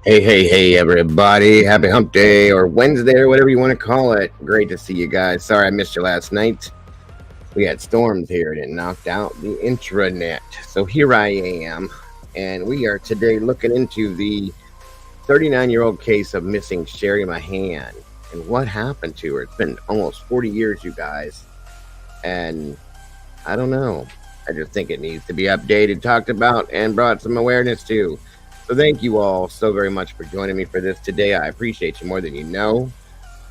Hey, everybody. Happy hump day or Wednesday or whatever you want to call it. Great to see you guys. Sorry I missed you last night. We had storms here and it knocked out the intranet. So here I am, and we are today looking into the 39-year-old case of missing Cherrie Mahan and what happened to her. It's been almost 40 years, you guys. And I don't know. I just think it needs to be updated, talked about, and brought some awareness to. So thank you all so very much for joining me for this today. I appreciate you more than you know.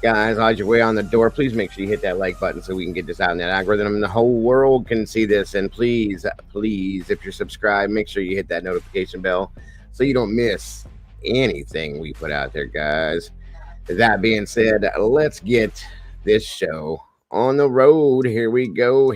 Guys, as your way on the door, please make sure you hit that like button so we can get this out in that algorithm and the whole world can see this. And please, if you're subscribed, make sure you hit that notification bell so you don't miss anything we put out there, guys. That being said, let's get this show on the road. Here we go.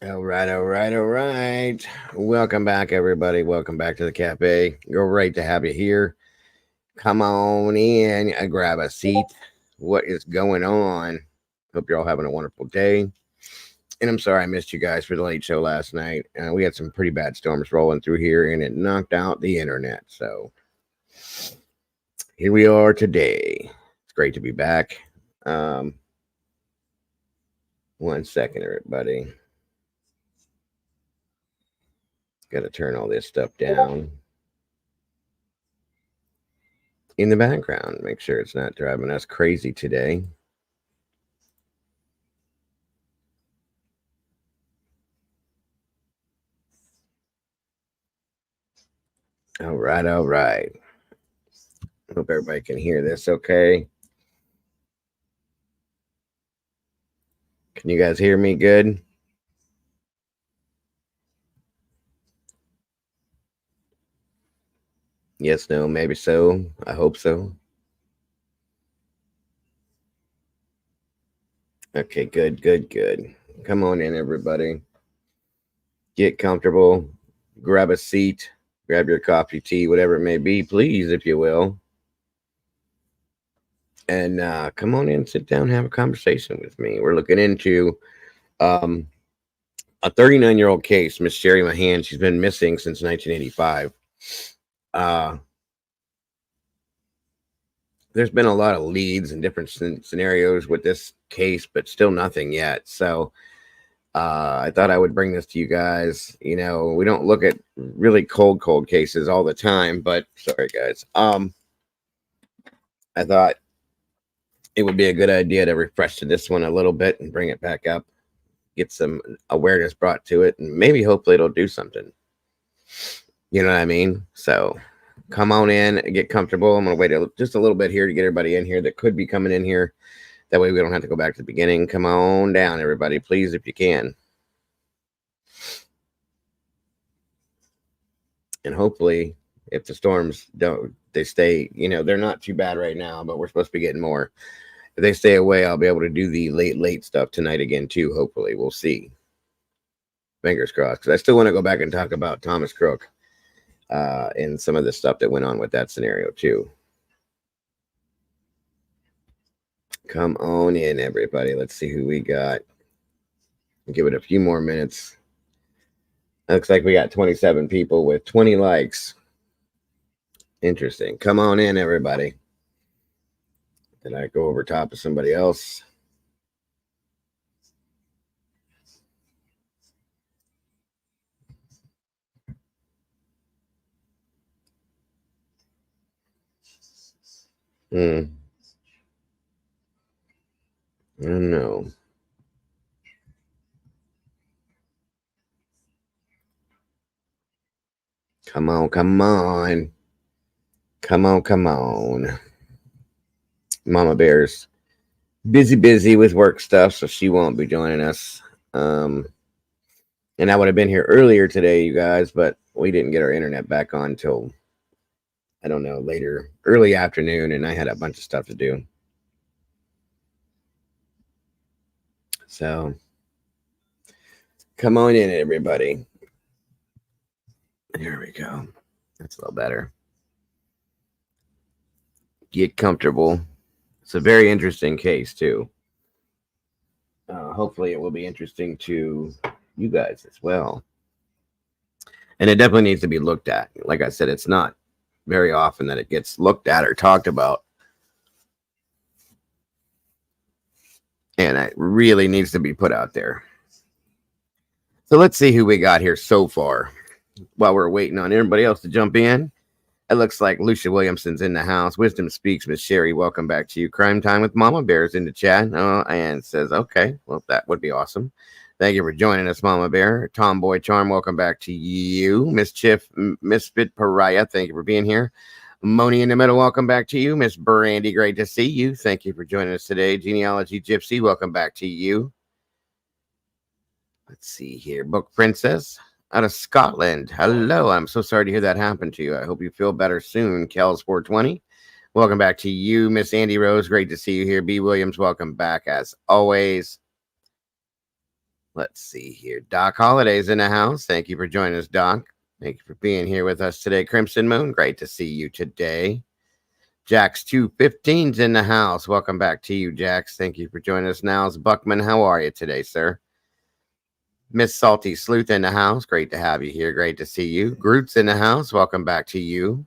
All right. Welcome back, everybody. Welcome back to the cafe. Great to have you here. Come on in, grab a seat. What is going on? Hope you're all having a wonderful day. And I'm sorry I missed you guys for the late show last night. We had some pretty bad storms rolling through here, and it knocked out the internet. So here we are today. It's great to be back. Um, 1 second, everybody. Got to turn all this stuff down in the background. Make sure it's not driving us crazy today. All right. Hope everybody can hear this okay. Can you guys hear me good? Yes, no, maybe so. I hope so. Okay, good. Come on in, everybody. Get comfortable. Grab a seat. Grab your coffee, tea, whatever it may be, please, if you will. And come on in, sit down, have a conversation with me. We're looking into um, a 39-year-old case, Miss Cherrie Mahan. She's been missing since 1985. There's been a lot of leads and different scenarios with this case, but still nothing yet. So I thought I would bring this to you guys. You know, we don't look at really cold cases all the time, but sorry guys. I thought it would be a good idea to refresh to this one a little bit and bring it back up, get some awareness brought to it, and maybe hopefully it'll do something. You know what I mean? So come on in and get comfortable. I'm going to wait just a little bit here to get everybody in here that could be coming in here. That way we don't have to go back to the beginning. Come on down, everybody, please, if you can. And hopefully, if the storms they stay, you know, they're not too bad right now, but we're supposed to be getting more. If they stay away, I'll be able to do the late stuff tonight again, too. Hopefully, we'll see. Fingers crossed. Because I still want to go back and talk about Thomas Crook and some of the stuff that went on with that scenario, too. Come on in, everybody. Let's see who we got. Give it a few more minutes. Looks like we got 27 people with 20 likes. Interesting. Come on in, everybody. Did I go over top of somebody else? I don't know. Come on, come on. Come on, come on. Mama Bear's busy with work stuff, so she won't be joining us. And I would have been here earlier today, you guys, but we didn't get our internet back on till, I don't know, later, early afternoon, and I had a bunch of stuff to do. So, come on in, everybody. There we go. That's a little better. Get comfortable. It's a very interesting case, too. Hopefully, it will be interesting to you guys as well. And it definitely needs to be looked at. Like I said, it's not very often that it gets looked at or talked about. And it really needs to be put out there. So let's see who we got here so far while we're waiting on everybody else to jump in. It looks like Lucia Williamson's in the house. Wisdom Speaks, Miss Cherrie. Welcome back to you. Crime Time with Mama Bear's in the chat. And says, okay, well, that would be awesome. Thank you for joining us, Mama Bear. Tomboy Charm, welcome back to you. Miss Chiff, Misfit Pariah, thank you for being here. Moni in the middle, welcome back to you. Miss Brandy, great to see you. Thank you for joining us today. Genealogy Gypsy, welcome back to you. Let's see here. Book Princess out of Scotland. Hello. I'm so sorry to hear that happen to you. I hope you feel better soon. Kells 420. Welcome back to you, Miss Andy Rose. Great to see you here. B. Williams, welcome back as always. Let's see here. Doc Holiday's in the house. Thank you for joining us, Doc. Thank you for being here with us today. Crimson Moon, great to see you today. Jax 215's in the house. Welcome back to you, Jax. Thank you for joining us now. Buckman, how are you today, sir? Miss Salty Sleuth in the house. Great to have you here. Great to see you. Groot's in the house. Welcome back to you.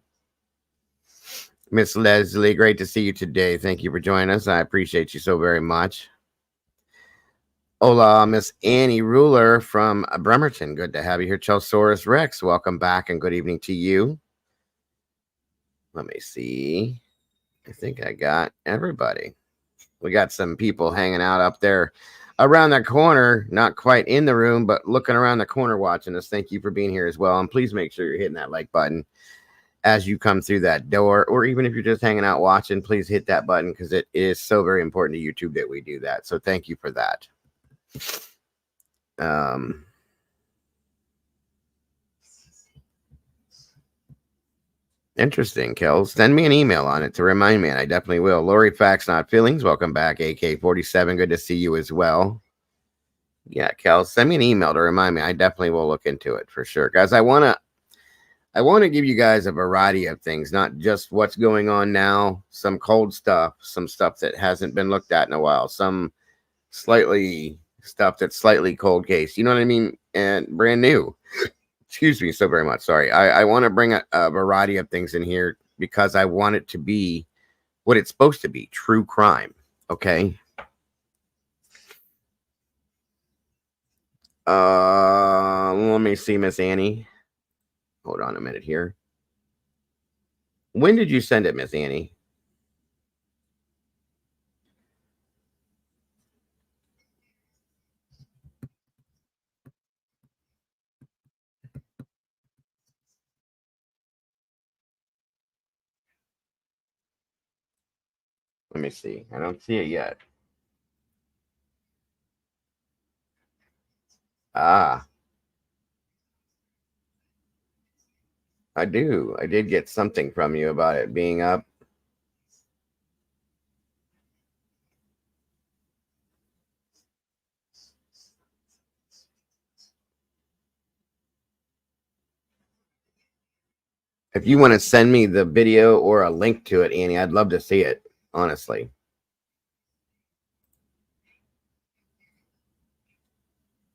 Miss Leslie, great to see you today. Thank you for joining us. I appreciate you so very much. Hola, Miss Annie Ruler from Bremerton. Good to have you here. Chelsaurus Rex, welcome back and good evening to you. Let me see. I think I got everybody. We got some people hanging out up there around the corner, not quite in the room, but looking around the corner watching us. Thank you for being here as well. And please make sure you're hitting that like button as you come through that door, or even if you're just hanging out watching, please hit that button because it is so very important to YouTube that we do that. So thank you for that. Interesting, Kels. Send me an email on it to remind me, and I definitely will. Lori Facts Not Feelings, welcome back. AK47, good to see you as well. Yeah, Kels, send me an email to remind me. I definitely will look into it for sure, guys. I want to give you guys a variety of things, not just what's going on now, some cold stuff, some stuff that hasn't been looked at in a while, some slightly stuff that's slightly cold case, you know what I mean, and brand new. Excuse me so very much. Sorry. I want to bring a variety of things in here because I want it to be what it's supposed to be, true crime. Okay. Let me see, Miss Annie. Hold on a minute here. When did you send it, Miss Annie? Let me see. I don't see it yet. Ah, I do. I did get something from you about it being up. If you want to send me the video or a link to it, Annie, I'd love to see it, honestly.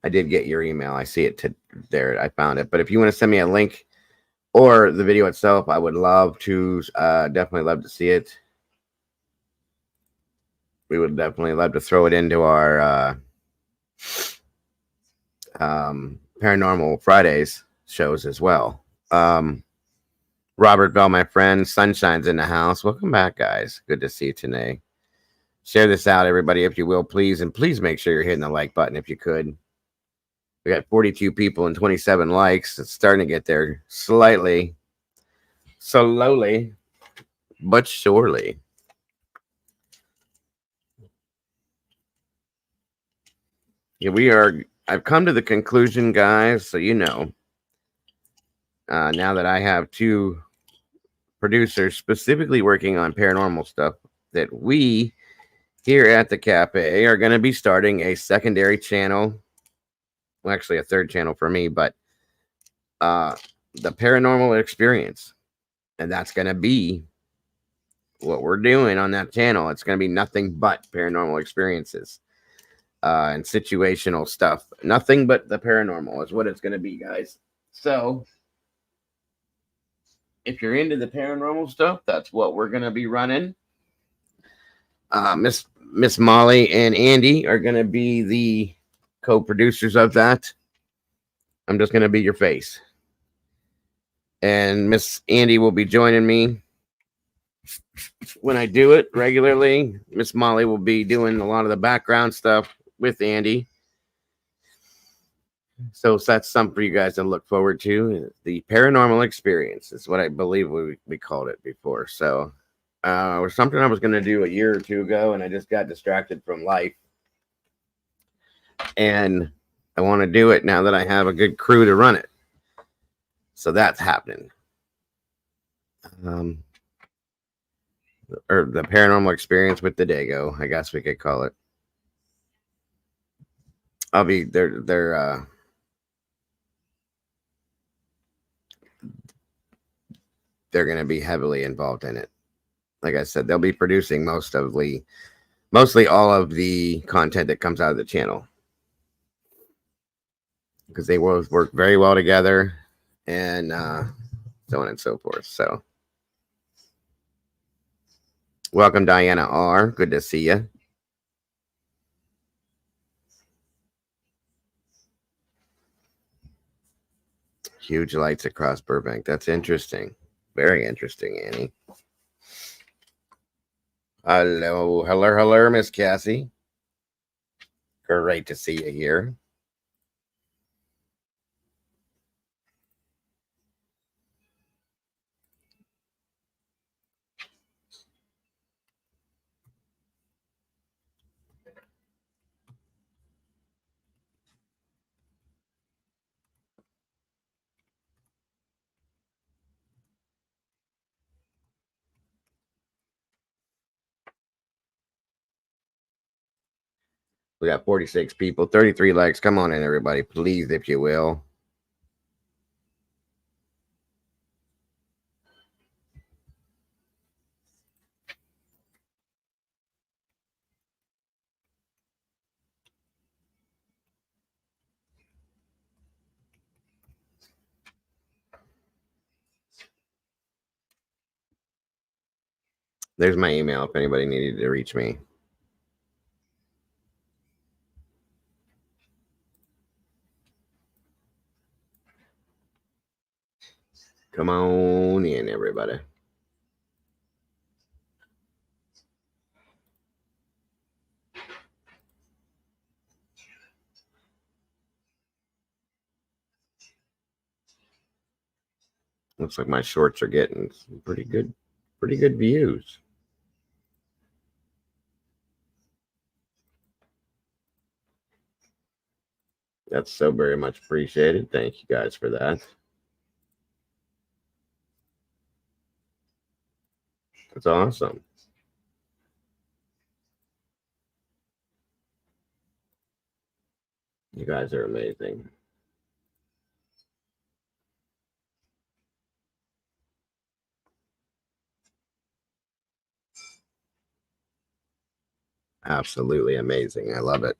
I did get your email. I see it there. I found it. But if you want to send me a link or the video itself, I would love to, definitely love to see it. We would definitely love to throw it into our Paranormal Fridays shows as well. Robert Bell, my friend, Sunshine's in the house. Welcome back, guys. Good to see you today. Share this out, everybody, if you will, please. And please make sure you're hitting the like button if you could. We got 42 people and 27 likes. It's starting to get there slowly, but surely. Yeah, I've come to the conclusion, guys, so you know, now that I have two producers specifically working on paranormal stuff, that we here at the cafe are going to be starting a secondary channel. Well, actually a third channel for me, but the paranormal experience. And that's going to be what we're doing on that channel. It's going to be nothing but paranormal experiences and situational stuff. Nothing but the paranormal is what it's going to be, guys. So if you're into the paranormal stuff, that's what we're going to be running. Miss Molly and Andy are going to be the co-producers of that. I'm just going to be your face. And Miss Andy will be joining me when I do it regularly. Miss Molly will be doing a lot of the background stuff with Andy. So that's something for you guys to look forward to. The paranormal experience is what I believe we called it before. So it was something I was going to do a year or two ago, and I just got distracted from life. And I want to do it now that I have a good crew to run it. So that's happening. Or the paranormal experience with the Dago, I guess we could call it. They're going to be heavily involved in it. Like I said, they'll be producing mostly all of the content that comes out of the channel, because they both work very well together, and so on and so forth. So welcome, Diana R. Good to see you. Huge lights across Burbank. That's interesting. Very interesting, Annie. Hello, Miss Cassie. Great to see you here. We got 46 people, 33 likes. Come on in, everybody, please, if you will. There's my email if anybody needed to reach me. Come on in, everybody. Looks like my shorts are getting some pretty good views. That's so very much appreciated. Thank you guys for that. That's awesome. You guys are amazing. Absolutely amazing. I love it.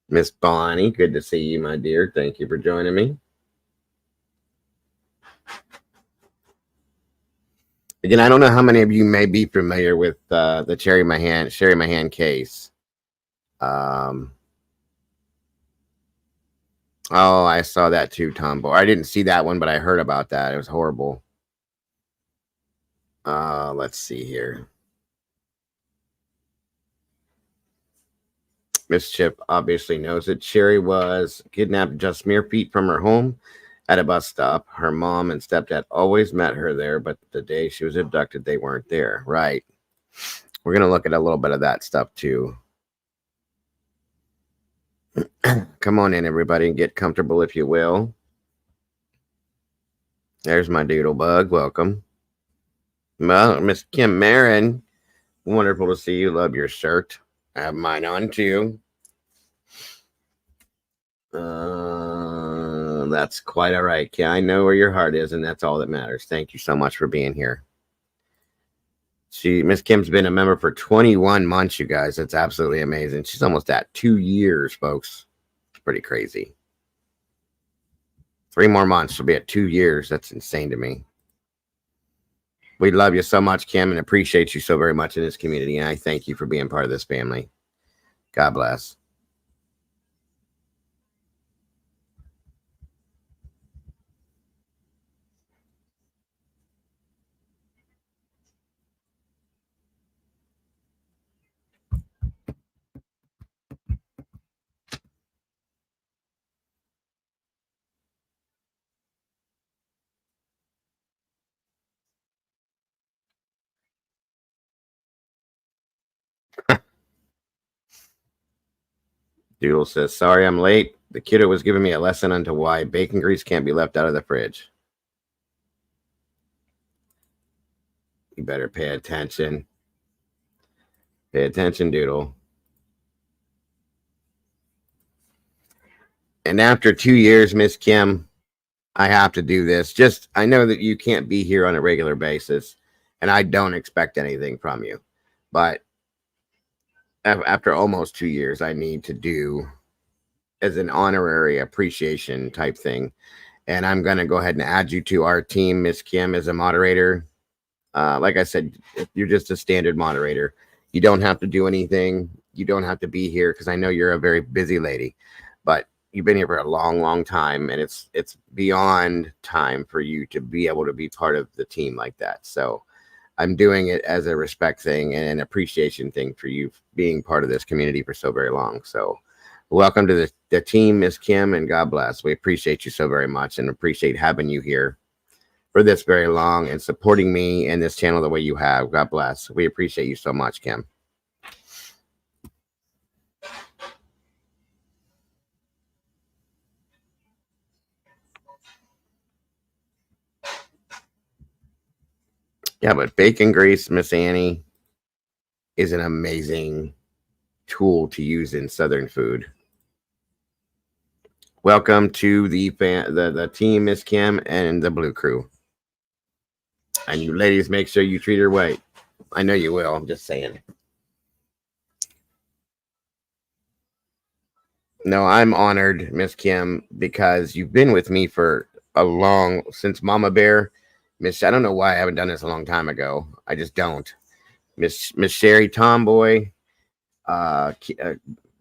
Miss Bonnie, good to see you, my dear. Thank you for joining me. Again, I don't know how many of you may be familiar with the Cherrie Mahan case. Oh, I saw that too, Tombo. I didn't see that one, but I heard about that. It was horrible. Let's see here. Miss Chip obviously knows it. Cherrie was kidnapped just mere feet from her home at a bus stop. Her mom and stepdad always met her there, but the day she was abducted, they weren't there. Right. We're going to look at a little bit of that stuff too. Come on in, everybody, and get comfortable if you will. There's my doodle bug. Welcome. Well, Miss Kim Marin, wonderful to see you. Love your shirt. I have mine on too. That's quite all right, Kim. I know where your heart is, and that's all that matters. Thank you so much for being here. Miss Kim's been a member for 21 months, you guys. That's absolutely amazing. She's almost at 2 years, folks. It's pretty crazy. 3 more months, she'll be at 2 years. That's insane to me. We love you so much, Kim, and appreciate you so very much in this community. And I thank you for being part of this family. God bless. Doodle says, sorry I'm late. The kiddo was giving me a lesson onto why bacon grease can't be left out of the fridge. You better pay attention. Pay attention, Doodle. And after 2 years, Miss Kim, I have to do this. Just, I know that you can't be here on a regular basis, and I don't expect anything from you. But after almost 2 years, I need to do as an honorary appreciation type thing. And I'm going to go ahead and add you to our team, Miss Kim, as a moderator. Like I said, if you're just a standard moderator, you don't have to do anything. You don't have to be here because I know you're a very busy lady, but you've been here for a long, long time, and it's beyond time for you to be able to be part of the team like that. So I'm doing it as a respect thing and an appreciation thing for you being part of this community for so very long. So welcome to the team, Miss Kim, and God bless. We appreciate you so very much and appreciate having you here for this very long and supporting me and this channel the way you have. God bless. We appreciate you so much, Kim. Yeah, but bacon grease, Miss Annie, is an amazing tool to use in Southern food. Welcome to the team, Miss Kim, and the Blue Crew. And you ladies, make sure you treat her right. I know you will. I'm just saying. No, I'm honored, Miss Kim, because you've been with me for since Mama Bear. Miss, I don't know why I haven't done this a long time ago. I just don't. Miss Cherrie Tomboy,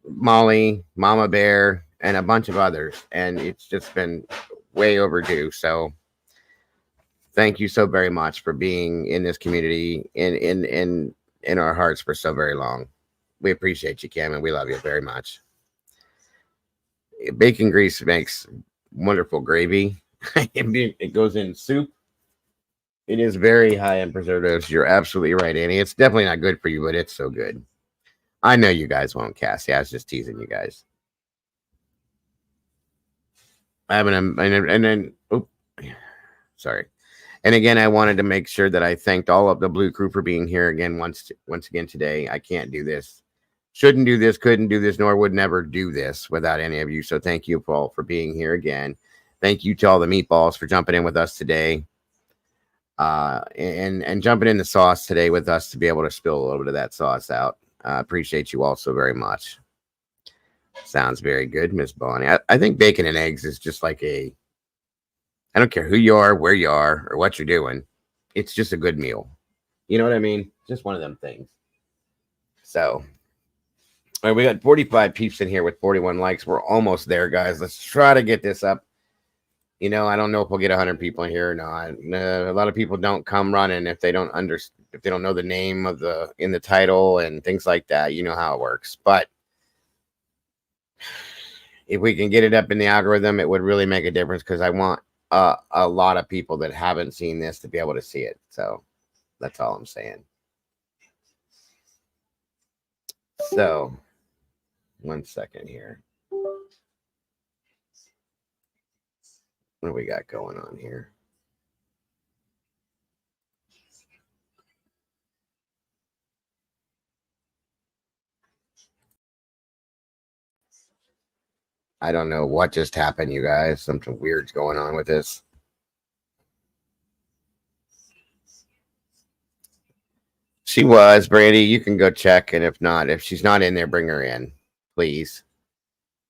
Molly, Mama Bear, and a bunch of others. And it's just been way overdue. So Thank you so very much for being in this community in our hearts for so very long. We appreciate you, Cam, and we love you very much. Bacon grease makes wonderful gravy. It goes in soup. It is very high in preservatives. You're absolutely right, Annie. It's definitely not good for you, but it's so good. I know you guys won't, Cassie. I was just teasing you guys. I haven't, and then, oh, sorry. And again, I wanted to make sure that I thanked all of the Blue Crew for being here again once again today. I can't do this, shouldn't do this, couldn't do this, nor would never do this without any of you. So thank you, Paul, for being here again. Thank you to all the meatballs for jumping in with us today. And jumping in the sauce today with us to be able to spill a little bit of that sauce out. Appreciate you all so very much. Sounds very good, Miss Bonnie. I think bacon and eggs is just like I don't care who you are, where you are, or what you're doing. It's just a good meal. You know what I mean? Just one of them things. So, all right, we got 45 peeps in here with 41 likes. We're almost there, guys. Let's try to get this up. You know, I don't know if we'll get 100 people in here or not. A lot of people don't come running if they don't know the name of in the title and things like that. You know how it works. But if we can get it up in the algorithm, it would really make a difference because I want a lot of people that haven't seen this to be able to see it. So that's all I'm saying. So 1 second here. What do we got going on here? I don't know what just happened, you guys. Something weird's going on with this. She was, Brandy. You can go check, and if she's not in there, bring her in, please.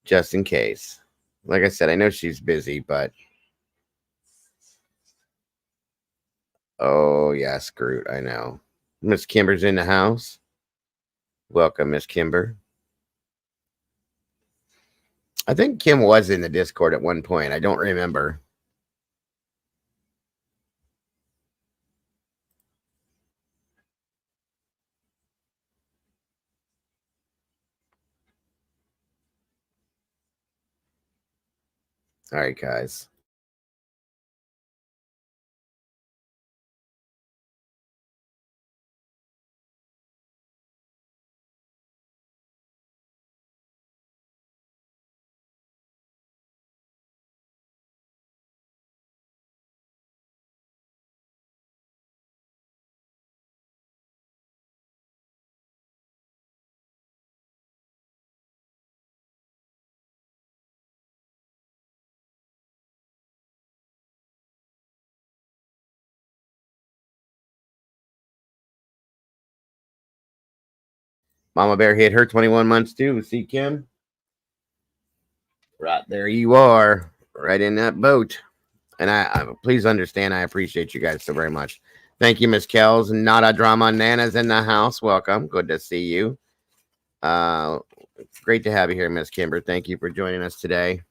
Just in case. Like I said, I know she's busy, but oh yes, Groot, I know. Miss Kimber's in the house. Welcome, Miss Kimber. I think Kim was in the Discord at one point. I don't remember. All right, guys. Mama Bear hit her 21 months too. See, Kim? Right there you are, right in that boat. And I please understand, I appreciate you guys so very much. Thank you, Miss Kells. Not a drama. Nana's in the house. Welcome. Good to see you. Great to have you here, Miss Kimber. Thank you for joining us today.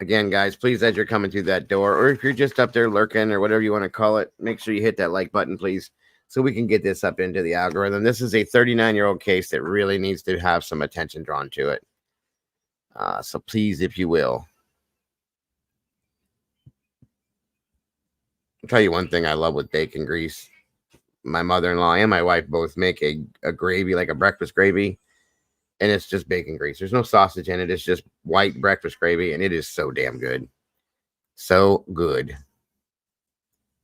Again, guys, please, as you're coming through that door, or if you're just up there lurking or whatever you want to call it, make sure you hit that like button, please, so we can get this up into the algorithm. This is a 39-year-old case that really needs to have some attention drawn to it. So please, if you will. I'll tell you one thing I love with bacon grease. My mother-in-law and my wife both make a gravy, like a breakfast gravy, and it's just bacon grease. There's no sausage in it. It's just white breakfast gravy, and it is so damn good. So good.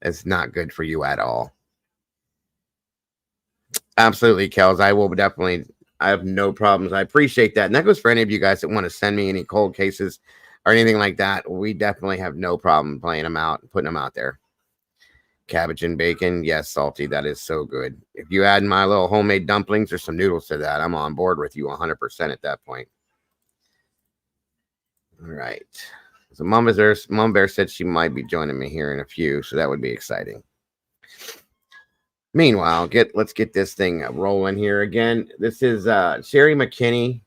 It's not good for you at all. Absolutely, Kels. I will definitely. I have no problems. I appreciate that. And that goes for any of you guys that want to send me any cold cases or anything like that. We definitely have no problem playing them out and putting them out there. Cabbage and bacon. Yes, salty. That is so good. If you add my little homemade dumplings or some noodles to that, I'm on board with you 100% at that point. All right. So Mom Bear said she might be joining me here in a few, so that would be exciting. Meanwhile, let's get this thing rolling here again. This is Cherrie McKinney.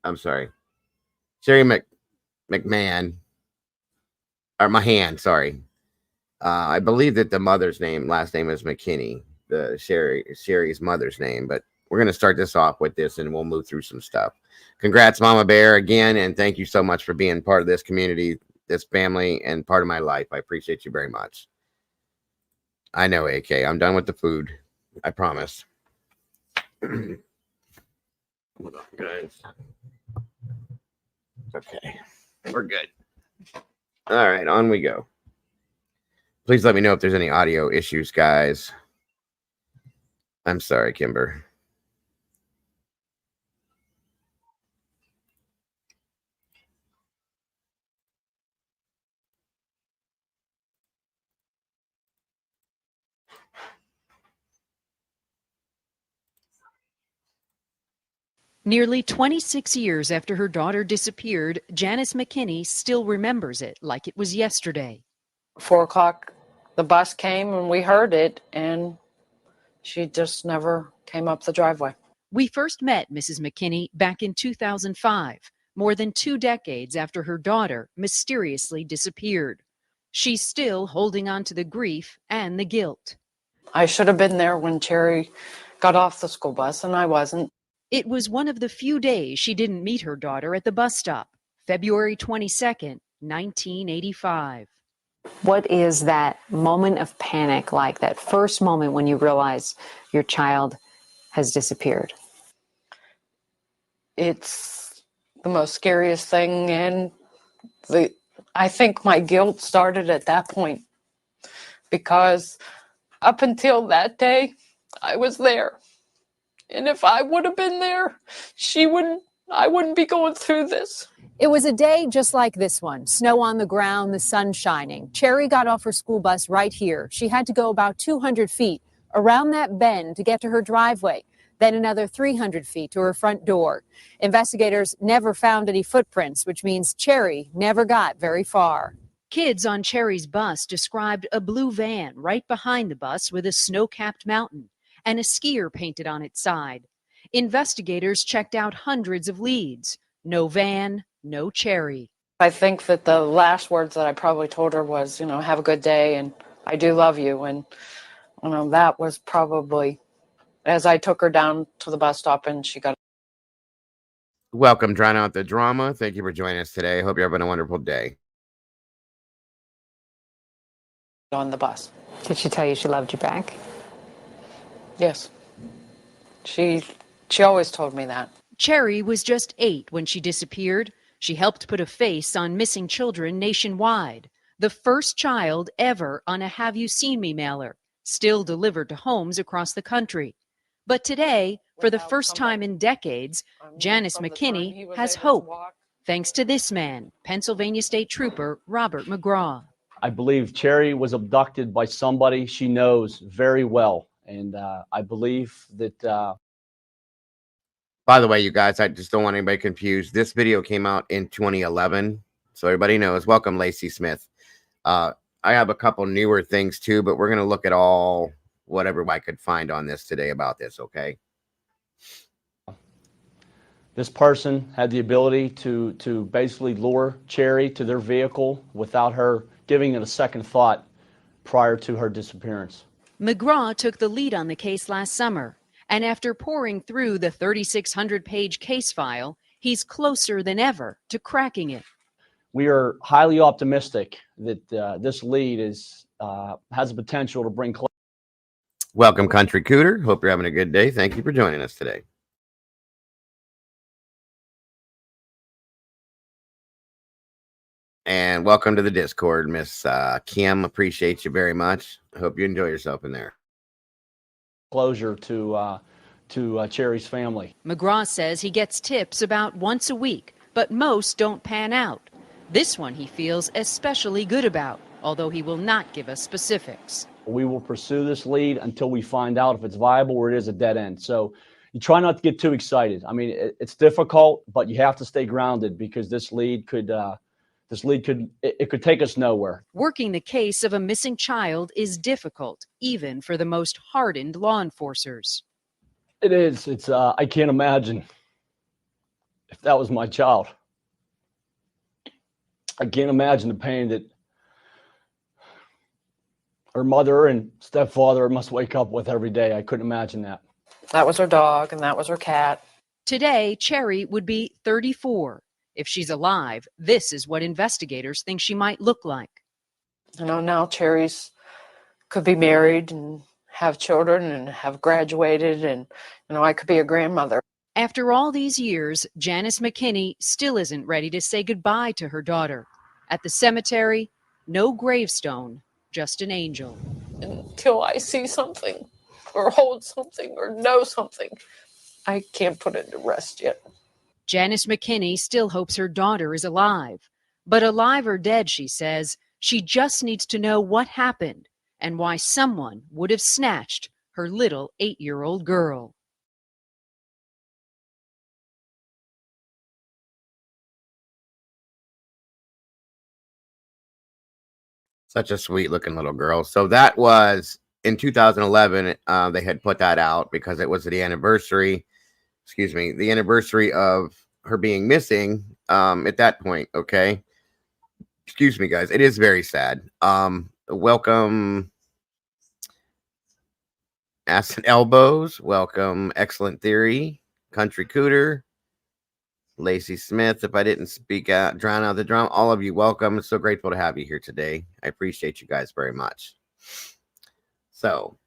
I'm sorry. Cherrie McMahon. or Mahan, sorry. I believe that the mother's last name is McKinney, the Cherrie's mother's name. But we're going to start this off with this, and we'll move through some stuff. Congrats, Mama Bear, again, and thank you so much for being part of this community, this family, and part of my life. I appreciate you very much. I know, AK. I'm done with the food. I promise. Hold on, guys. Okay, we're good. All right, on we go. Please let me know if there's any audio issues, guys. I'm sorry, Kimber. Nearly 26 years after her daughter disappeared, Janice McKinney still remembers it like it was yesterday. 4 o'clock, the bus came and we heard it, and she just never came up the driveway. We first met Mrs. McKinney back in 2005, more than 2 decades after her daughter mysteriously disappeared. She's still holding on to the grief and the guilt. I should have been there when Cherrie got off the school bus, and I wasn't. It was one of the few days she didn't meet her daughter at the bus stop, February 22nd, 1985. What is that moment of panic like, that first moment when you realize your child has disappeared? It's the most scariest thing, and I think my guilt started at that point, because up until that day, I was there. And if I would have been there, I wouldn't be going through this. It was a day just like this one. Snow on the ground, the sun shining. Cherrie got off her school bus right here. She had to go about 200 feet around that bend to get to her driveway, then another 300 feet to her front door. Investigators never found any footprints, which means Cherrie never got very far. Kids on Cherrie's bus described a blue van right behind the bus with a snow-capped mountain and a skier painted on its side. Investigators checked out hundreds of leads. No van, no Cherrie. I think that the last words that I probably told her was, have a good day, and I do love you. And, that was probably as I took her down to the bus stop and she got. Welcome, Drown Out the Drama. Thank you for joining us today. Hope you're having a wonderful day. On the bus. Did she tell you she loved you back? Yes. She always told me that. Cherrie was just 8 when she disappeared. She helped put a face on missing children nationwide. The first child ever on a Have You Seen Me mailer, still delivered to homes across the country. But today, for the first time in decades, Janice McKinney has hope, thanks to this man, Pennsylvania State Trooper Robert McGraw. I believe Cherrie was abducted by somebody she knows very well. And I believe that... By the way, you guys, I just don't want anybody confused. This video came out in 2011, so everybody knows. Welcome, Lacey Smith. I have a couple newer things too, but we're going to look at all whatever I could find on this today about this, okay? This person had the ability to basically lure Cherrie to their vehicle without her giving it a second thought prior to her disappearance. McGraw took the lead on the case last summer, and after pouring through the 3,600-page case file, he's closer than ever to cracking it. We are highly optimistic that this lead has the potential to bring closure. Welcome, Country Cooter. Hope you're having a good day. Thank you for joining us today. And welcome to the Discord, Miss Kim. Appreciate you very much. I hope you enjoy yourself in there. Closure to Cherrie's family. McGraw says he gets tips about once a week, but most don't pan out. This one he feels especially good about, although he will not give us specifics. We will pursue this lead until we find out if it's viable or it is a dead end. So you try not to get too excited. I mean, it's difficult, but you have to stay grounded because this lead could take us nowhere. Working the case of a missing child is difficult, even for the most hardened law enforcers. It is. It's I can't imagine if that was my child. I can't imagine the pain that her mother and stepfather must wake up with every day. I couldn't imagine that. That was her dog, and that was her cat. Today, Cherrie would be 34. If she's alive, this is what investigators think she might look like. You know, now Cherrie's could be married and have children and have graduated, and, you know, I could be a grandmother. After all these years, Janice McKinney still isn't ready to say goodbye to her daughter. At the cemetery, no gravestone, just an angel. Until I see something or hold something or know something, I can't put it to rest yet. Janice McKinney still hopes her daughter is alive. But alive or dead, she says, she just needs to know what happened and why someone would have snatched her little 8-year-old girl. Such a sweet looking little girl. So that was in 2011. They had put that out because it was the anniversary, the anniversary of her being missing at that point. Okay. Excuse me, guys. It is very sad. Welcome, Ass and Elbows. Welcome, Excellent Theory, Country Cooter, Lacey Smith. If I didn't speak out, drown out the drum, all of you, welcome. So grateful to have you here today. I appreciate you guys very much. So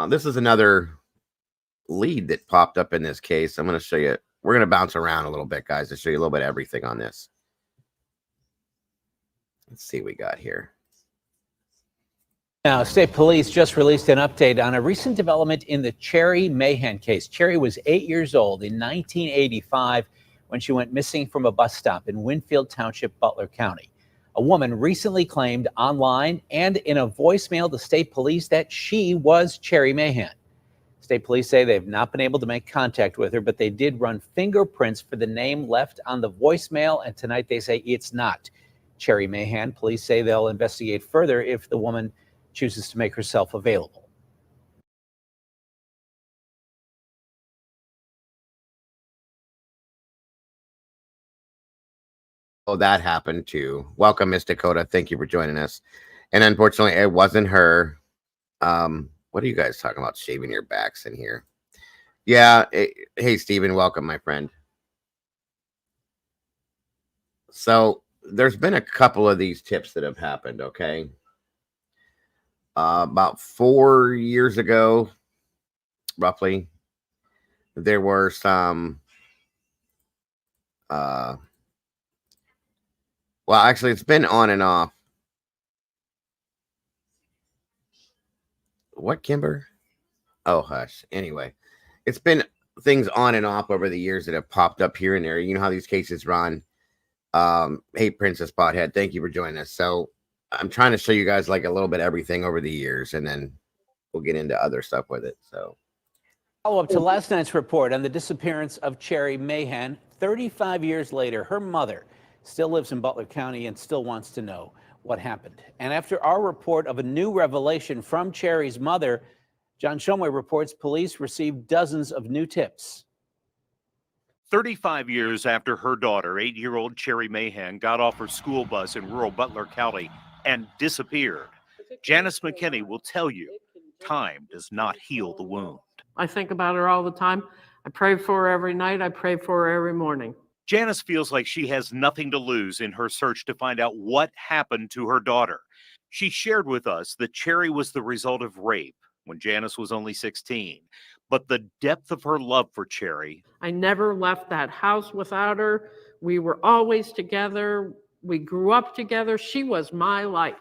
this is another lead that popped up in this case. I'm going to show you. We're going to bounce around a little bit, guys, to show you a little bit of everything on this. Let's see what we got here. Now, state police just released an update on a recent development in the Cherrie Mahan case. Cherrie was 8 years old in 1985 when she went missing from a bus stop in Winfield Township, Butler County. A woman recently claimed online and in a voicemail to state police that she was Cherrie Mahan. State police say they've not been able to make contact with her, but they did run fingerprints for the name left on the voicemail, and tonight they say it's not Cherrie Mahan. Police say they'll investigate further if the woman chooses to make herself available. Oh, that happened too. Welcome, Miss Dakota. Thank you for joining us. And unfortunately, it wasn't her. What are you guys talking about? Shaving your backs in here? Yeah. Hey, Steven, welcome, my friend. So there's been a couple of these tips that have happened. Okay. About 4 years ago, roughly, there were some, well, actually, it's been on and off. What, Kimber? Oh, hush. Anyway, it's been things on and off over the years that have popped up here and there. You know how these cases run. Hey, Princess Pothead, thank you for joining us. So I'm trying to show you guys like a little bit of everything over the years, and then we'll get into other stuff with it. So Follow up to last night's report on the disappearance of Cherrie Mahan. 35 years later, her mother still lives in Butler County and still wants to know what happened. And after our report of a new revelation from Cherrie's mother, John Shumway reports police received dozens of new tips. 35 years after her daughter, 8-year-old Cherrie Mahan, got off her school bus in rural Butler County and disappeared, Janice McKinney will tell you time does not heal the wound. I think about her all the time. I pray for her every night. I pray for her every morning. Janice feels like she has nothing to lose in her search to find out what happened to her daughter. She shared with us that Cherrie was the result of rape when Janice was only 16. But the depth of her love for Cherrie. I never left that house without her. We were always together. We grew up together. She was my life.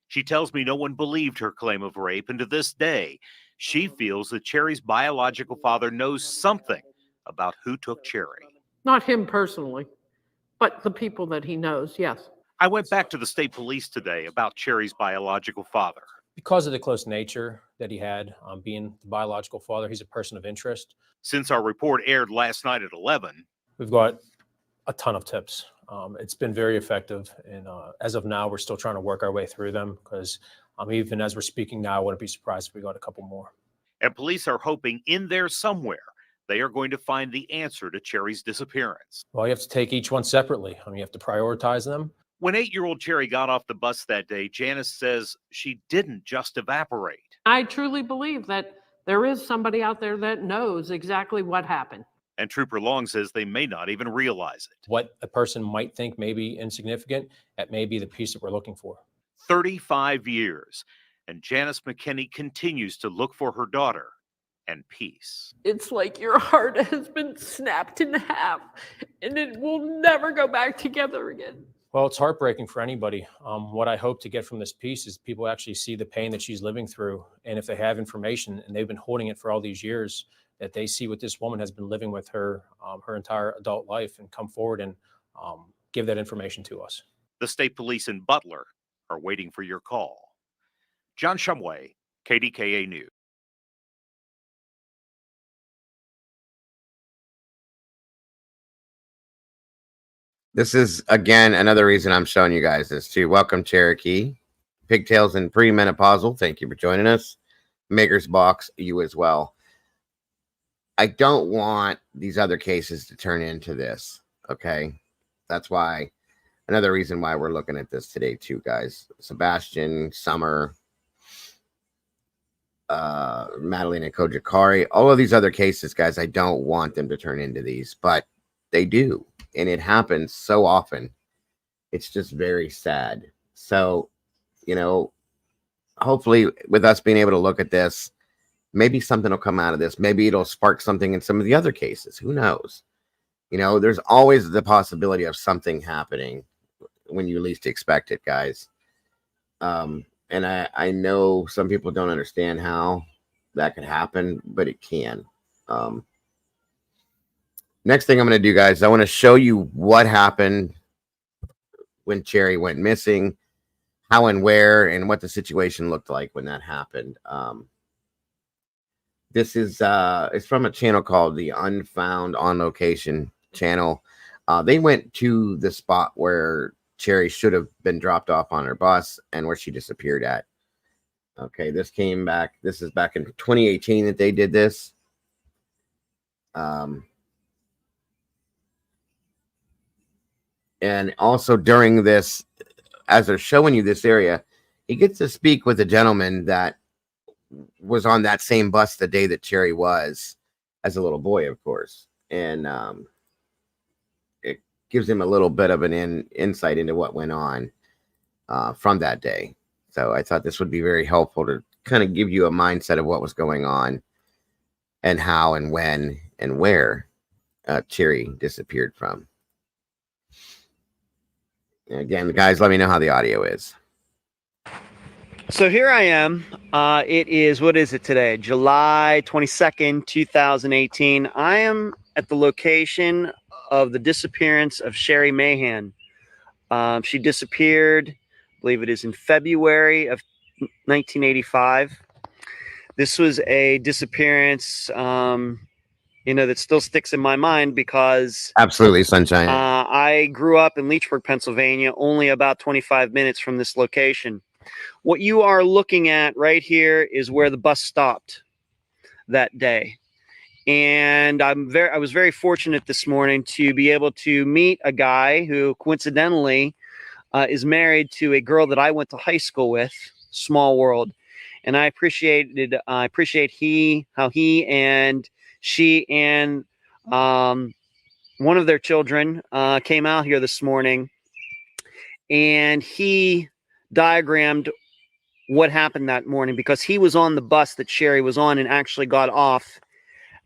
She tells me no one believed her claim of rape, and to this day, she feels that Cherrie's biological father knows something about who took Cherrie. Not him personally, but the people that he knows, yes. I went back to the state police today about Cherrie's biological father. Because of the close nature that he had, being the biological father, he's a person of interest. Since our report aired last night at 11, we've got a ton of tips. It's been very effective. And as of now, we're still trying to work our way through them because even as we're speaking now, I wouldn't be surprised if we got a couple more. And police are hoping in there somewhere they are going to find the answer to Cherrie's disappearance. Well, you have to take each one separately. You have to prioritize them. When 8-year-old Cherrie got off the bus that day, Janice says she didn't just evaporate. I truly believe that there is somebody out there that knows exactly what happened. And Trooper Long says they may not even realize it. What a person might think may be insignificant, that may be the piece that we're looking for. 35 years, and Janice McKinney continues to look for her daughter and peace. It's like your heart has been snapped in half and it will never go back together again. Well, it's heartbreaking for anybody. What I hope to get from this piece is people actually see the pain that she's living through. And if they have information and they've been holding it for all these years, that they see what this woman has been living with her entire adult life and come forward and give that information to us. The state police in Butler are waiting for your call. John Shumway, KDKA News. This is, again, another reason I'm showing you guys this too. Welcome, Cherokee. Pigtails and premenopausal. Thank you for joining us. Maker's Box, you as well. I don't want these other cases to turn into this, okay? That's why, another reason why we're looking at this today too, guys. Sebastian, Summer, Madeline and Kojakari, all of these other cases, guys, I don't want them to turn into these, but they do. And it happens so often. It's just very sad. So, you know, hopefully with us being able to look at this, maybe something will come out of this. Maybe it'll spark something in some of the other cases. Who knows? You know, there's always the possibility of something happening when you least expect it, guys. And I know some people don't understand how that could happen, but it can. Next thing I'm going to do, guys, I want to show you what happened when Cherrie went missing, how and where, and what the situation looked like when that happened. This is it's from a channel called the Unfound on Location channel. They went to the spot where Cherrie should have been dropped off on her bus and where she disappeared at. Okay, this came back. This is back in 2018 that they did this. And also during this, as they're showing you this area, he gets to speak with a gentleman that was on that same bus the day that Cherrie was, as a little boy, of course. And it gives him a little bit of an insight into what went on from that day. So I thought this would be very helpful to kind of give you a mindset of what was going on and how and when and where Cherrie disappeared from. Again, guys, let me know how the audio is. So here I am. It is, what is it today? July 22nd, 2018. I am at the location of the disappearance of Cherrie Mahan. She disappeared, I believe it is in February of 1985. This was a disappearance, you know, that still sticks in my mind because Absolutely, Sunshine. I grew up in Leechburg, Pennsylvania, only about 25 minutes from this location. What you are looking at right here is where the bus stopped that day. And I was very fortunate this morning to be able to meet a guy who coincidentally is married to a girl that I went to high school with. Small world. And I appreciate how he and she and one of their children came out here this morning, and he diagrammed what happened that morning because he was on the bus that Cherrie was on and actually got off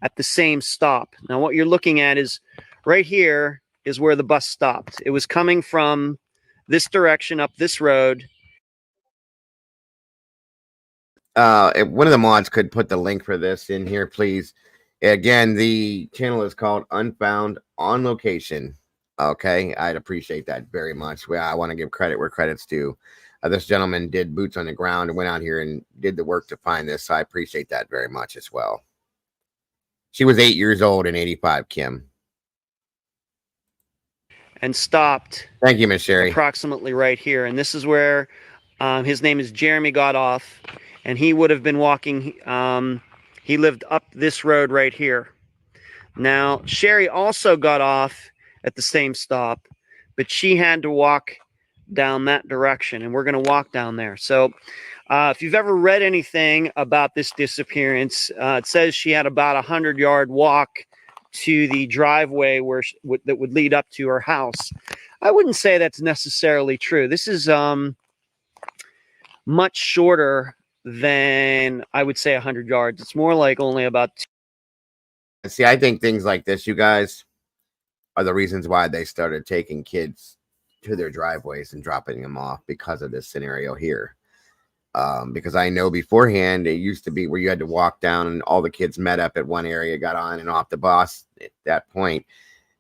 at the same stop. Now, what you're looking at is right here is where the bus stopped. It was coming from this direction up this road. If one of the mods could put the link for this in here, please. Again, the channel is called Unfound on Location. Okay, I'd appreciate that very much. I want to give credit where credit's due. This gentleman did boots on the ground and went out here and did the work to find this. So I appreciate that very much as well. She was 8 years old in 85, Kim. And stopped. Thank you, Miss Cherrie. Approximately right here. And this is where his name is Jeremy got off. And he would have been walking. He lived up this road right here. Now, Cherrie also got off at the same stop, but she had to walk down that direction, and we're going to walk down there. So if you've ever read anything about this disappearance, it says she had about 100-yard walk to the driveway where that would lead up to her house. I wouldn't say that's necessarily true. This is much shorter than, I would say, 100 yards. It's more like only about See, I think things like this, you guys, are the reasons why they started taking kids to their driveways and dropping them off, because of this scenario here. Because I know beforehand it used to be where you had to walk down and all the kids met up at one area, got on and off the bus at that point.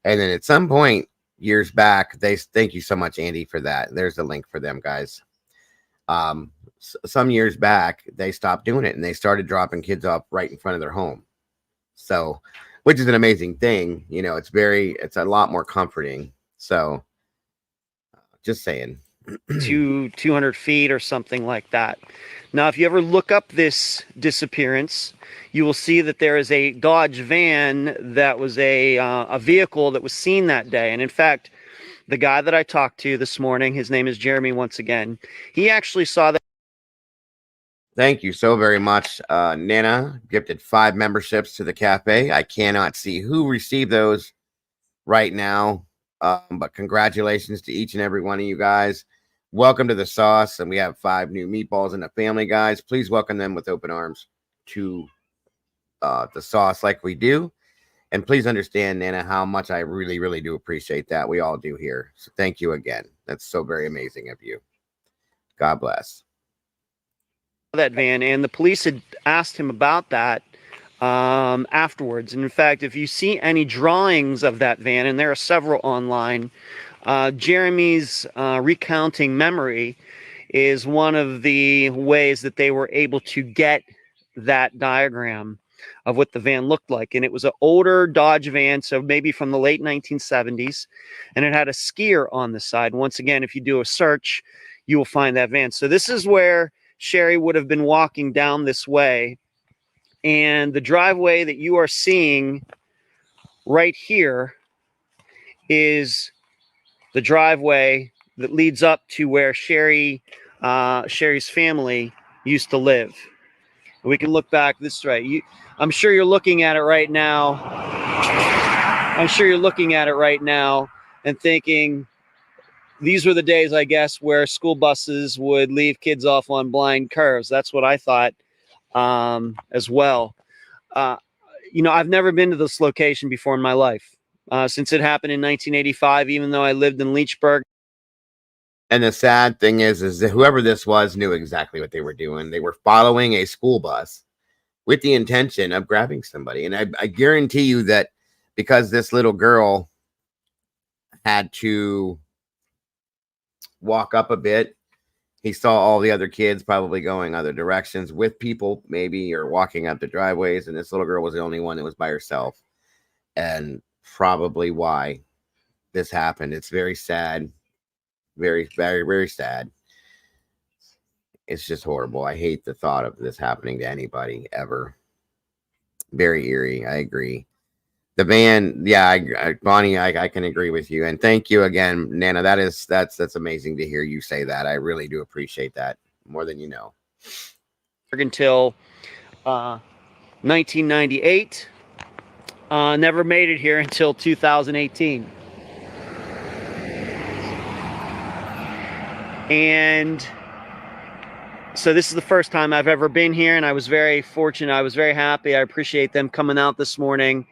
And then at some point years back, thank you so much, Andy, for that. There's the link for them, guys. Some years back, they stopped doing it and they started dropping kids off right in front of their home. So, which is an amazing thing. You know, it's a lot more comforting. So just saying. to 200 feet or something like that. Now, if you ever look up this disappearance, you will see that there is a Dodge van that was a vehicle that was seen that day. And in fact, the guy that I talked to this morning, his name is Jeremy once again, he actually saw that. Thank you so very much. Nana gifted 5 memberships to the cafe. I cannot see who received those right now, but congratulations to each and every one of you guys. Welcome to the sauce, and we have 5 new meatballs in the family, guys. Please welcome them with open arms to the sauce like we do. And please understand, Nana, how much I really, really do appreciate that. We all do here. So thank you again. That's so very amazing of you. God bless. That van, and the police had asked him about that afterwards. And in fact, if you see any drawings of that van, and there are several online, Jeremy's recounting memory is one of the ways that they were able to get that diagram of what the van looked like. And it was an older Dodge van, so maybe from the late 1970s, and it had a skier on the side. Once again, if you do a search, you will find that van. So this is where Cherrie would have been walking down this way, and the driveway that you are seeing right here is the driveway that leads up to where Cherrie's family used to live. We can look back this way. I'm sure you're looking at it right now. I'm sure you're looking at it right now and thinking, these were the days, I guess, where school buses would leave kids off on blind curves. That's what I thought as well. You know, I've never been to this location before in my life. Since it happened in 1985, even though I lived in Leechburg. And the sad thing is that whoever this was knew exactly what they were doing. They were following a school bus with the intention of grabbing somebody. And I guarantee you that because this little girl had to walk up a bit, he saw all the other kids probably going other directions with people, maybe, or walking up the driveways. And this little girl was the only one that was by herself. And probably why this happened. It's very sad. Very, very, very sad. It's just horrible. I hate the thought of this happening to anybody ever. Very eerie. I agree. The van, yeah, Bonnie, I can agree with you. And thank you again, Nana. That's amazing to hear you say that. I really do appreciate that more than you know. Until 1998. Never made it here until 2018. And so this is the first time I've ever been here, and I was very fortunate. I was very happy. I appreciate them coming out this morning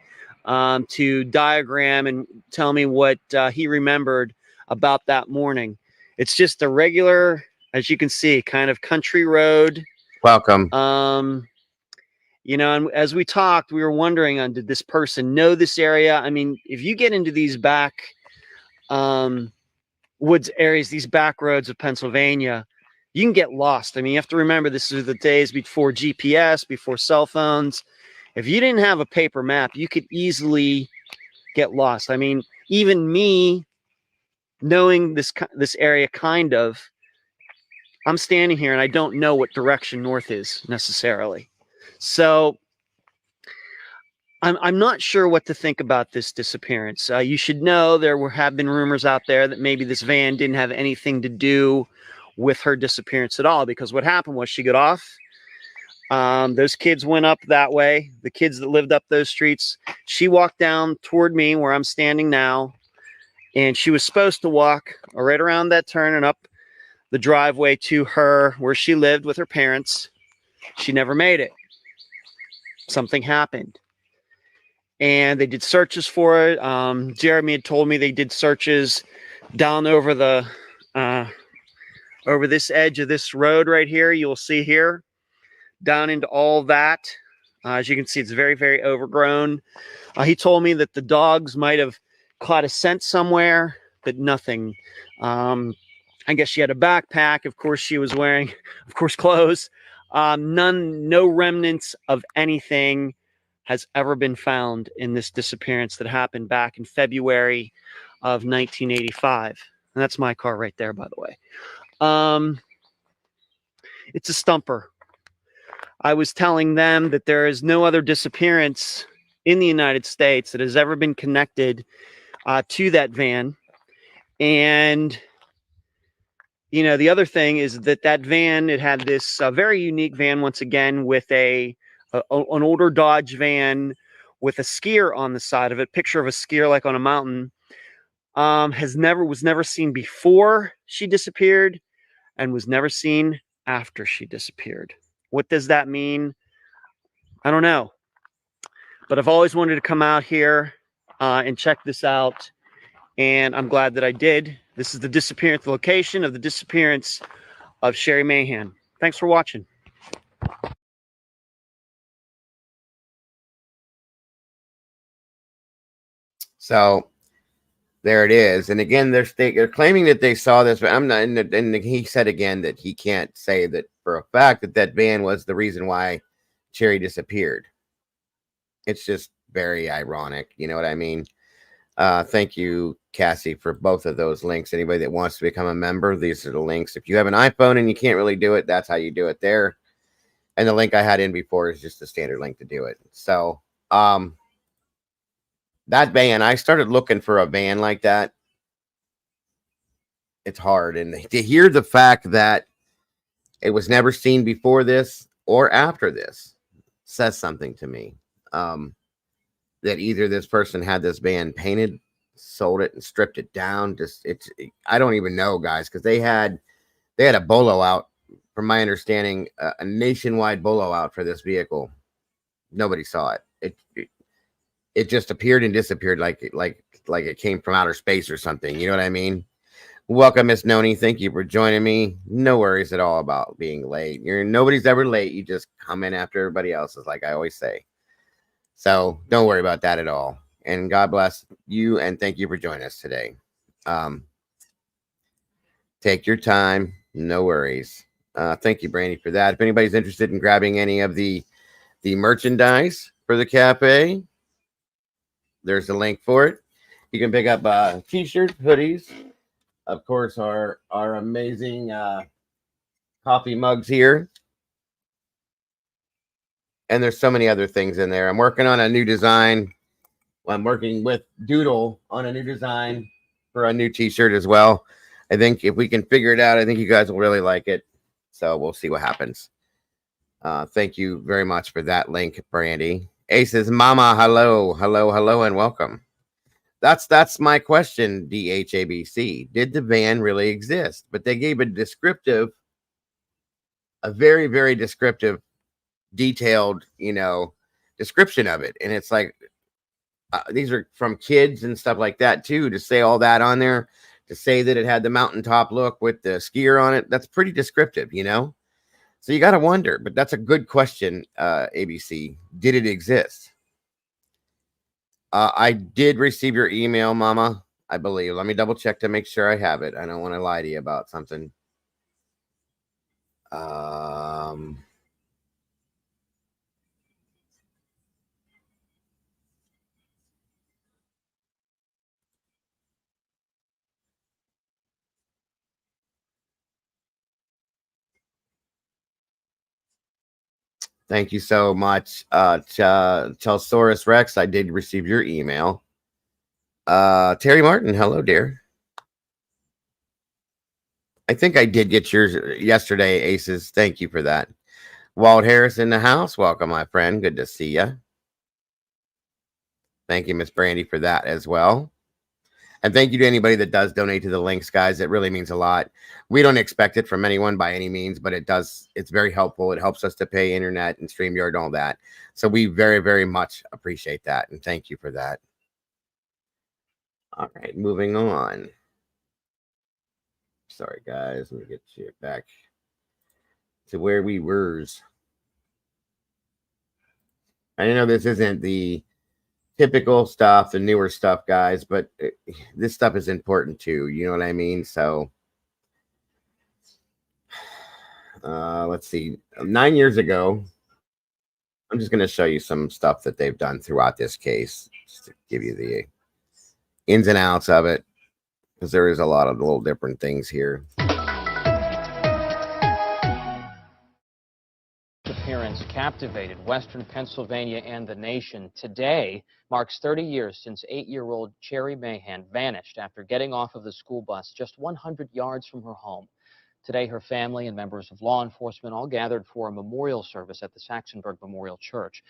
to diagram and tell me what he remembered about that morning. It's just a regular, as you can see, kind of country road. Welcome. You know, and as we talked, we were wondering, did this person know this area? I mean, if you get into these back woods areas, these back roads of Pennsylvania, you can get lost. I mean, you have to remember, this is the days before GPS, before cell phones. If you didn't have a paper map, you could easily get lost. I mean, even me knowing this area kind of, I'm standing here and I don't know what direction north is necessarily. So I'm not sure what to think about this disappearance. You should know have been rumors out there that maybe this van didn't have anything to do with her disappearance at all, because what happened was she got off. Those kids went up that way, the kids that lived up those streets. She walked down toward me where I'm standing now, and she was supposed to walk right around that turn and up the driveway to her where she lived with her parents. She never made it. Something happened. And they did searches for it. Jeremy had told me they did searches down over the over this edge of this road right here. You'll see here, down into all that. As you can see, it's very, very overgrown. He told me that the dogs might have caught a scent somewhere, but nothing. I guess she had a backpack. Of course, she was wearing, of course, clothes. No remnants of anything has ever been found in this disappearance that happened back in February of 1985. And that's my car right there, by the way. It's a stumper. I was telling them that there is no other disappearance in the United States that has ever been connected to that van. And, you know, the other thing is that van, it had this very unique van, once again, with an older Dodge van with a skier on the side of it, picture of a skier like on a mountain. Was never seen before she disappeared, and was never seen after she disappeared. What does that mean? I don't know. But I've always wanted to come out here and check this out, and I'm glad that I did. This is the location of the disappearance of Cherrie Mahan. Thanks for watching. So there it is. And again, they're claiming that they saw this, but I'm not. And he said again that he can't say that for a fact that that van was the reason why Cherrie disappeared. It's just very ironic. You know what I mean? Thank you, Cassie, for both of those links. Anybody that wants to become a member, these are the links. If you have an iPhone and you can't really do it, that's how you do it there. And the link I had in before is just the standard link to do it. So, that van, I started looking for a van like that. It's hard. And to hear the fact that it was never seen before this or after this says something to me. That either this person had this van painted, sold it, and stripped it down. I don't even know, guys, because they had a bolo out, from my understanding, a nationwide bolo out for this vehicle. Nobody saw it. It just appeared and disappeared like it came from outer space or something. You know what I mean? Welcome, Miss Noni. Thank you for joining me. No worries at all about being late. Nobody's ever late. You just come in after everybody else, is like I always say. So don't worry about that at all. And God bless you, and thank you for joining us today. Take your time. No worries. Thank you, Brandy, for that. If anybody's interested in grabbing any of the merchandise for the cafe, there's a link for it. You can pick up t-shirts, hoodies, of course, our amazing coffee mugs here. And there's so many other things in there. I'm working on a new design. I'm working with Doodle on a new design for a new t-shirt as well. I think if we can figure it out, I think you guys will really like it. So we'll see what happens. Thank you very much for that link, Brandy. Ace says, Mama, hello, hello, hello, and welcome. That's my question, DHABC. Did the van really exist? But they gave a very, very descriptive, detailed, description of it. And it's like, these are from kids and stuff like that too, to say all that on there, to say that it had the mountaintop look with the skier on it. That's pretty descriptive, So you got to wonder, but that's a good question, ABC. Did it exist? I did receive your email, Mama, I believe. Let me double check to make sure I have it. I don't want to lie to you about something. Thank you so much. Chelsaurus Rex, I did receive your email. Terry Martin, hello, dear. I think I did get yours yesterday, Aces. Thank you for that. Walt Harris in the house. Welcome, my friend. Good to see you. Thank you, Miss Brandy, for that as well. And thank you to anybody that does donate to the links, guys. It really means a lot. We don't expect it from anyone by any means, but it does. It's very helpful. It helps us to pay internet and StreamYard and all that. So we very, very much appreciate that. And thank you for that. All right, moving on. Sorry, guys. Let me get you back to where we were. I know this isn't the typical stuff, the newer stuff, guys, but this stuff is important too. You know what I mean? So, let's see. 9 years ago, I'm just going to show you some stuff that they've done throughout this case, just to give you the ins and outs of it, because there is a lot of little different things here. Appearance captivated Western Pennsylvania and the nation. Today marks 30 years since 8-year-old Cherrie Mahan vanished after getting off of the school bus just 100 yards from her home. Today, her family and members of law enforcement all gathered for a memorial service at the Saxonburg Memorial Church.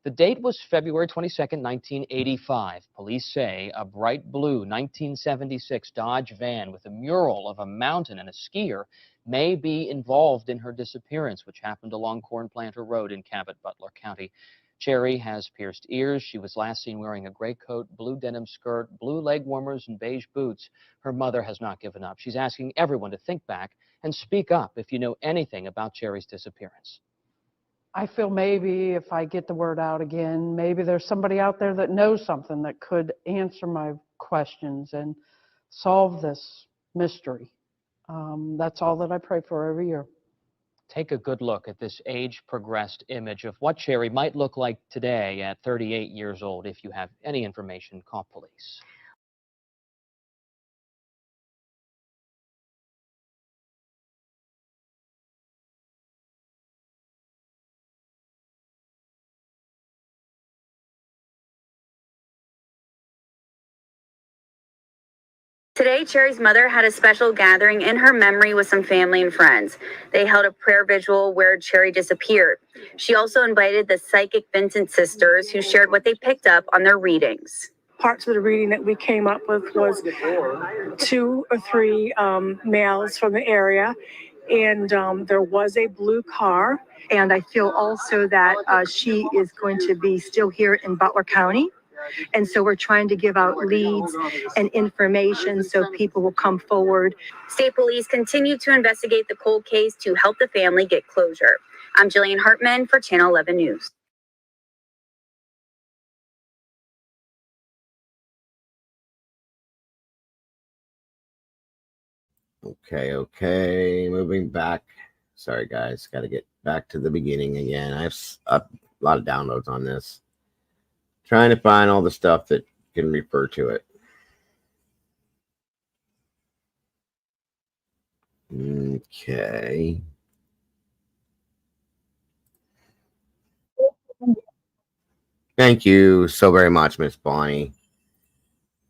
The date was February 22nd, 1985. Police say a bright blue 1976 Dodge van with a mural of a mountain and a skier may be involved in her disappearance, which happened along Corn Planter Road in Cabot, Butler County. Cherrie has pierced ears. She was last seen wearing a gray coat, blue denim skirt, blue leg warmers, and beige boots. Her mother has not given up. She's asking everyone to think back and speak up if you know anything about Cherrie's disappearance. I feel maybe if I get the word out again, maybe there's somebody out there that knows something that could answer my questions and solve this mystery. That's all that I pray for every year. Take a good look at this age-progressed image of what Cherrie might look like today at 38 years old. If you have any information, call police. Today, Cherrie's mother had a special gathering in her memory with some family and friends. They held a prayer vigil where Cherrie disappeared. She also invited the psychic Vincent sisters, who shared what they picked up on their readings. Parts of the reading that we came up with was 2 or 3 males from the area, and there was a blue car. And I feel also that she is going to be still here in Butler County. And so we're trying to give out leads and information so people will come forward. State police continue to investigate the cold case to help the family get closure. I'm Jillian Hartman for Channel 11 News. Okay. Moving back. Sorry, guys. Got to get back to the beginning again. I have a lot of downloads on this. Trying to find all the stuff that can refer to it. Okay. Thank you so very much, Miss Bonnie.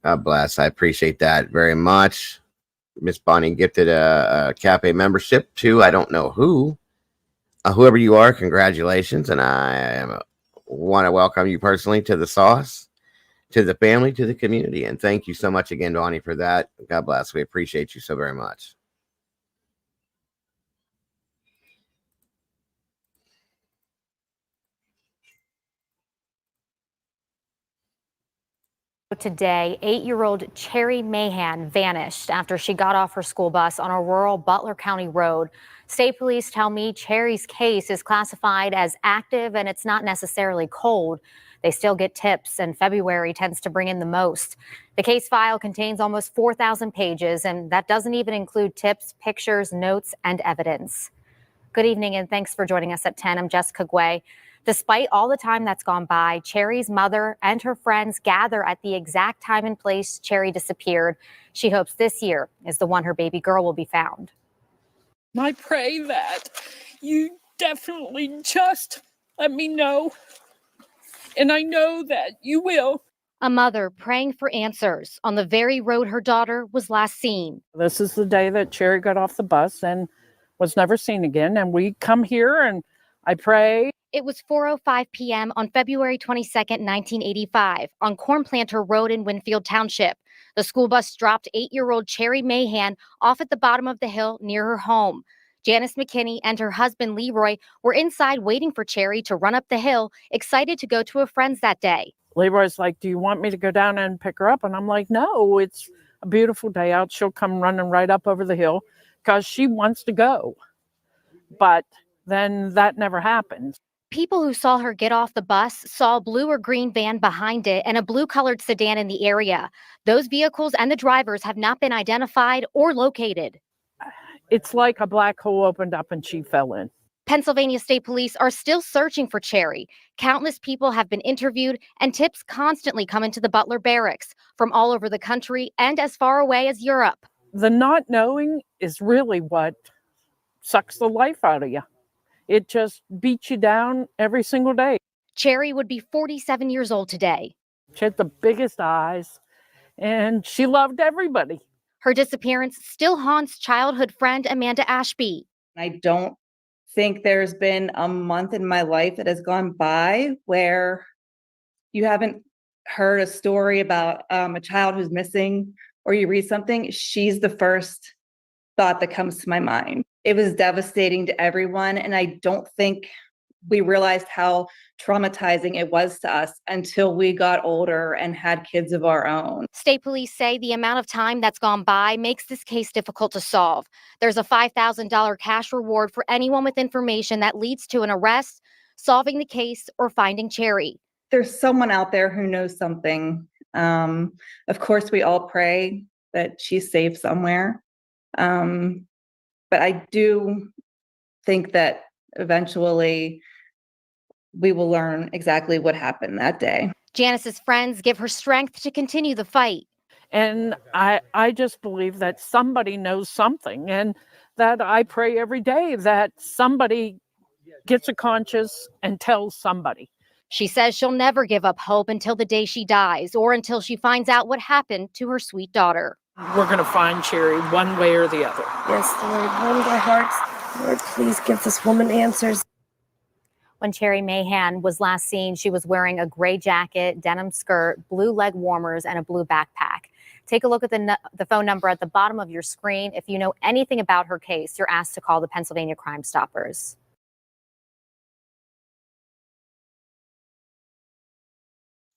God bless. I appreciate that very much. Miss Bonnie gifted a cafe membership to I don't know who. Whoever you are, congratulations. And I want to welcome you personally to the sauce, to the family, to the community. And thank you so much again, Bonnie, for that. God bless. We appreciate you so very much. Today, 8-year-old Cherrie Mahan vanished after she got off her school bus on a rural Butler County road. State police tell me Cherrie's case is classified as active and it's not necessarily cold. They still get tips, and February tends to bring in the most. The case file contains almost 4,000 pages, and that doesn't even include tips, pictures, notes, and evidence. Good evening, and thanks for joining us at 10. I'm Jessica Guay. Despite all the time that's gone by, Cherrie's mother and her friends gather at the exact time and place Cherrie disappeared. She hopes this year is the one her baby girl will be found. I pray that you definitely just let me know. And I know that you will. A mother praying for answers on the very road her daughter was last seen. This is the day that Cherrie got off the bus and was never seen again. And we come here and I pray. It was 4:05 p.m. on February 22nd, 1985, on Corn Planter Road in Winfield Township. The school bus dropped 8-year-old Cherrie Mahan off at the bottom of the hill near her home. Janice McKinney and her husband Leroy were inside waiting for Cherrie to run up the hill, excited to go to a friend's that day. Leroy's like, do you want me to go down and pick her up? And I'm like, no, it's a beautiful day out. She'll come running right up over the hill because she wants to go. But then that never happened. People who saw her get off the bus saw a blue or green van behind it and a blue-colored sedan in the area. Those vehicles and the drivers have not been identified or located. It's like a black hole opened up and she fell in. Pennsylvania State Police are still searching for Cherrie. Countless people have been interviewed, and tips constantly come into the Butler Barracks from all over the country and as far away as Europe. The not knowing is really what sucks the life out of you. It just beats you down every single day. Cherrie would be 47 years old today. She had the biggest eyes, and she loved everybody. Her disappearance still haunts childhood friend Amanda Ashby. I don't think there's been a month in my life that has gone by where you haven't heard a story about a child who's missing, or you read something. She's the first thought that comes to my mind. It was devastating to everyone, and I don't think we realized how traumatizing it was to us until we got older and had kids of our own. State police say the amount of time that's gone by makes this case difficult to solve. There's a $5,000 cash reward for anyone with information that leads to an arrest, solving the case, or finding Cherrie. There's someone out there who knows something. Of course, we all pray that she's safe somewhere. But I do think that eventually we will learn exactly what happened that day. Janice's friends give her strength to continue the fight. And I just believe that somebody knows something, and that I pray every day that somebody gets a conscience and tells somebody. She says she'll never give up hope until the day she dies, or until she finds out what happened to her sweet daughter. We're going to find Cherrie one way or the other. Yes, Lord, warm our hearts. Lord, please give this woman answers. When Cherrie Mahan was last seen, she was wearing a gray jacket, denim skirt, blue leg warmers, and a blue backpack. Take a look at the phone number at the bottom of your screen. If you know anything about her case, you're asked to call the Pennsylvania Crime Stoppers.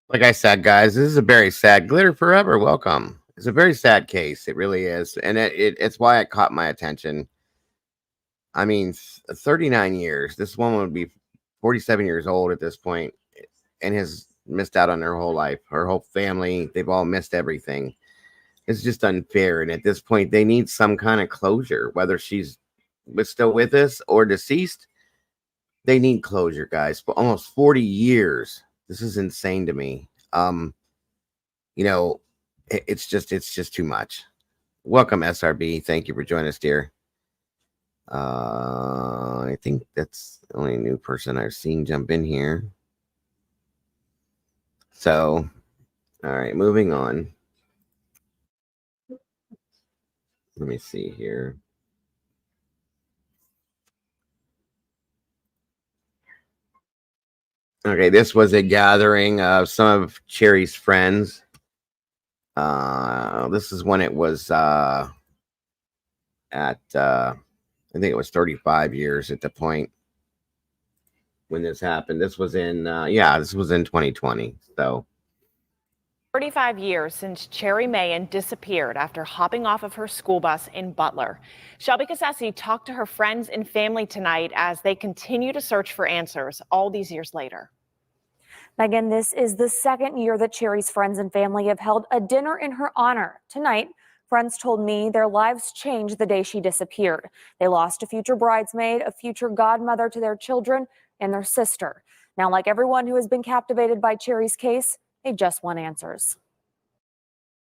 Like I said, guys, this is a very sad Glitter Forever. Welcome. It's a very sad case. It really is. And it's why it caught my attention. I mean, 39 years. This woman would be 47 years old at this point and has missed out on her whole life. Her whole family, they've all missed everything. It's just unfair. And at this point, they need some kind of closure, whether she's still with us or deceased. They need closure, guys. For almost 40 years. This is insane to me. You know, it's just too much. Welcome, SRB. Thank you for joining us, dear. I think that's the only new person I've seen jump in here. So, all right, moving on. Let me see here. Okay, this was a gathering of some of Cherrie's friends. This is when it was at I think it was 35 years at the point when this happened. This was in this was in 2020. So 35 years since Cherrie Mahan disappeared after hopping off of her school bus in Butler. Shelby Cassesi talked to her friends and family tonight as they continue to search for answers all these years later. Megan, this is the second year that Cherrie's friends and family have held a dinner in her honor. Tonight, friends told me their lives changed the day she disappeared. They lost a future bridesmaid, a future godmother to their children, and their sister. Now, like everyone who has been captivated by Cherrie's case, they just want answers.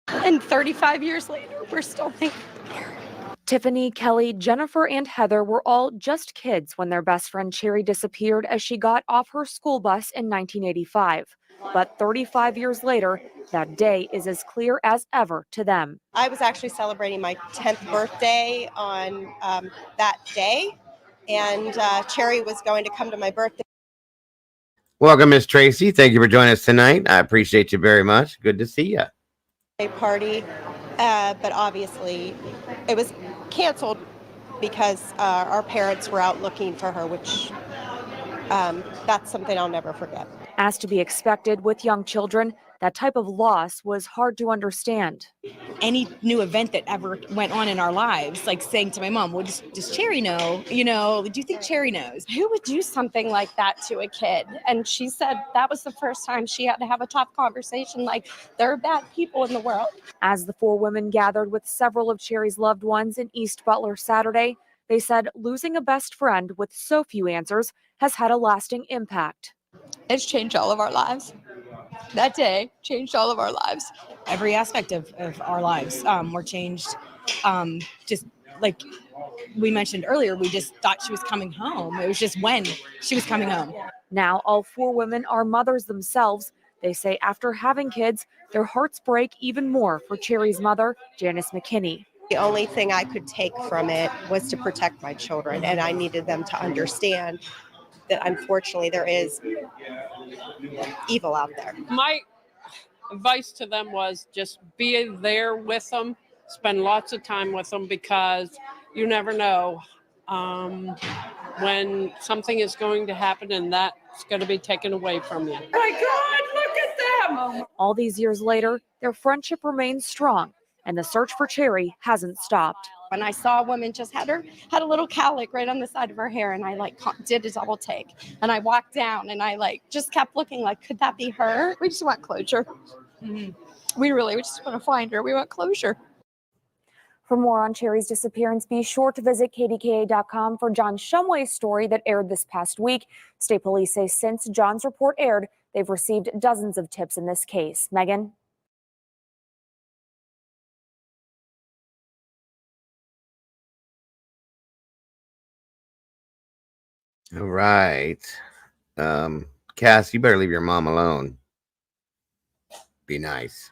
And 35 years later, we're still thinking. Tiffany, Kelly, Jennifer, and Heather were all just kids when their best friend Cherrie disappeared as she got off her school bus in 1985. But 35 years later, that day is as clear as ever to them. I was actually celebrating my 10th birthday on that day, and Cherrie was going to come to my birthday Welcome, Miss Tracy. Thank you for joining us tonight. I appreciate you very much. Good to see you. party, but obviously it was canceled because our parents were out looking for her, which that's something I'll never forget. As to be expected with young children, that type of loss was hard to understand. Any new event that ever went on in our lives, like saying to my mom, well, does Cherrie know? You know, do you think Cherrie knows? Who would do something like that to a kid? And she said that was the first time she had to have a tough conversation, like there are bad people in the world. As the four women gathered with several of Cherrie's loved ones in East Butler Saturday, they said losing a best friend with so few answers has had a lasting impact. It's changed all of our lives. That day changed all of our lives. Every aspect of our lives were changed. Just like we mentioned earlier, we just thought she was coming home. It was just when she was coming home. Now all four women are mothers themselves. They say after having kids, their hearts break even more for Cherrie's mother, Janice McKinney. The only thing I could take from it was to protect my children, and I needed them to understand that unfortunately there is evil out there. My advice to them was just be there with them, spend lots of time with them, because you never know when something is going to happen and that's going to be taken away from you. My God, look at them! All these years later, their friendship remains strong, and the search for Cherrie hasn't stopped. When I saw a woman just had a little cowlick right on the side of her hair, and I did a double take, and I walked down and I just kept looking like, could that be her? We just want closure. We just want to find her. We want closure. For more on Cherrie's disappearance, be sure to visit kdka.com for John Shumway's story that aired this past week. State police say since John's report aired, they've received dozens of tips in this case. Megan? All right. Cass, you better leave your mom alone. Be nice.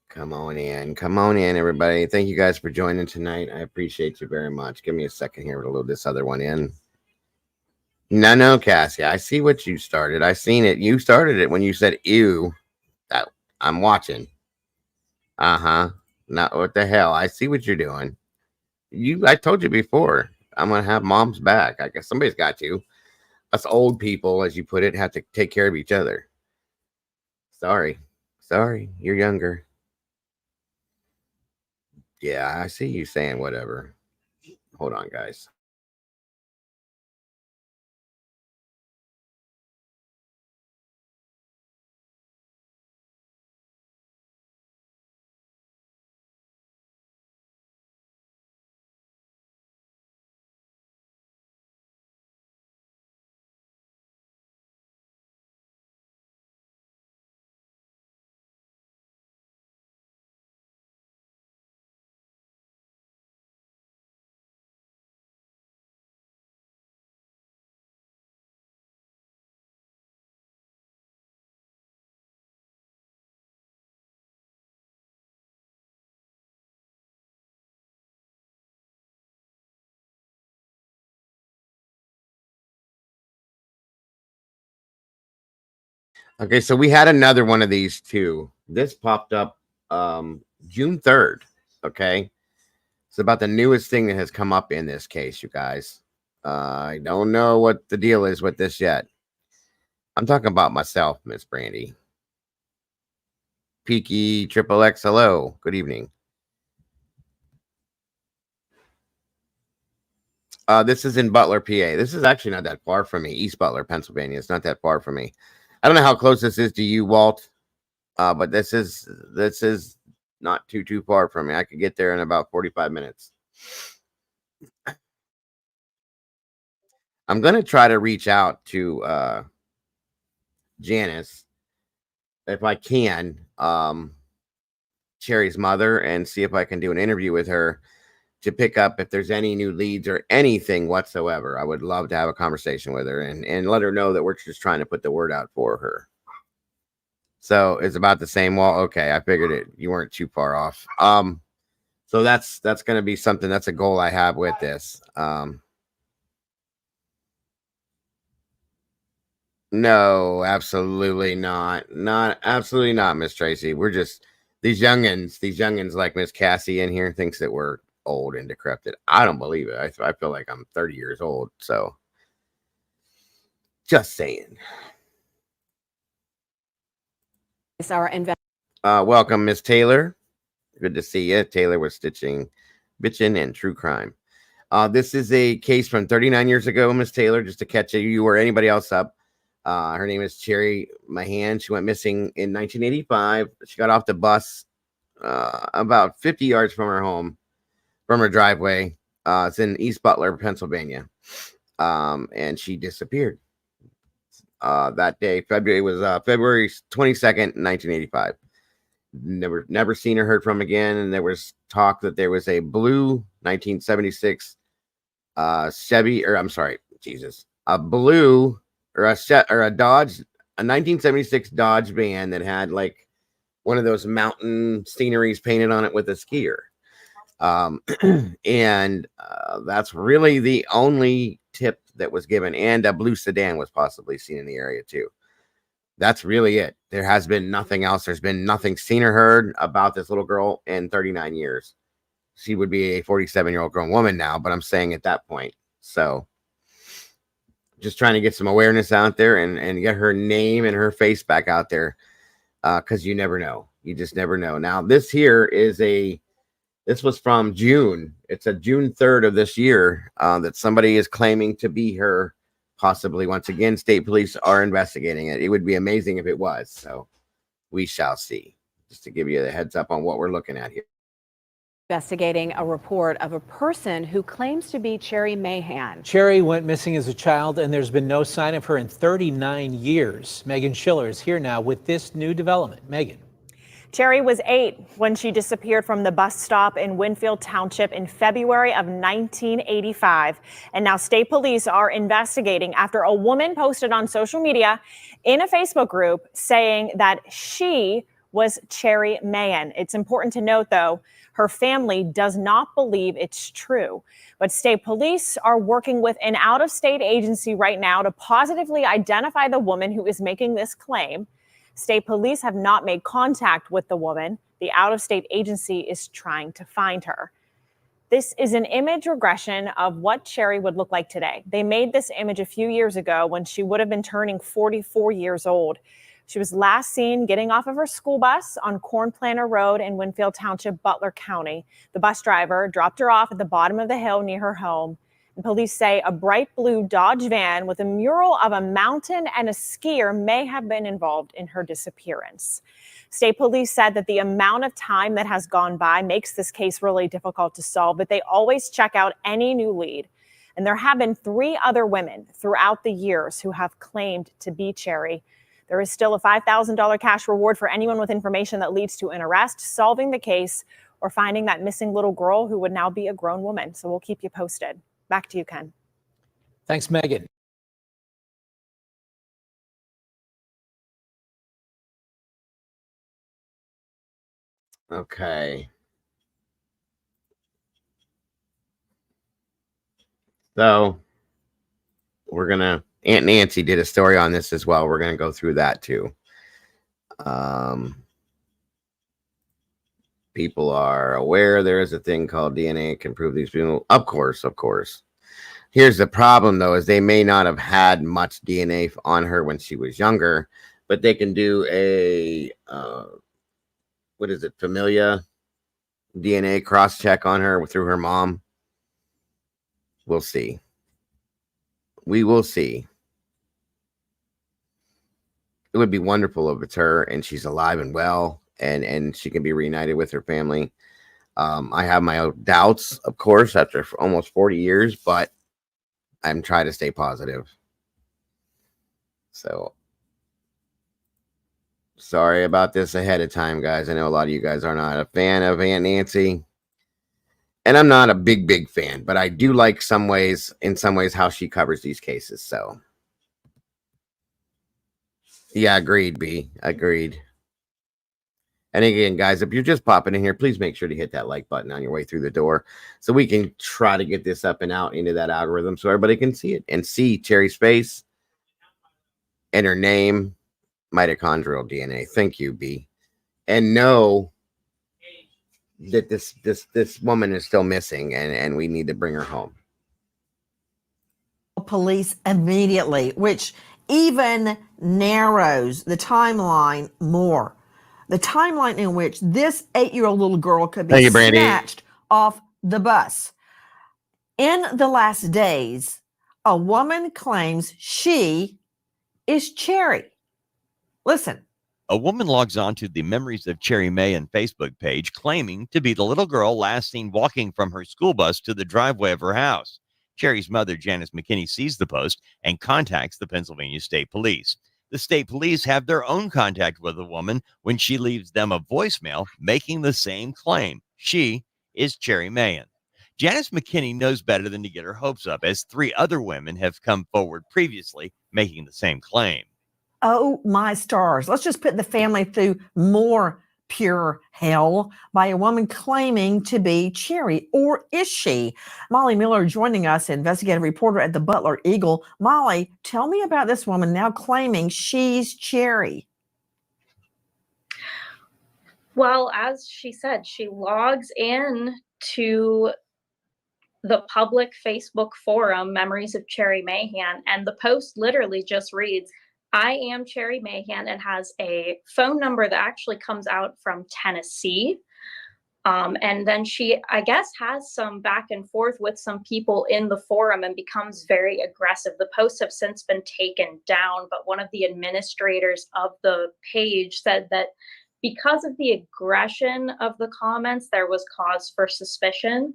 Come on in, everybody. Thank you guys for joining tonight. I appreciate you very much. Give me a second here to load this other one in. No, Cassie, I see what you started. I seen it. You started it when you said ew. I'm watching. Not what the hell. I see what you're doing. I told you before. I'm gonna have mom's back. I guess somebody's got to. Us old people, as you put it, have to take care of each other. Sorry, you're younger. Yeah, I see you saying whatever. Hold on, guys. Okay, so we had another one of these too. This popped up June 3rd. Okay. It's about the newest thing that has come up in this case, you guys. I don't know what the deal is with this yet. I'm talking about myself, Miss Brandy. Peaky Triple X, hello. Good evening. This is in Butler, PA. This is actually not that far from me. East Butler, Pennsylvania. It's not that far from me. I don't know how close this is to you, Walt. But this is not too far from me. I could get there in about 45 minutes. I'm going to try to reach out to Janice if I can. Cherrie's mother and see if I can do an interview with her to pick up if there's any new leads or anything whatsoever. I would love to have a conversation with her and let her know that we're just trying to put the word out for her. So it's about the same wall. Okay, I figured it. You weren't too far off. So that's going to be something. That's a goal I have with this. No, absolutely not. Absolutely not, Miss Tracy. We're just these youngins like Miss Cassie in here thinks that we're old and decrepit. I don't believe it. I feel like I'm 30 years old. So just saying. Welcome, Miss Taylor. Good to see you. Taylor was bitching and true crime. This is a case from 39 years ago, Miss Taylor, just to catch you or anybody else up. Her name is Cherrie Mahan. She went missing in 1985. She got off the bus about 50 yards from her home, from her driveway. It's in East Butler, Pennsylvania. And she disappeared. That day, February 22nd, 1985. Never seen or heard from again. And there was talk that there was a blue 1976 Chevy, or I'm sorry, Jesus, a blue or a Dodge, a 1976 Dodge van that had like one of those mountain sceneries painted on it with a skier. And that's really the only tip that was given. And a blue sedan was possibly seen in the area too. That's really it. There has been nothing else. There's been nothing seen or heard about this little girl in 39 years. She would be a 47-year-old grown woman now, but I'm saying at that point. So just trying to get some awareness out there and get her name and her face back out there, because you never know. You just never know. Now, this here is this was from June. It's a June 3rd of this year that somebody is claiming to be her. Possibly, once again, state police are investigating it. It would be amazing if it was. So we shall see. Just to give you the heads up on what we're looking at here. Investigating a report of a person who claims to be Cherrie Mahan. Cherrie went missing as a child, and there's been no sign of her in 39 years. Megan Schiller is here now with this new development. Megan. Cherrie was 8 when she disappeared from the bus stop in Winfield Township in February of 1985. And now state police are investigating after a woman posted on social media in a Facebook group saying that she was Cherrie Mahan. It's important to note, though, her family does not believe it's true. But state police are working with an out-of-state agency right now to positively identify the woman who is making this claim. State police have not made contact with the woman. The out-of-state agency is trying to find her. This is an image regression of what Cherrie would look like today. They made this image a few years ago when she would have been turning 44 years old. She was last seen getting off of her school bus on Corn Planter Road in Winfield Township, Butler County. The bus driver dropped her off at the bottom of the hill near her home. And police say a bright blue Dodge van with a mural of a mountain and a skier may have been involved in her disappearance. State police said that the amount of time that has gone by makes this case really difficult to solve, but they always check out any new lead. And there have been 3 other women throughout the years who have claimed to be Cherrie. There is still a $5,000 cash reward for anyone with information that leads to an arrest, solving the case, or finding that missing little girl who would now be a grown woman. So we'll keep you posted. Back to you, Ken. Thanks, Megan. Okay. So we're going to, Aunt Nancy did a story on this as well. We're going to go through that too. People are aware there is a thing called DNA can prove these people. Of course. Here's the problem, though, is they may not have had much DNA on her when she was younger, but they can do a, familia DNA cross-check on her through her mom. We'll see. We will see. It would be wonderful if it's her and she's alive and well and she can be reunited with her family. I have my own doubts, of course, after almost 40 years, but I'm trying to stay positive. So Sorry about this ahead of time, guys. I know a lot of you guys are not a fan of Aunt Nancy. And I'm not a big fan, but I do like in some ways, how she covers these cases. So, yeah, agreed, B. Agreed. And again, guys, if you're just popping in here, please make sure to hit that like button on your way through the door so we can try to get this up and out into that algorithm so everybody can see it and see Cherrie's face and her name, mitochondrial DNA. Thank you, B. And know that this woman is still missing and we need to bring her home. Police immediately, which even narrows the timeline more. The timeline in which this 8-year-old little girl could be snatched off the bus. In the last days, a woman claims she is Cherrie. Listen. A woman logs on to the Memories of Cherrie Mahan Facebook page, claiming to be the little girl last seen walking from her school bus to the driveway of her house. Cherrie's mother, Janice McKinney, sees the post and contacts the Pennsylvania State Police. The state police have their own contact with the woman when she leaves them a voicemail making the same claim. She is Cherrie Mahan. Janice McKinney knows better than to get her hopes up, as 3 other women have come forward previously making the same claim. Oh my stars. Let's just put the family through more pure hell by a woman claiming to be Cherrie. Or is she? Molly Miller joining us, investigative reporter at the Butler Eagle. Molly, tell me about this woman now claiming she's Cherrie. Well, as she said, she logs in to the public Facebook forum, Memories of Cherrie Mahan, and the post literally just reads, "I am Cherrie Mahan," and has a phone number that actually comes out from Tennessee. And then she, I guess, has some back and forth with some people in the forum and becomes very aggressive. The posts have since been taken down, but one of the administrators of the page said that because of the aggression of the comments, there was cause for suspicion.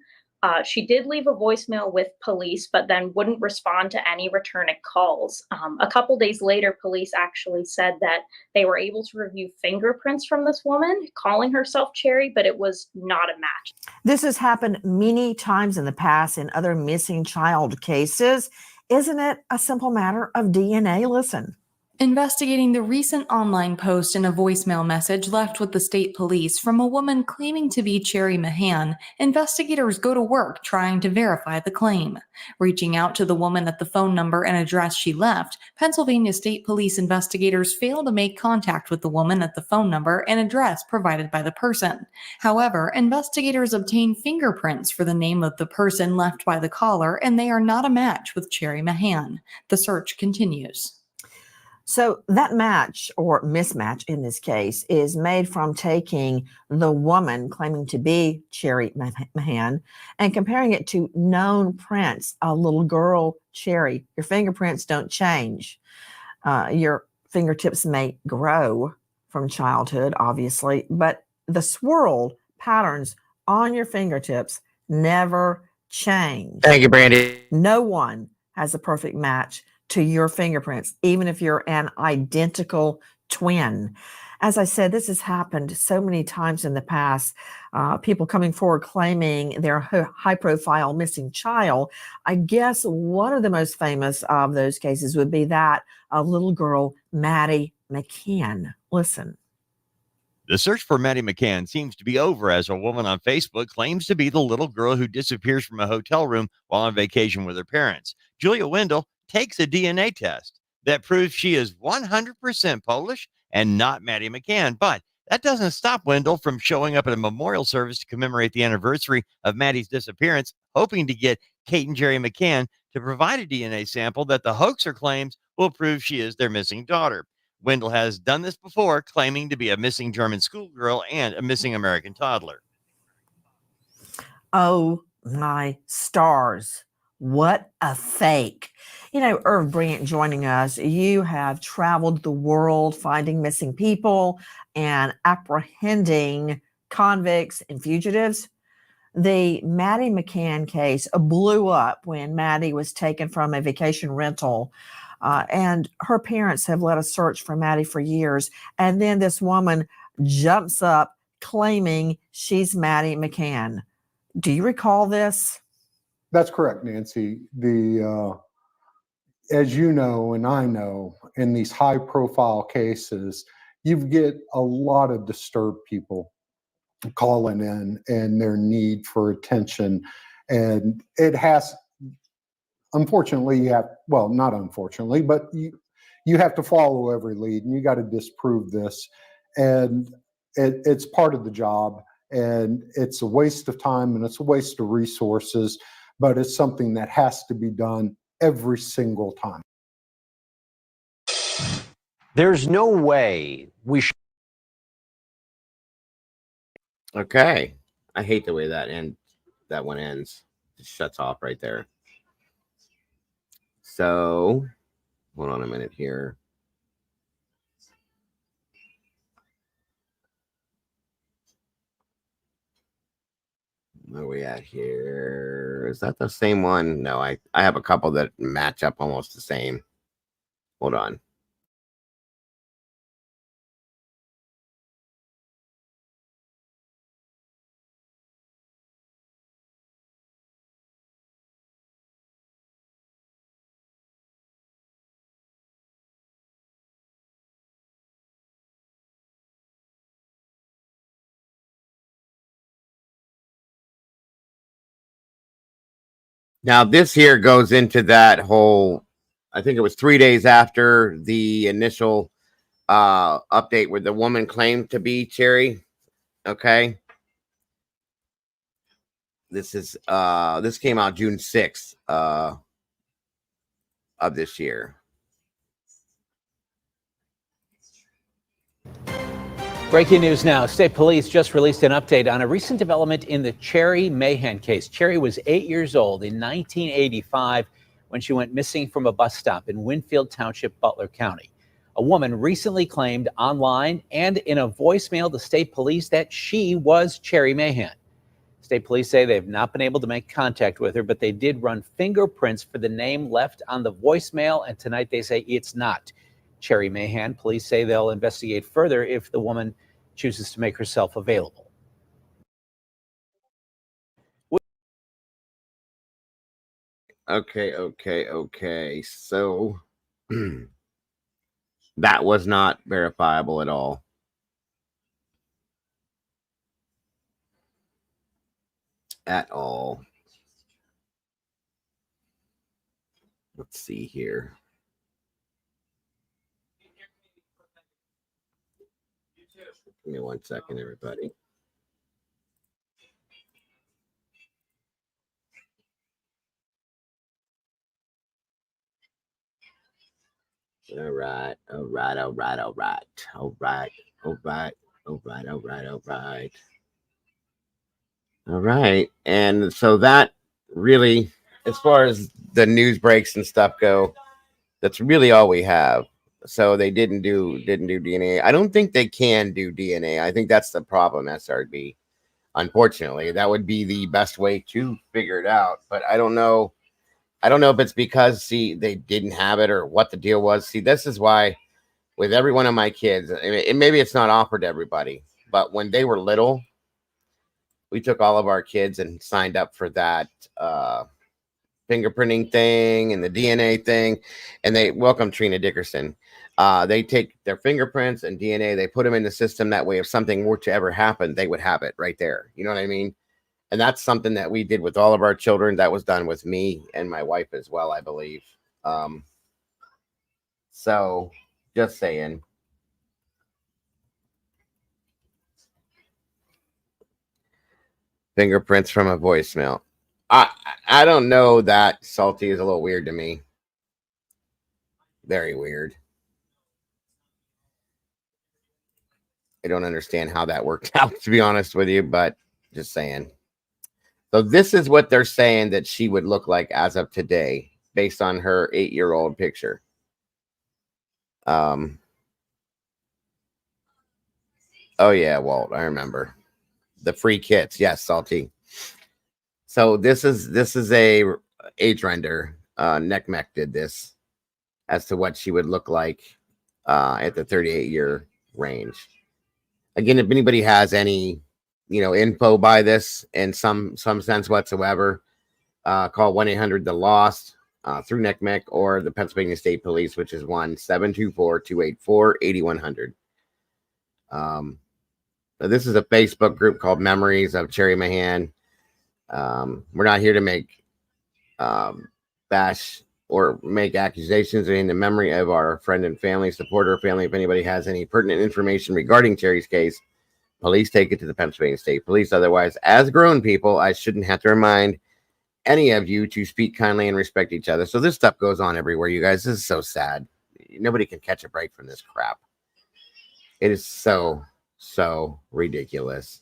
She did leave a voicemail with police, but then wouldn't respond to any returning calls. A couple days later, police actually said that they were able to review fingerprints from this woman calling herself Cherrie, but it was not a match. This has happened many times in the past in other missing child cases. Isn't it a simple matter of DNA? Listen. Investigating the recent online post and a voicemail message left with the state police from a woman claiming to be Cherrie Mahan, investigators go to work trying to verify the claim. Reaching out to the woman at the phone number and address she left, Pennsylvania State Police investigators fail to make contact with the woman at the phone number and address provided by the person. However, investigators obtain fingerprints for the name of the person left by the caller, and they are not a match with Cherrie Mahan. The search continues. So that match, or mismatch in this case, is made from taking the woman claiming to be Cherrie Mahan and comparing it to known prints, a little girl, Cherrie. Your fingerprints don't change. Your fingertips may grow from childhood, obviously, but the swirled patterns on your fingertips never change. Thank you, Brandy. No one has a perfect match to your fingerprints, even if you're an identical twin. As I said, this has happened so many times in the past. People coming forward claiming they're a high-profile missing child. I guess one of the most famous of those cases would be that of little girl Maddie McCann. Listen. The search for Maddie McCann seems to be over, as a woman on Facebook claims to be the little girl who disappears from a hotel room while on vacation with her parents. Julia Wendell takes a DNA test that proves she is 100% Polish and not Maddie McCann. But that doesn't stop Wendell from showing up at a memorial service to commemorate the anniversary of Maddie's disappearance, hoping to get Kate and Jerry McCann to provide a DNA sample that the hoaxer claims will prove she is their missing daughter. Wendell has done this before, claiming to be a missing German schoolgirl and a missing American toddler. Oh my stars. What a fake. You know, Irv Brandt joining us. You have traveled the world finding missing people and apprehending convicts and fugitives. The Maddie McCann case blew up when Maddie was taken from a vacation rental And her parents have led a search for Maddie for years. And then this woman jumps up claiming she's Maddie McCann. Do you recall this? That's correct, Nancy. As you know, and I know, in these high-profile cases, you get a lot of disturbed people calling in and their need for attention. And it has, unfortunately, not unfortunately, but you have to follow every lead, and you got to disprove this. And it's part of the job, and it's a waste of time, and it's a waste of resources, but it's something that has to be done every single time. There's no way we should. Okay. I hate the way that one ends. It shuts off right there. So, hold on a minute here. Where are we at here? Is that the same one? No, I have a couple that match up almost the same. Hold on. Now, this here goes into that whole, I think it was 3 days after the initial update where the woman claimed to be Cherrie. Okay. This came out June 6th of this year. Breaking news now. State police just released an update on a recent development in the Cherrie Mahan case. Cherrie was 8 years old in 1985 when she went missing from a bus stop in Winfield Township, Butler County. A woman recently claimed online and in a voicemail to state police that she was Cherrie Mahan. State police say they have not been able to make contact with her, but they did run fingerprints for the name left on the voicemail, and tonight they say it's not Cherrie Mahan. Police say they'll investigate further if the woman chooses to make herself available. Okay. So that was not verifiable at all. At all. Let's see here. Give me 1 second, everybody. All right. And so that really, as far as the news breaks and stuff go, that's really all we have. So they didn't do DNA. I don't think they can do DNA. I think that's the problem, SRB. Unfortunately, that would be the best way to figure it out. But I don't know. I don't know if it's because, see, they didn't have it or what the deal was. See, this is why with every one of my kids, maybe it's not offered to everybody, but when they were little, we took all of our kids and signed up for that fingerprinting thing and the DNA thing. And they welcome Trina Dickerson. They take their fingerprints and DNA, they put them in the system. That way, if something were to ever happen, they would have it right there. You know what I mean? And that's something that we did with all of our children. That was done with me and my wife as well, I believe. So just saying. Fingerprints from a voicemail. I don't know. That Salty is a little weird to me. Very weird. I don't understand how that worked out, to be honest with you, but just saying. So this is what they're saying that she would look like as of today, based on her 8-year-old picture. Oh yeah, Walt, I remember. The free kits, yes, Salty. So this is a age render. NECMEC did this. as to what she would look like at the 38-year range. Again, if anybody has any, info by this in some sense whatsoever, call 1-800-THE-LOST through NCMEC or the Pennsylvania State Police, which is 1-724-284-8100. This is a Facebook group called Memories of Cherrie Mahan. We're not here to make bash or make accusations in the memory of our friend and family. Support her family. If anybody has any pertinent information regarding Cherrie's case, police take it to the Pennsylvania State Police. Otherwise, as grown people, I shouldn't have to remind any of you to speak kindly and respect each other. So this stuff goes on everywhere, you guys. This is so sad. Nobody can catch a break from this crap. It is so ridiculous.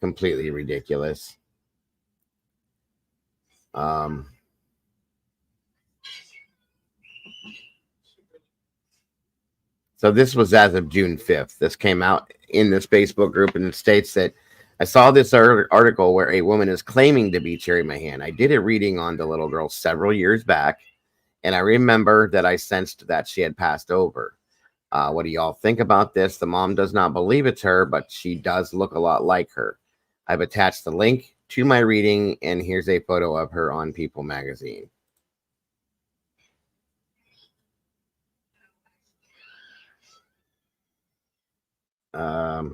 Completely ridiculous. So this was as of June 5th. This came out in this Facebook group, and it states that I saw this article where a woman is claiming to be Cherrie Mahan. I did a reading on the little girl several years back, and I remember that I sensed that she had passed over. What do y'all think about this? The mom does not believe it's her, but she does look a lot like her. I've attached the link to my reading, and here's a photo of her on People magazine. I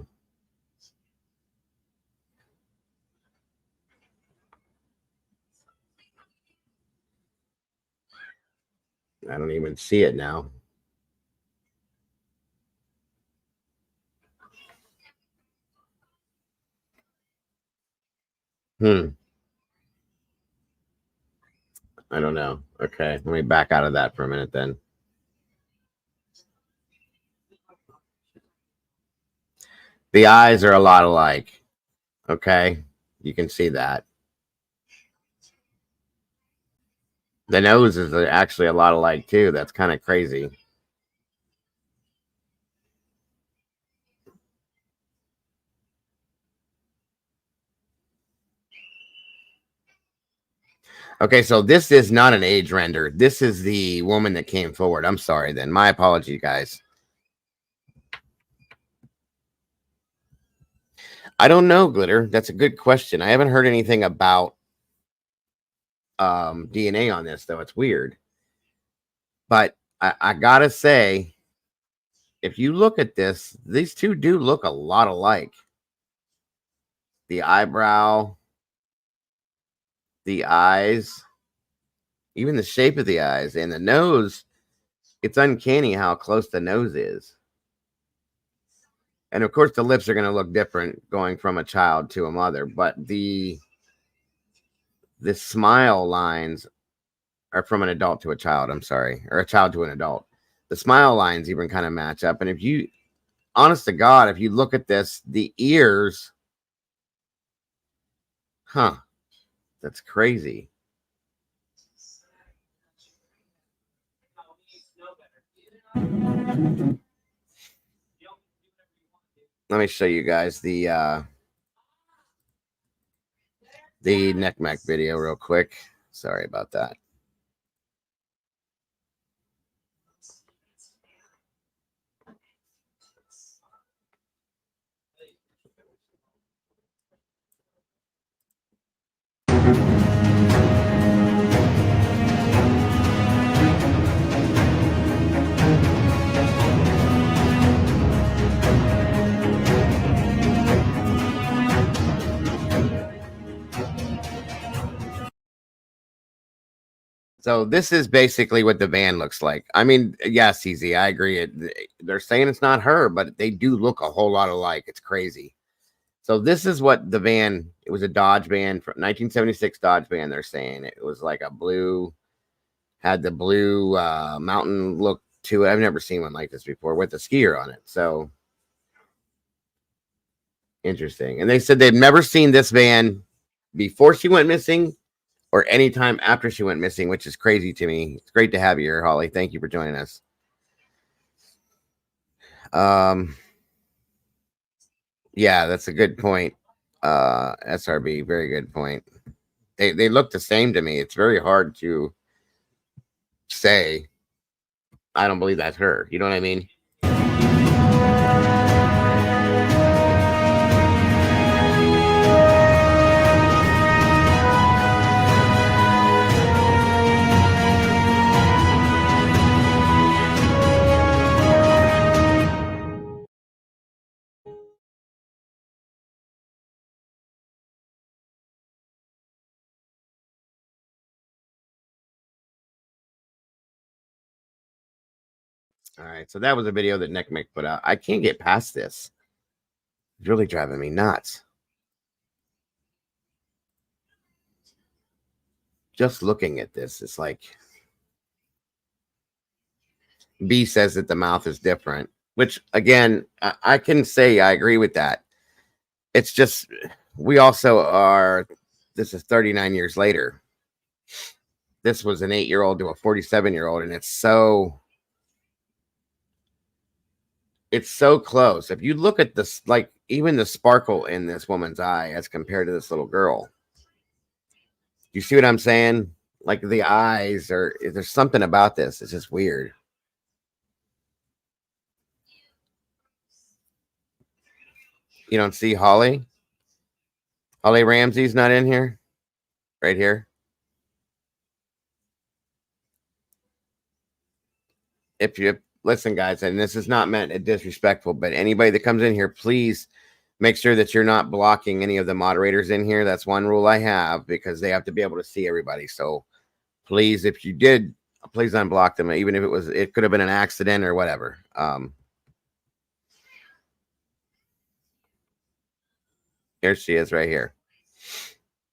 don't even see it now. I don't know. Okay, let me back out of that for a minute then. The eyes are a lot alike. Okay, you can see that. The nose is actually a lot alike too. That's kind of crazy. Okay, so this is not an age render. This is the woman that came forward. I'm sorry then. My apology, guys. I don't know, Glitter. That's a good question. I haven't heard anything about DNA on this, though. It's weird. But I gotta say, if you look at this, these two do look a lot alike. The eyebrow, the eyes, even the shape of the eyes, and the nose. It's uncanny how close the nose is. And of course, the lips are going to look different going from a child to a mother, but the smile lines are from an adult to a child. I'm sorry, or a child to an adult. The smile lines even kind of match up. And if you, honest to God, if you look at this, the ears, that's crazy. Let me show you guys the NCMEC video real quick. Sorry about that. So this is basically what the van looks like. I mean, yes, easy. I agree. They're saying it's not her, but they do look a whole lot alike. It's crazy. So this is what the van, it was a Dodge van from 1976 Dodge van. They're saying it was like a blue, had the blue mountain look to it. I've never seen one like this before with a skier on it. So interesting. And they said they've never seen this van before she went missing or any time after she went missing, which is crazy to me. It's great to have you here, Holly. Thank you for joining us. Yeah, that's a good point. SRB, very good point. They look the same to me. It's very hard to say, I don't believe that's her. You know what I mean? All right, so that was a video that Nick Mick put out. I can't get past this. It's really driving me nuts. Just looking at this, it's like B says that the mouth is different, which again, I can say I agree with that. It's just, we also are, this is 39 years later. This was an 8-year-old to a 47-year-old, and it's so close. If you look at this, like even the sparkle in this woman's eye as compared to this little girl, you see what I'm saying? Like the eyes are, there's something about this. It's just weird. You don't see Holly? Holly Ramsey's not in here? Right here? If you listen, guys, and this is not meant disrespectful, but anybody that comes in here, please make sure that you're not blocking any of the moderators in here. That's one rule I have, because they have to be able to see everybody. So please, if you did, please unblock them, even if it could have been an accident or whatever. Here she is right here.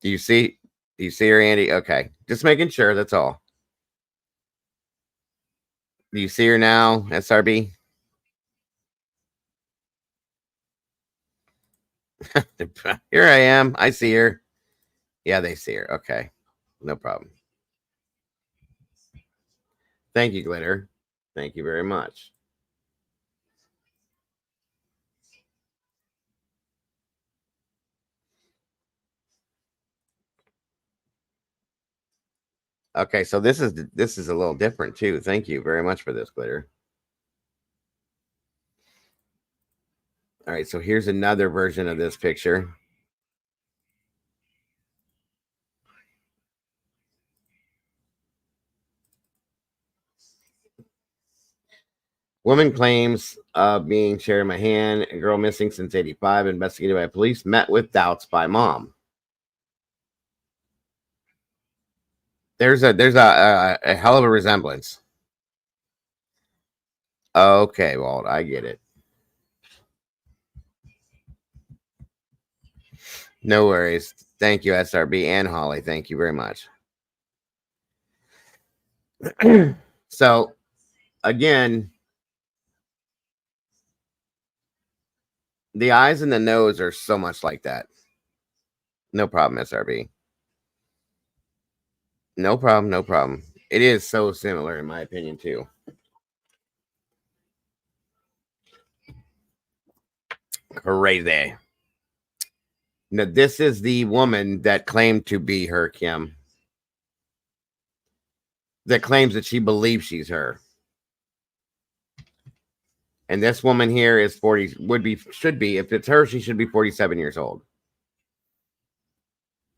Do you see her, Andy? Okay. Just making sure, that's all. Do you see her now, SRB? Here I am. I see her. Yeah, they see her. Okay. No problem. Thank you, Glitter. Thank you very much. Okay, so this is a little different too. Thank you very much for this, Glitter. All right, so here's another version of this picture. Woman claims of being Cherrie Mahan, a girl missing since '85, investigated by police, met with doubts by mom. There's a hell of a resemblance. Okay, Walt, I get it. No worries. Thank you, SRB and Holly. Thank you very much. So, again, the eyes and the nose are so much like that. No problem, SRB. No problem, no problem. It is so similar, in my opinion, too. Crazy. Now, this is the woman that claimed to be her, Kim. That claims that she believes she's her. And this woman here is 40, should be, if it's her, she should be 47 years old.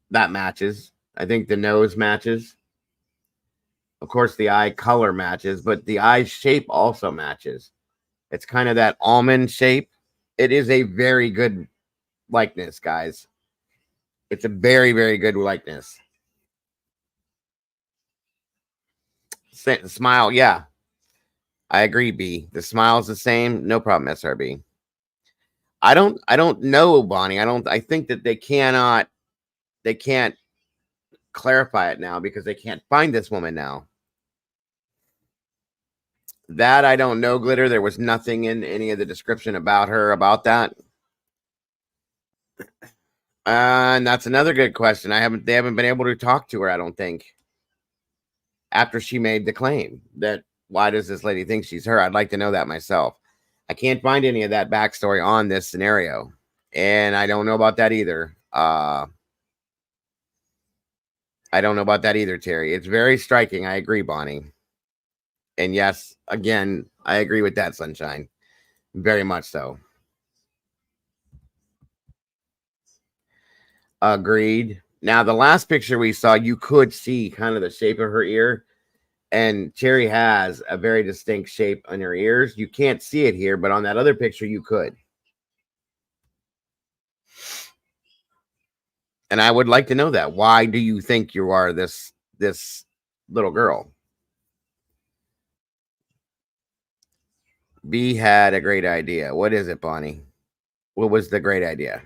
That matches. I think the nose matches. Of course, the eye color matches, but the eye shape also matches. It's kind of that almond shape. It is a very good likeness, guys. It's a very, very good likeness. Smile, yeah. I agree, B. The smile's the same. No problem, SRB. I don't know, Bonnie. I think that they can't clarify it now because they can't find this woman now. That I don't know, Glitter. There was nothing in any of the description about her about that. And that's another good question. They haven't been able to talk to her, I don't think. After she made the claim that, why does this lady think she's her? I'd like to know that myself. I can't find any of that backstory on this scenario. And I don't know about that either. I don't know about that either, Terry. It's very striking. I agree, Bonnie. And yes, again, I agree with that, Sunshine. Very much so. Agreed. Now, the last picture we saw, you could see kind of the shape of her ear. And Cherrie has a very distinct shape on her ears. You can't see it here, but on that other picture, you could. And I would like to know that. Why do you think you are this little girl? B had a great idea. What is it, Bonnie? What was the great idea?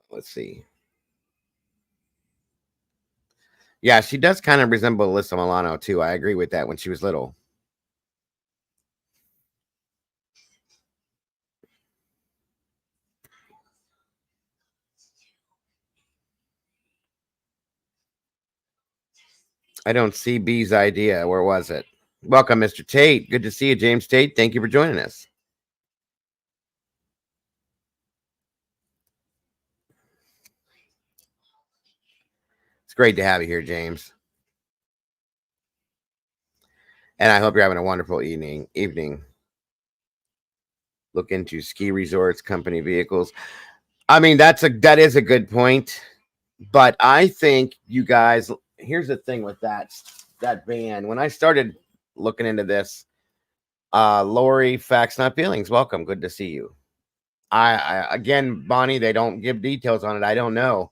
Let's see. Yeah, she does kind of resemble Alyssa Milano, too. I agree with that when she was little. I don't see B's idea. Where was it? Welcome, Mr. Tate. Good to see you, James Tate. Thank you for joining us. It's great to have you here, James. And I hope you're having a wonderful evening. Look into ski resorts, company vehicles. I mean, that is a good point. But I think you guys, here's the thing with that van. When I started looking into this, Lori, Facts Not Feelings, welcome. Good to see you. I again, Bonnie, they don't give details on it. I don't know.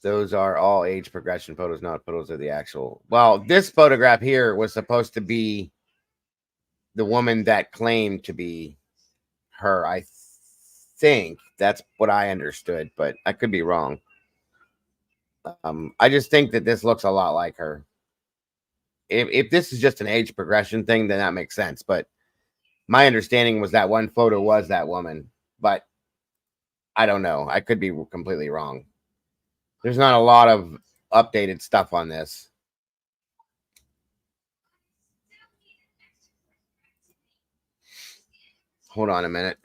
Those are all age progression photos, not photos of the actual. Well, this photograph here was supposed to be the woman that claimed to be her. I think that's what I understood, but I could be wrong. I just think that this looks a lot like her. If this is just an age progression thing, then that makes sense. But my understanding was that one photo was that woman, but I don't know. I could be completely wrong. There's not a lot of updated stuff on this. Hold on a minute.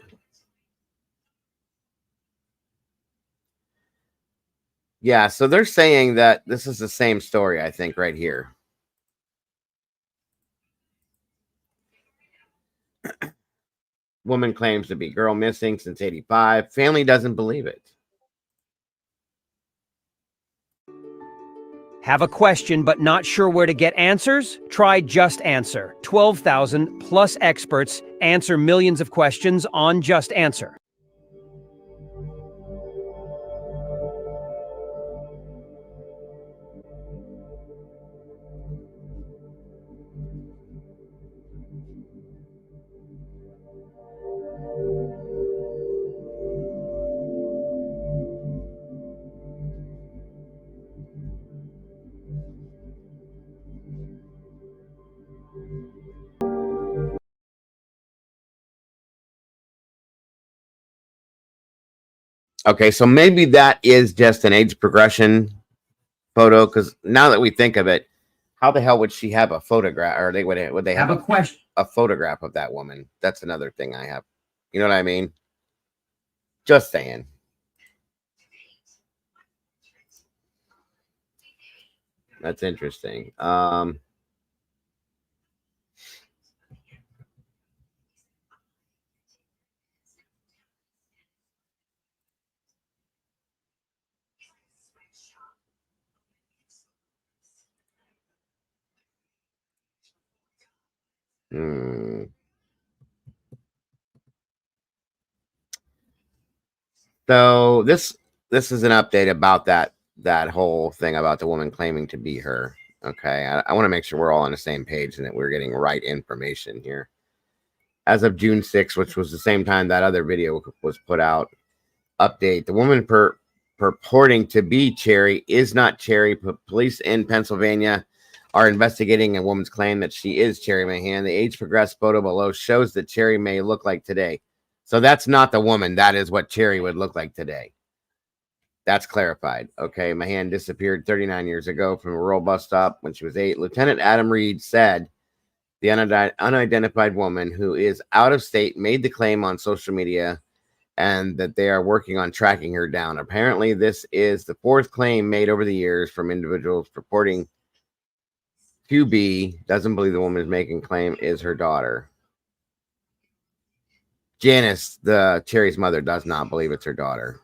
Yeah, so they're saying that this is the same story, I think, right here. Woman claims to be girl missing since 85. Family doesn't believe it. Have a question but not sure where to get answers? Try Just Answer. 12,000 plus experts answer millions of questions on Just Answer. Okay, so maybe that is just an age progression photo, because now that we think of it, how the hell would she have a photograph, or would they have a question, a photograph of that woman? That's another thing I have. You know what I mean? Just saying. That's interesting. So this is an update about that whole thing about the woman claiming to be her. Okay, I want to make sure we're all on the same page and that we're getting right information here. As of June 6th, which was the same time that other video was put out, update: the woman purporting to be Cherrie is not Cherrie. Police in Pennsylvania are investigating a woman's claim that she is Cherrie Mahan. The age progressed photo below shows that Cherrie may look like today. So that's not the woman. That is what Cherrie would look like today. That's clarified. Okay, Mahan disappeared 39 years ago from a rural bus stop when she was 8. Lieutenant Adam Reed said the unidentified woman who is out of state made the claim on social media and that they are working on tracking her down. Apparently, this is the fourth claim made over the years from individuals purporting QB doesn't believe the woman is making claim is her daughter. Janice, the Cherrie's mother, does not believe it's her daughter.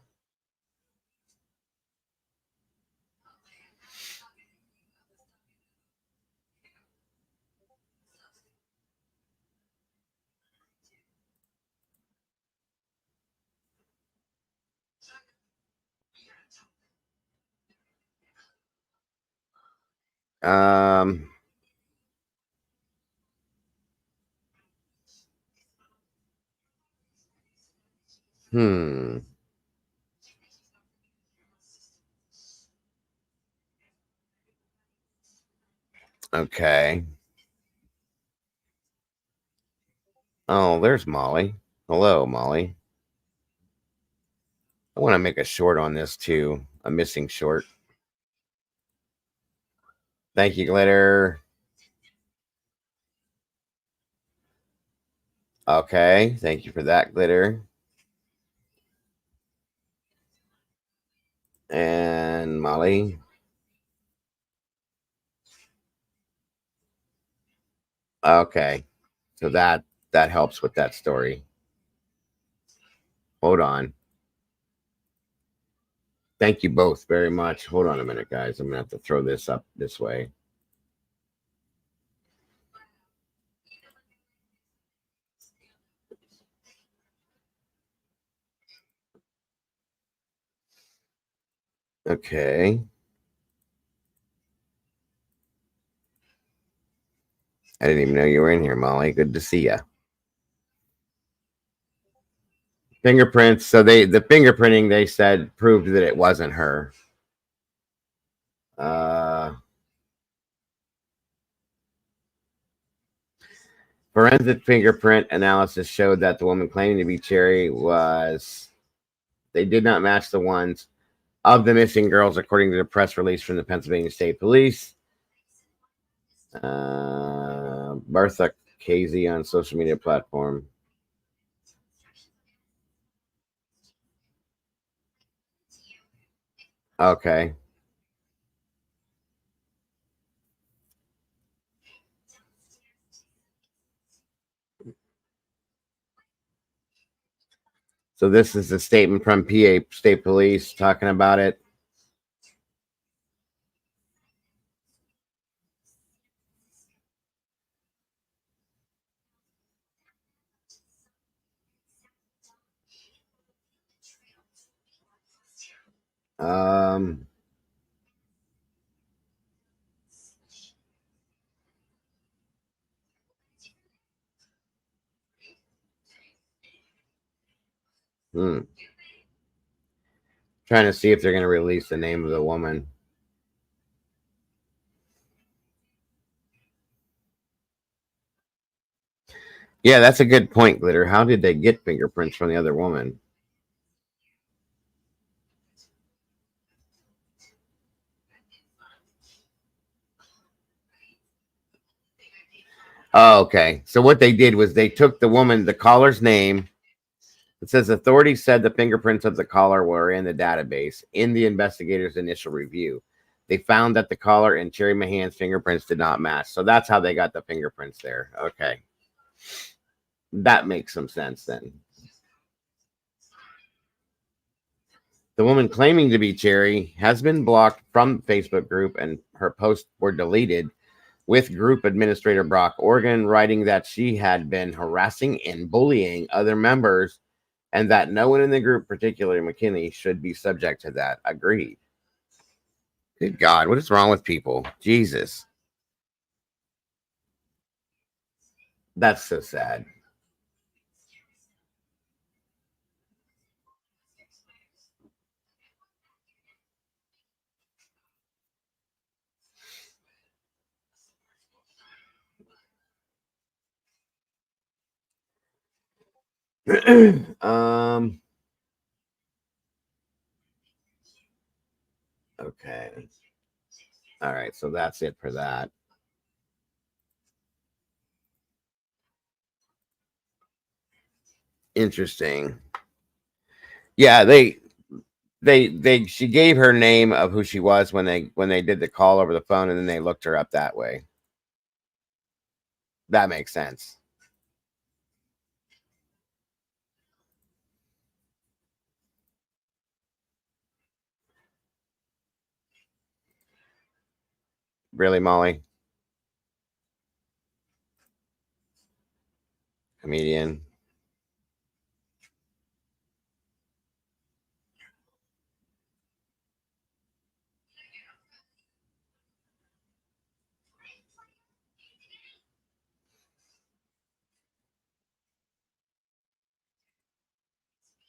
Um, hmm. Okay. Oh, there's Molly. Hello, Molly. I want to make a short on this too. A missing short. Thank you, Glitter. Okay, thank you for that, Glitter. And Molly. Okay, so that helps with that story. Hold on. Thank you both very much. Hold on a minute, guys. I'm gonna have to throw this up this way. Okay. I didn't even know you were in here, Molly. Good to see you. Fingerprints. So the fingerprinting, they said, proved that it wasn't her. Forensic fingerprint analysis showed that the woman claiming to be Cherrie they did not match the ones of the missing girls, according to the press release from the Pennsylvania State Police. Bertha Casey on social media platform. Okay. So this is a statement from PA State Police talking about it. Trying to see if they're going to release the name of the woman. Yeah, that's a good point, Glitter. How did they get fingerprints from the other woman? Oh, okay. So what they did was they took the caller's name. It says authorities said the fingerprints of the caller were in the database in the investigators' initial review. They found that the caller and Cherrie Mahan's fingerprints did not match. So that's how they got the fingerprints there. Okay. That makes some sense then. The woman claiming to be Cherrie has been blocked from the Facebook group and her posts were deleted, with group administrator Brock Organ writing that she had been harassing and bullying other members and that no one in the group, particularly McKinney, should be subject to that. Agreed. Good God, what is wrong with people? Jesus. That's so sad. Okay. All right, so that's it for that. Interesting. Yeah, she gave her name of who she was when they did the call over the phone, and then they looked her up that way. That makes sense. Really, Molly? Comedian.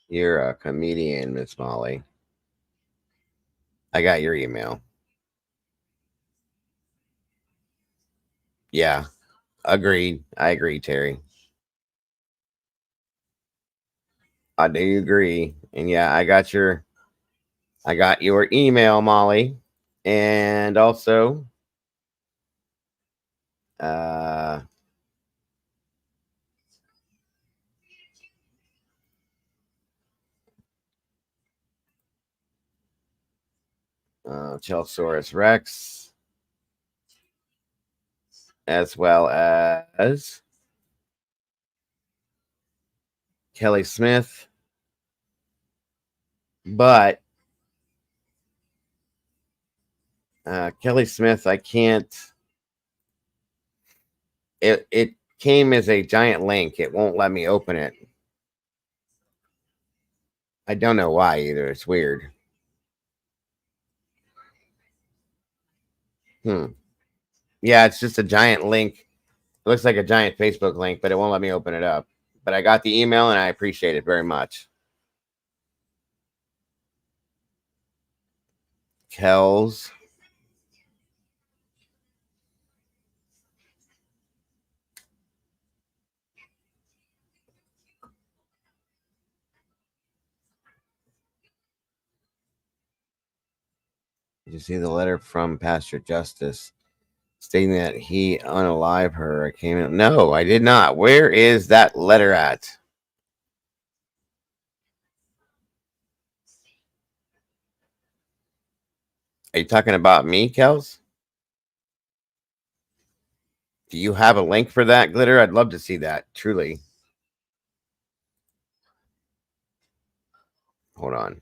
You're a comedian, Miss Molly. I got your email. Yeah, agreed. I agree, Terry. I do agree. And yeah, I got your email, Molly. And also, Chelsaurus Rex, as well as Kelly Smith. But Kelly Smith, I can't. It came as a giant link. It won't let me open it. I don't know why either. It's weird. Yeah, it's just a giant link. It looks like a giant Facebook link, but it won't let me open it up. But I got the email and I appreciate it very much. Kells. Did you see the letter from Pastor Justice stating that he unalive her? Came in. No, I did not. Where is that letter at? Are you talking about me, Kels? Do you have a link for that, Glitter? I'd love to see that, truly. Hold on.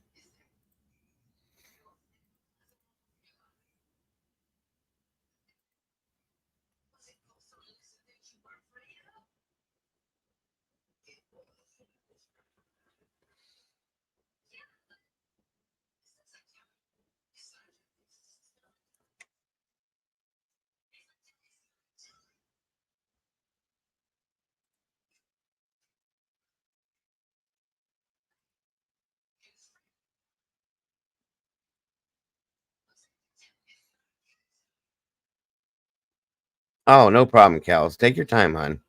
Oh, no problem, Kels. Take your time, hon.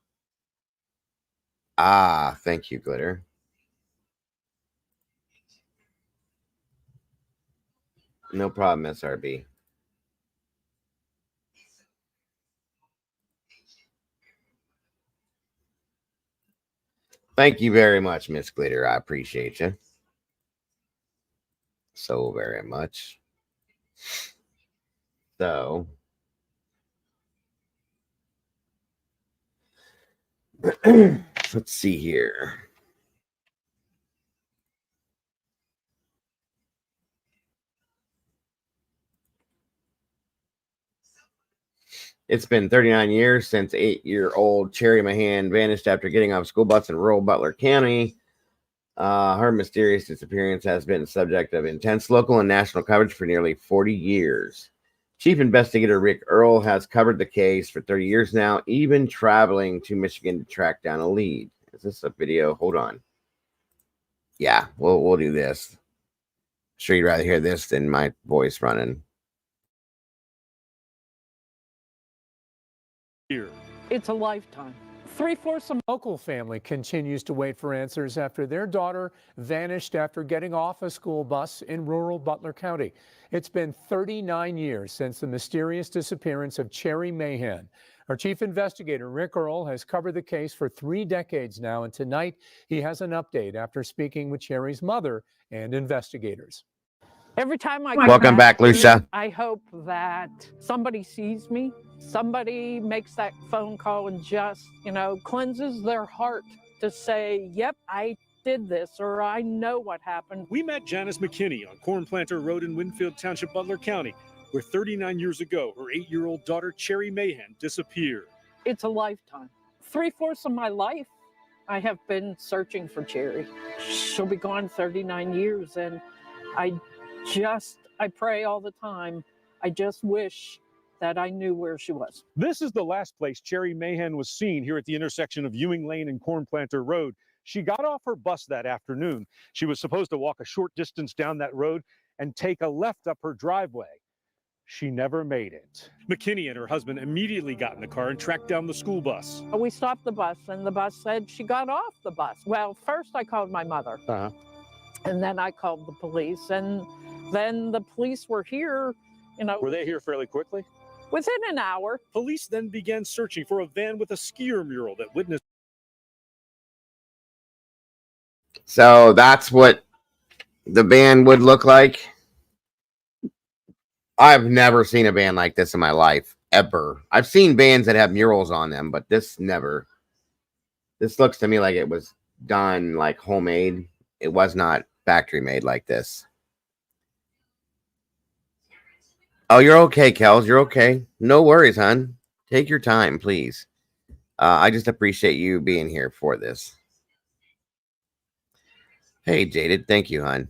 Ah, thank you, Glitter. No problem, SRB. Thank you very much, Miss Glitter. I appreciate you so very much. So, let's see here. It's been 39 years since 8-year-old Cherrie Mahan vanished after getting off a school bus in rural Butler County. Her mysterious disappearance has been the subject of intense local and national coverage for nearly 40 years. Chief Investigator Rick Earl has covered the case for 30 years now, even traveling to Michigan to track down a lead. Is this a video? Hold on. Yeah, we'll do this. Sure, you'd rather hear this than my voice running. It's a lifetime. 3/4 of local family continues to wait for answers after their daughter vanished after getting off a school bus in rural Butler County. It's been 39 years since the mysterious disappearance of Cherrie Mahan. Our chief investigator, Rick Earl, has covered the case for 3 decades now, and tonight he has an update after speaking with Cherrie's mother and investigators. Every time I Welcome back, Lucia. I hope that somebody sees me, somebody makes that phone call and just, cleanses their heart to say, yep, I did this, or I know what happened. We met Janice McKinney on Corn Planter Road in Winfield Township, Butler County, where 39 years ago, her 8-year-old daughter, Cherrie Mahan, disappeared. It's a lifetime. 3/4 of my life, I have been searching for Cherrie. She'll be gone 39 years, and I pray all the time. I just wish that I knew where she was. This is the last place Cherrie Mahan was seen here at the intersection of Ewing Lane and Corn Planter Road. She got off her bus that afternoon. She was supposed to walk a short distance down that road and take a left up her driveway. She never made it. McKinney and her husband immediately got in the car and tracked down the school bus. We stopped the bus, and the bus said she got off the bus. Well, first I called my mother, and then I called the police, and then the police were here, Were they here fairly quickly? within an hour. Police then began searching for a van with a skier mural that witnessed. So that's what the van would look like. I've never seen a van like this in my life, ever. I've seen vans that have murals on them, but this never. This looks to me like it was done like homemade. It was not factory made like this. Oh, you're okay, Kels. You're okay. No worries, hon. Take your time, please. I just appreciate you being here for this. Hey, Jaded. Thank you, hon.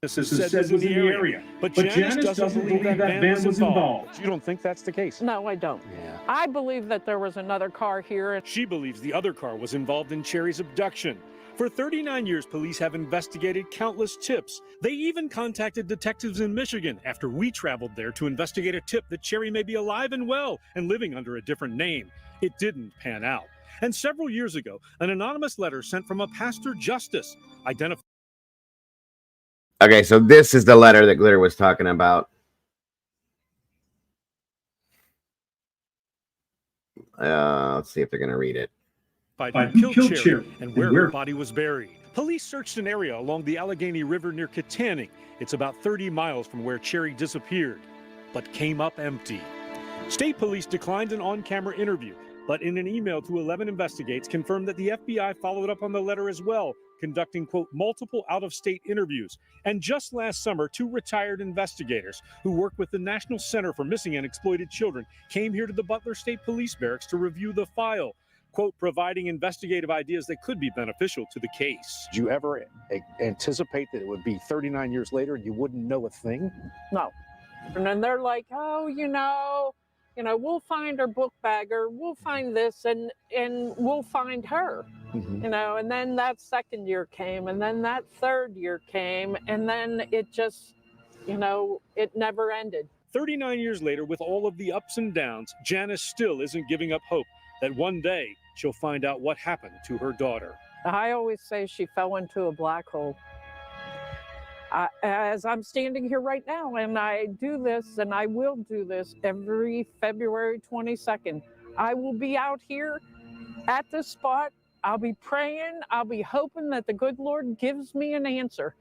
This is said was in the area. But Janice doesn't believe that van was involved. You don't think that's the case? No, I don't. I believe that there was another car here. And She believes the other car was involved in Cherrie's abduction. For 39 years, police have investigated countless tips. They even contacted detectives in Michigan after we traveled there to investigate a tip that Cherrie may be alive and well and living under a different name. It didn't pan out. And several years ago, an anonymous letter sent from a pastor justice identified. Okay, so this is the letter that Glitter was talking about. Let's see if they're going to read it. Who killed Cherrie and where her body was buried. Police searched an area along the Allegheny River near Katanning. It's about 30 miles from where Cherrie disappeared, but came up empty. State police declined an on-camera interview, but in an email to 11 Investigates confirmed that the FBI followed up on the letter as well, conducting, quote, multiple out-of-state interviews. And just last summer, 2 retired investigators who work with the National Center for Missing and Exploited Children came here to the Butler State Police Barracks to review the file, quote, providing investigative ideas that could be beneficial to the case. Did you ever anticipate that it would be 39 years later and you wouldn't know a thing? no. And then they're like, oh, we'll find her book bag, or we'll find this, and we'll find her. And then that second year came, and then that third year came, and then it just, it never ended. 39 years later, with all of the ups and downs, Janice still isn't giving up hope that one day she'll find out what happened to her daughter. I always say she fell into a black hole. As I'm standing here right now, and I do this, and I will do this every February 22nd. I will be out here at this spot. I'll be praying. I'll be hoping that the good Lord gives me an answer.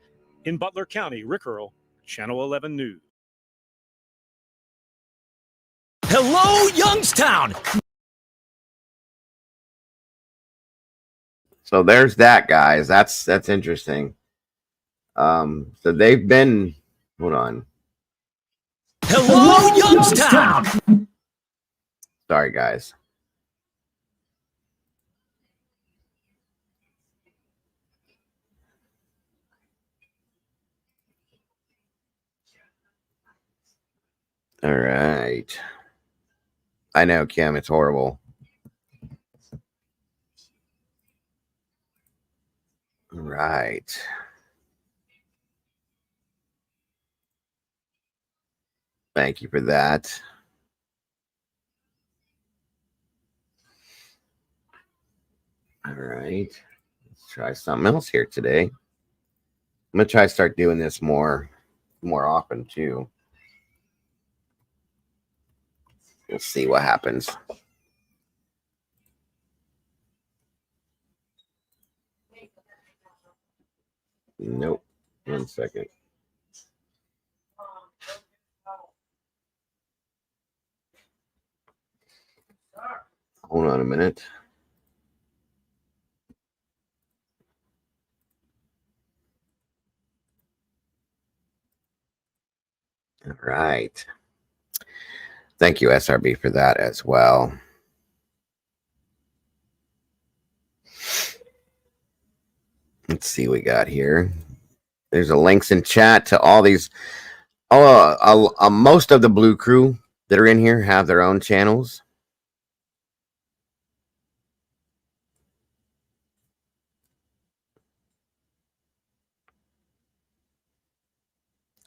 In Butler County, Rick Earl, Channel 11 News. Hello, Youngstown! So there's that, guys. That's interesting. So they've been, hold on. Hello, Youngstown! Sorry, guys. All right. I know, Kim, it's horrible. All right. Thank you for that. All right. Let's try something else here today. I'm going to try to start doing this more often, too. We'll see what happens. Nope. 1 second. Hold on a minute. All right. Thank you, SRB, for that as well. Let's see what we got here. There's a links in chat to all these. Most of the Blue Crew that are in here have their own channels.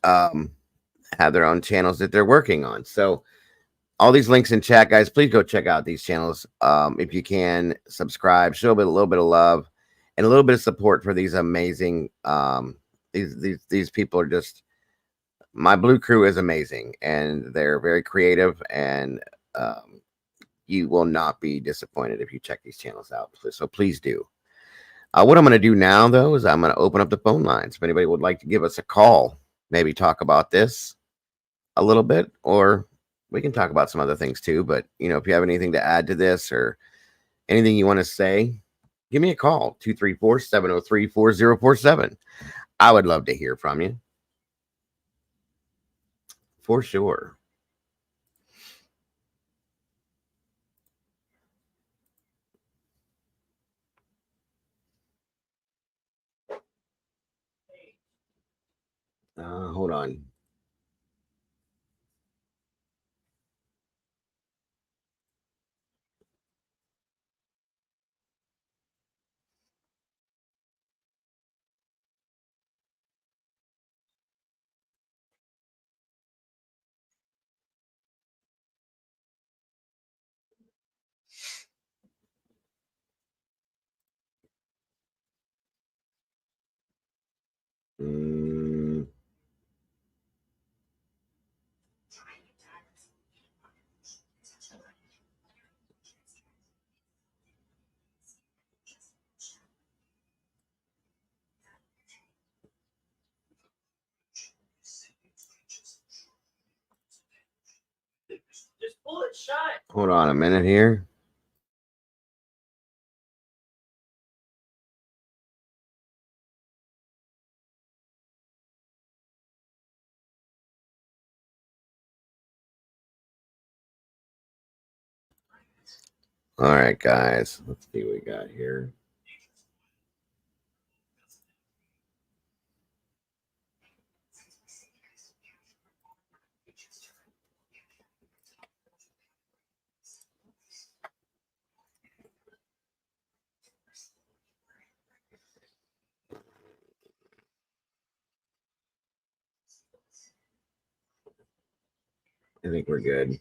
Have their own channels that they're working on. So all these links in chat, guys, please go check out these channels. If you can, subscribe, show a little bit of love and a little bit of support for these amazing these people are just, my Blue Crew is amazing, and they're very creative, and you will not be disappointed if you check these channels out. So please do. What I'm going to do now, though, is I'm going to open up the phone lines. If anybody would like to give us a call, maybe talk about this a little bit, or we can talk about some other things too. But, you know, if you have anything to add to this or anything you want to say, give me a call, 234-703-4047. I would love to hear from you. For sure. Hold on. Just pull it shut. Hold on a minute here. All right, guys. Let's see what we got here. I think we're good.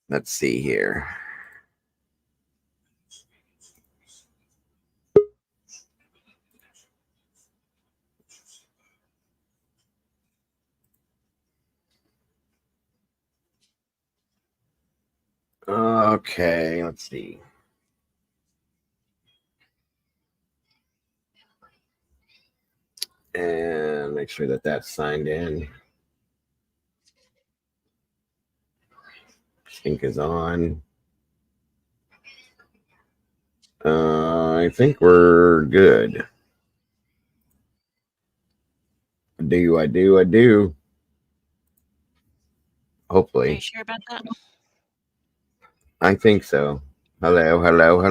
Let's see here. Okay, let's see. And make sure that that's signed in. Sync is on. I think we're good. I do. Hopefully. Are you sure about that? I think so. Hello. Hello.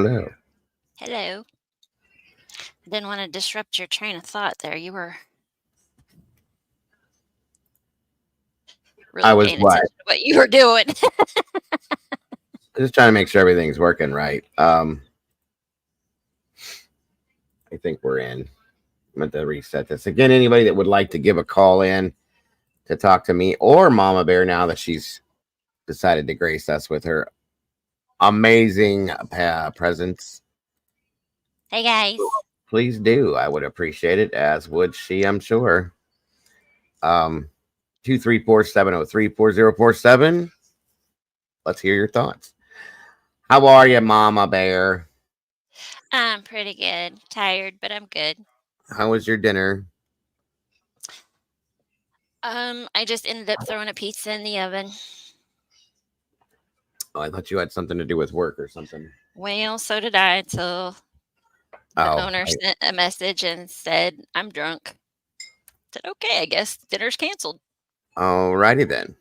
Didn't want to disrupt your train of thought there. You were really I was paying what? attention to what you were doing. Just trying to make sure everything's working right. I think we're in. I'm going to reset this again. Anybody that would like to give a call in to talk to me or Mama Bear now that she's decided to grace us with her amazing presence, Hey guys. please do. I would appreciate it, as would she, I'm sure. 234-703-4047. Let's hear your thoughts. How are you, Mama Bear? I'm pretty good. Tired, but I'm good. How was your dinner? I just ended up throwing a pizza in the oven. Oh, I thought you had something to do with work or something. Well, so did I until the owner sent a message and said, I'm drunk. I said, okay, I guess dinner's canceled. Alrighty then.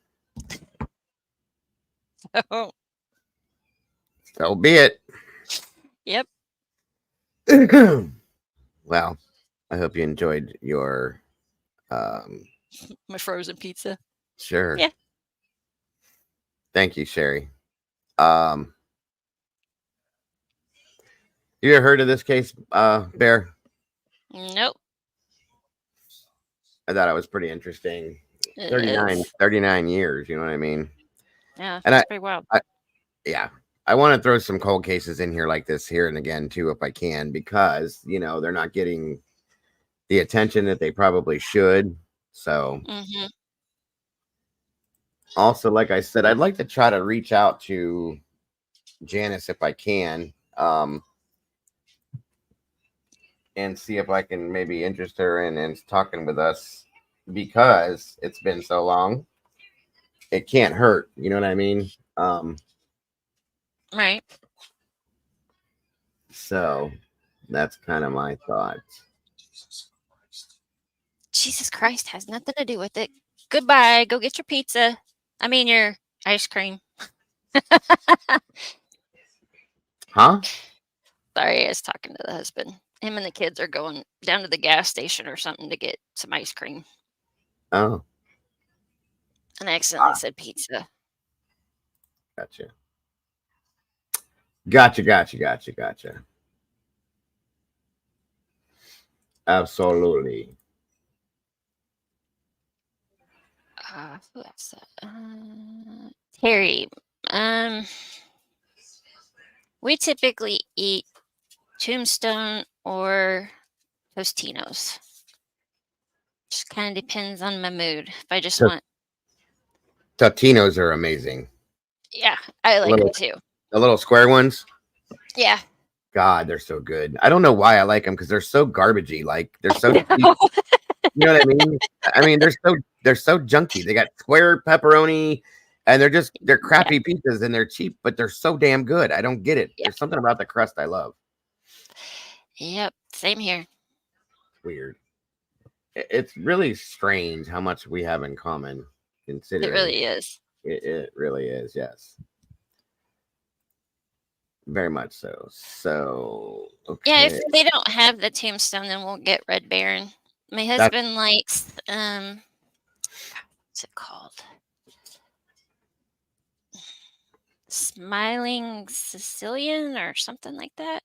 So, So be it. yep. Well, I hope you enjoyed your My frozen pizza. sure. Yeah. Thank you, Cherrie. You ever heard of this case, Bear? Nope. I thought it was pretty interesting. It 39 years, you know what I mean? Yeah, And that's pretty wild. I want to throw some cold cases in here like this here and again too, if I can, because they're not getting the attention that they probably should. So also, like I said, I'd like to try to reach out to Janice if I can, and see if I can maybe interest her in talking with us, because it's been so long. It can't hurt, you know what I mean? Right. So that's kind of my thoughts. Jesus Christ has nothing to do with it. Goodbye. Go get your pizza. I mean, your ice cream. Huh? Sorry, I was talking to the husband. Him and the kids are going down to the gas station or something to get some ice cream. Oh, And I accidentally said pizza. Gotcha. Absolutely. Who else? Terry. We typically eat Tombstone or Tostinos. Just kind of depends on my mood. If I just want, Totinos are amazing. yeah, I like them too. The little square ones. Yeah. God, they're so good. I don't know why I like them, because they're so garbagey. Like, they're so cheap. You know what I mean? I mean, they're so junky. They got square pepperoni, and they're crappy pizzas, and they're cheap, but they're so damn good. I don't get it. There's something about the crust I love. Yep, same here. Weird. It's really strange how much we have in common, considering. It really is. It really is, yes. Very much so. So, okay. Yeah, if they don't have the Tombstone, then we'll get Red Baron. My husband likes what's it called? Smiling Sicilian or something like that.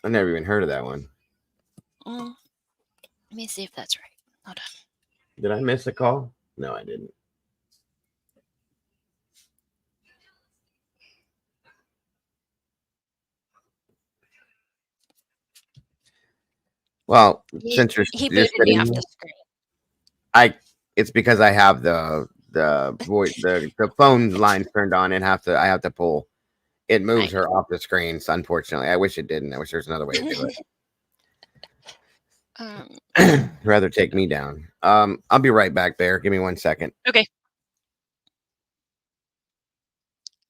I've never even heard of that one. Let me see if that's right. Hold on. Did I miss a call? No, I didn't. Well, since you're booted me off the screen. It's because I have the voice the phone lines turned on, and I have to pull. It moves her off the screen. So unfortunately, I wish it didn't. I wish there's another way to do it. Rather take me down. I'll be right back, Bear. Give me 1 second. Okay.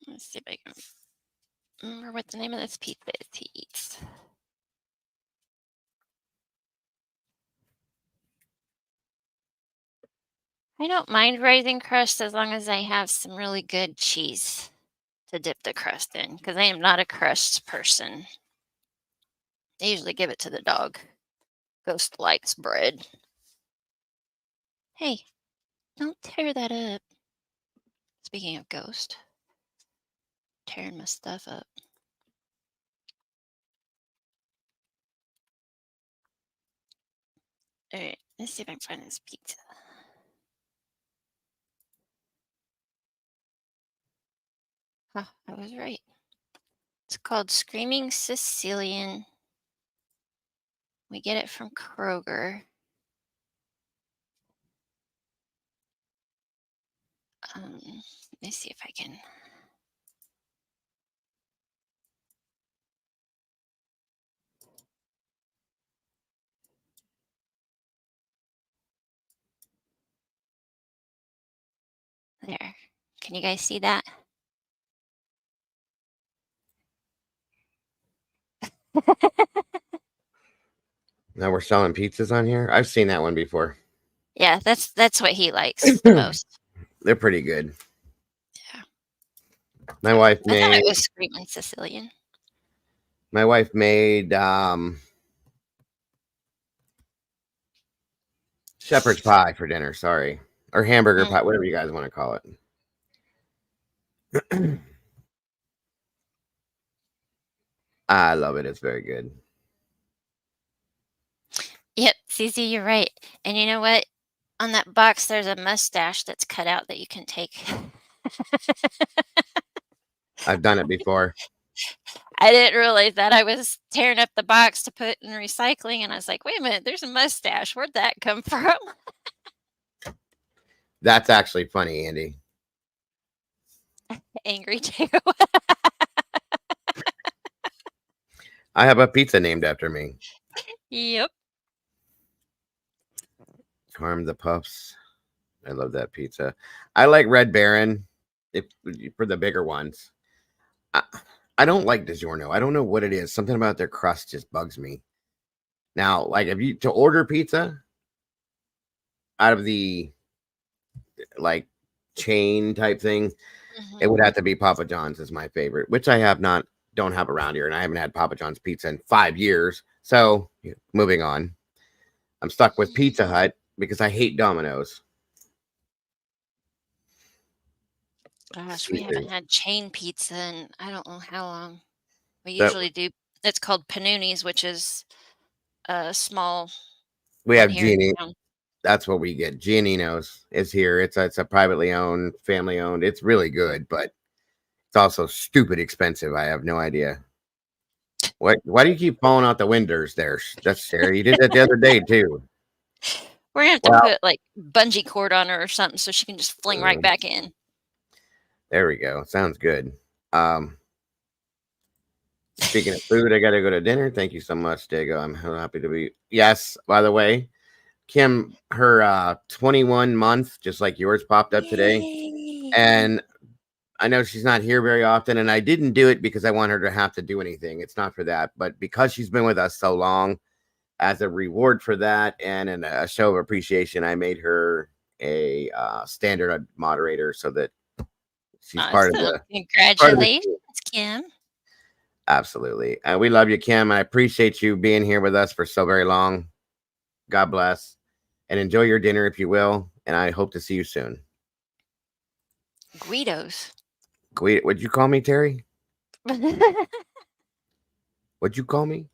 Let's see if I can remember what the name of this pizza is he eats. I don't mind rising crust as long as I have some really good cheese to dip the crust in, because I am not a crust person. I usually give it to the dog. Ghost likes bread. Hey, don't tear that up. Speaking of Ghost, tearing my stuff up. All right, let's see if I can find this pizza. Huh, I was right. It's called Screaming Sicilian. We get it from Kroger. Let me see if I can. There. Can you guys see that? Now we're selling pizzas on here. I've seen that one before. Yeah, that's what he likes the most. They're pretty good. Yeah. My wife I thought made it was Screaming Sicilian. Shepherd's pie for dinner, sorry. Or hamburger pie, whatever you guys want to call it. I love it. It's very good. Yep, CZ, you're right. And you know what? On that box, there's a mustache that's cut out that you can take. I've done it before. I didn't realize that. I was tearing up the box to put in recycling, and I was like, wait a minute, there's a mustache. Where'd that come from? That's actually funny, Andy. Angry too. I have a pizza named after me. Yep. Harm the Puffs. I love that pizza. I like Red Baron for the bigger ones. I don't like DiGiorno. I don't know what it is. Something about their crust just bugs me. Now, like if you to order pizza out of the like chain type thing, it would have to be Papa John's is my favorite, which I don't have around here, and I haven't had Papa John's pizza in 5 years. So moving on. I'm stuck with Pizza Hut because I hate Domino's. Gosh, we haven't had chain pizza in I don't know how long. We That- usually do. It's called Paninis, which is a small. We one have here in Genie. town. That's what we get. Giannino's is here. It's a privately owned, family owned. It's really good, but it's also stupid expensive. I have no idea. Why do you keep falling out the windows there? That's Cherrie. You did that the other day too. We're gonna have to put like bungee cord on her or something so she can just fling right back in. There we go. Sounds good. Speaking of food, I got to go to dinner. Thank you so much, Diego. I'm happy to be. Yes, by the way, Kim, her 21 month, just like yours, popped up today. And I know she's not here very often, and I didn't do it because I want her to have to do anything. It's not for that, but because she's been with us so long, as a reward for that and in a show of appreciation, I made her a standard moderator so that she's part of the. Congratulations, Kim. Absolutely. And we love you, Kim. I appreciate you being here with us for so very long. God bless. And enjoy your dinner if you will. And I hope to see you soon. Guido's. Guido, what'd you call me, Terry? What'd you call me?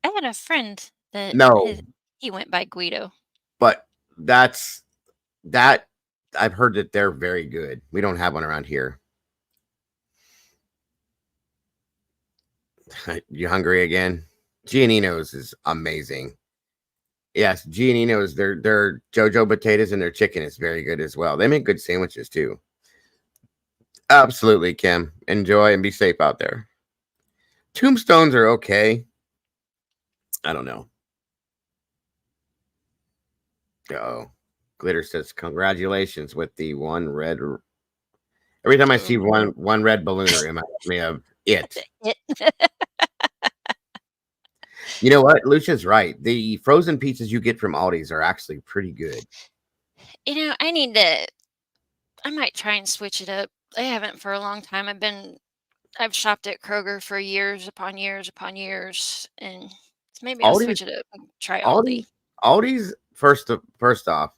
I had a friend that he went by Guido. But I've heard that they're very good. We don't have one around here. You hungry again? Giannino's is amazing. Yes, Giannino's, their JoJo potatoes and their chicken is very good as well. They make good sandwiches too. Absolutely, Kim. Enjoy and be safe out there. Tombstones are okay. I don't know. Oh, Glitter says congratulations with the one red. Every time I see one red balloon, it reminds me of it. You know what? Lucia's right. The frozen pizzas you get from Aldi's are actually pretty good. You know, I might try and switch it up. I haven't for a long time. I've shopped at Kroger for years upon years upon years, and maybe I'll switch it up and try Aldi. Aldi's first off,